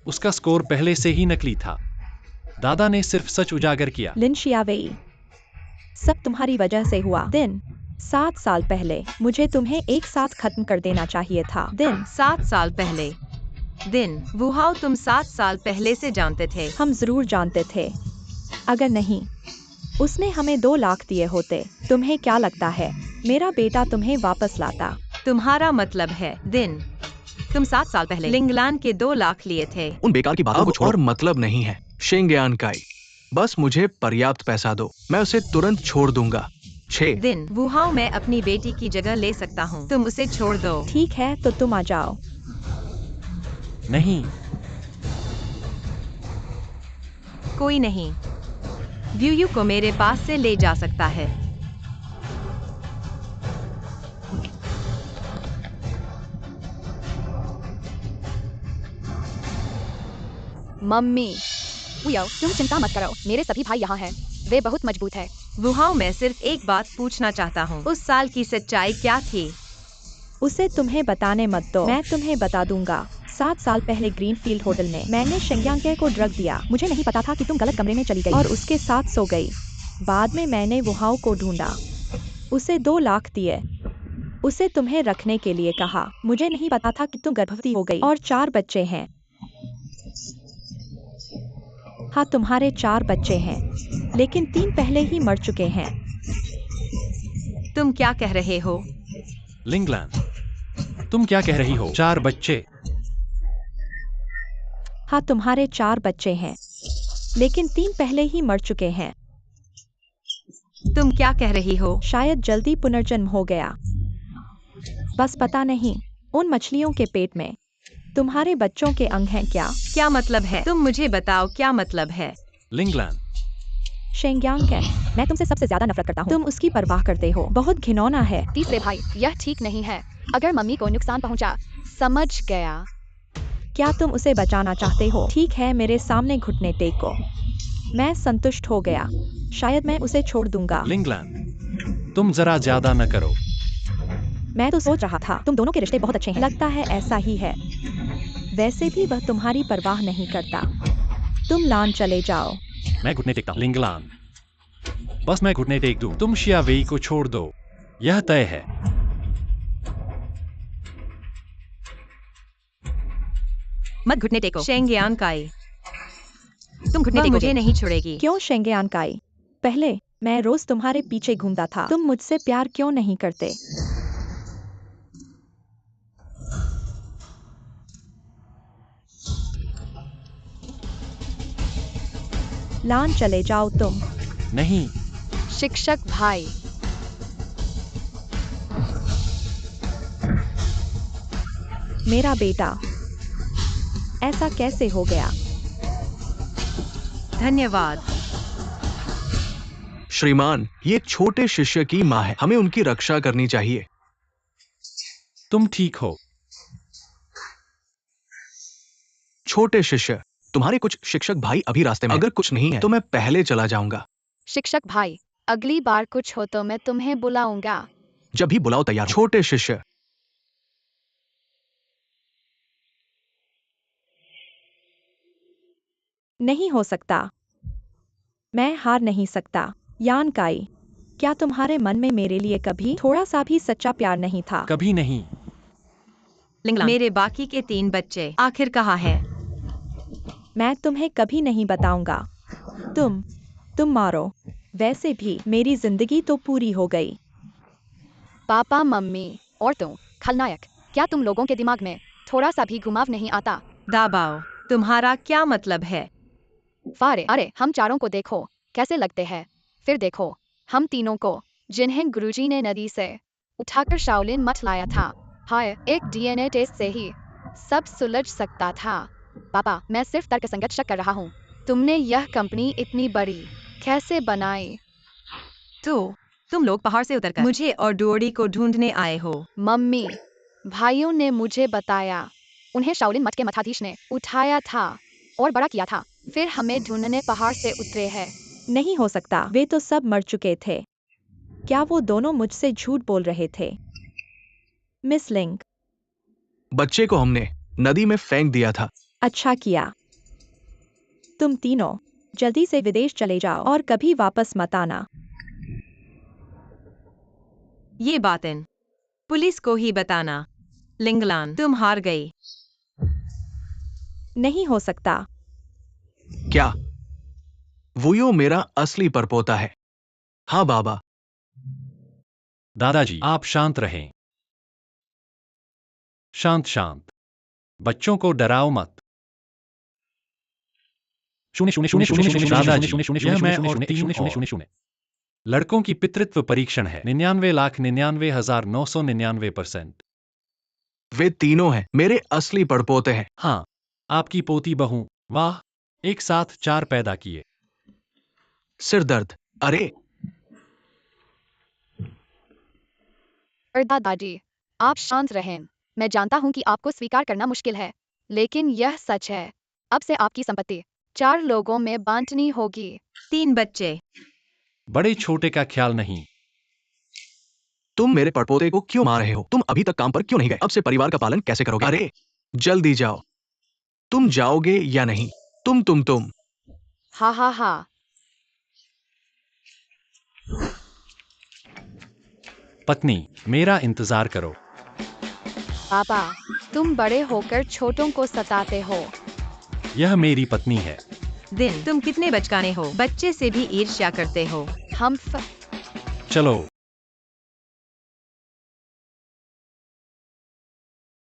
उसका स्कोर पहले से ही नकली था। दादा ने सिर्फ सच उजागर किया। लिन शियावेई, सब तुम्हारी वजह से हुआ। दिन 7 साल पहले मुझे तुम्हें एक साथ खत्म कर देना चाहिए था। दिन 7 साल पहले। दिन वुहाओ, तुम 7 साल पहले से जानते थे। हम जरूर जानते थे। अगर नहीं, उसने हमें 2 लाख दिए होते। तुम्हें क्या लगता है मेरा बेटा तुम्हें वापस लाता? तुम्हारा मतलब है दिन तुम 7 साल पहले लिंगलान के 2 लाख लिए थे। उन बेकार की बातों को छोड़ो। और मतलब नहीं है शेंगयांकाई, बस मुझे पर्याप्त पैसा दो, मैं उसे तुरंत छोड़ दूंगा। 6 दिन वुहाओ, मैं अपनी बेटी की जगह ले सकता हूँ, तुम उसे छोड़ दो। ठीक है, तो तुम आ जाओ। नहीं, कोई नहीं व्यू को मेरे पास से ले जा सकता है। मम्मी, तुम चिंता मत करो, मेरे सभी भाई यहाँ हैं। वे बहुत मजबूत है। वुहाओ, मैं सिर्फ एक बात पूछना चाहता हूँ, उस साल की सच्चाई क्या थी? उसे तुम्हें बताने मत दो, मैं तुम्हें बता दूंगा। 7 साल पहले ग्रीनफील्ड होटल में मैंने शेंग्यांग को ड्रग दिया। मुझे नहीं पता था कि तुम गलत कमरे में चली गई और उसके साथ सो गई। बाद में मैंने वुहाओ को ढूंढा, उसे 2 लाख दिए, उसे तुम्हें रखने के लिए कहा। मुझे नहीं पता था कि तुम गर्भवती हो गई और 4 बच्चे हैं। हाँ, तुम्हारे 4 बच्चे हैं, लेकिन 3 पहले ही मर चुके हैं। तुम क्या कह रहे हो? लिंगलैन, तुम क्या कह रही हो? 4 बच्चे? हाँ, तुम्हारे 4 बच्चे हैं, लेकिन 3 पहले ही मर चुके हैं। तुम क्या कह रही हो? शायद जल्दी पुनर्जन्म हो गया। बस पता नहीं, उन मछलियों के पेट में तुम्हारे बच्चों के अंग हैं क्या? क्या मतलब है? तुम मुझे बताओ क्या मतलब है? लिंगलैन, शेंग्यांग, मैं तुमसे सबसे ज्यादा नफरत करता हूँ। तुम उसकी परवाह करते हो, बहुत घिनौना है। तीसरे भाई, यह ठीक नहीं है। अगर मम्मी को नुकसान पहुंचा, समझ गया। क्या तुम उसे बचाना चाहते हो? ठीक है, मेरे सामने घुटने टेको। मैं संतुष्ट हो गया। शायद मैं उसे छोड़ दूंगा। लिंगलैन, तुम जरा ज्यादा न करो। मैं तो सोच रहा था तुम दोनों के रिश्ते बहुत अच्छे हैं। लगता है ऐसा ही है। वैसे भी वह तुम्हारी परवाह नहीं करता। तुम लान चले जाओ। मैं घुटने टेकता हूँ। लिंगलान, बस मैं घुटने टेक दूं। तुम शिया वेई को छोड़ दो, यह तय है। मत घुटने टेको। शेंग्यांग काई, तुम घुटने टेको, मुझे नहीं छोड़ेगी। क्यों शेंग्यांग काई? पहले मैं रोज तुम्हारे पीछे घूमता था। तुम मुझसे प्यार क्यों नहीं करते? लान चले जाओ तुम। नहीं, शिक्षक भाई, मेरा बेटा, ऐसा कैसे हो गया? धन्यवाद। श्रीमान, ये एक छोटे शिष्य की माँ है, हमें उनकी रक्षा करनी चाहिए। तुम ठीक हो। छोटे शिष्य, तुम्हारे कुछ शिक्षक भाई अभी रास्ते में हैं। अगर कुछ नहीं है तो मैं पहले चला जाऊंगा। शिक्षक भाई, अगली बार कुछ हो तो मैं तुम्हें बुलाऊंगा। जब भी बुलाओ तैयार हूं। छोटे शिष्य, नहीं हो सकता। मैं हार नहीं सकता। यान काई, क्या तुम्हारे मन में मेरे लिए कभी थोड़ा सा भी सच्चा प्यार नहीं था? कभी नहीं। लिंगलान, मेरे बाकी के 3 बच्चे आखिर कहाँ हैं? मैं तुम्हें कभी नहीं बताऊंगा। तुम मारो। वैसे भी मेरी जिंदगी तो पूरी हो गई। पापा, मम्मी और तुम, खलनायक, क्या तुम लोगों के दिमाग में थोड़ा सा भी घुमाव नहीं आता? दाबाओ, तुम्हारा क्या मतलब है? फारे, अरे हम चारों को देखो, कैसे लगते हैं? फिर देखो, हम तीनों को, जिन्हें गुरुजी ने नदी से उठाकर शाओलिन मठ लाया था। हाय, एक डीएनए टेस्ट से ही सब सुलझ सकता था। पापा, मैं सिर्फ तर्कसंगत शक कर रहा हूँ। तुमने यह कंपनी इतनी बड़ी कैसे बनाई? तो तुम लोग पहाड़ से उतरकर मुझे और डोरी को ढूंढने आए हो? मम्मी, भाइयों ने मुझे बताया, उन्हें शाओलिन मठ के मठाधीश ने उठाया था और बड़ा किया था। फिर हमें ढूंढने पहाड़ से उतरे हैं। नहीं हो सकता, वे तो सब मर चुके थे। क्या वो दोनों मुझसे झूठ बोल रहे थे? मिस लिंग, बच्चे को हमने नदी में फेंक दिया था। अच्छा किया। तुम तीनों जल्दी से विदेश चले जाओ और कभी वापस मत आना। ये बातें पुलिस को ही बताना। लिंगलान, तुम हार गई। नहीं हो सकता। क्या? वुयो मेरा असली परपोता है। हाँ बाबा। दादाजी, आप शांत रहें। शांत शांत। बच्चों को डराओ मत। शून्य शून्य शून्य शून्य शून्य दादाजी, यह मैं और 3 लड़कों की पितृत्व परीक्षण है। 99,99,999%। वे तीनों हैं मेरे असली पड़पोते हैं। हाँ, आपकी पोती बहू। वाह, एक साथ 4 पैदा किए। सिर दर्द। अरे और दादाजी, आप शांत रहें। मैं जानता हूँ कि आपको स्वीकार करना मुश्किल है, लेकिन यह सच है। अब से आपकी संपत्ति 4 लोगों में बांटनी होगी। 3 बच्चे। बड़े छोटे का ख्याल नहीं। तुम मेरे पड़पोते को क्यों मार रहे हो? तुम अभी तक काम पर क्यों नहीं गए? अब से परिवार का पालन कैसे करोगे? अरे जल्दी जाओ। तुम जाओगे या नहीं? तुम। हा हा हा। पत्नी, मेरा इंतजार करो। पापा, तुम बड़े होकर छोटों को सताते हो। यह मेरी पत्नी है। दिन, तुम कितने बचकाने हो, बच्चे से भी ईर्ष्या करते हो। हम चलो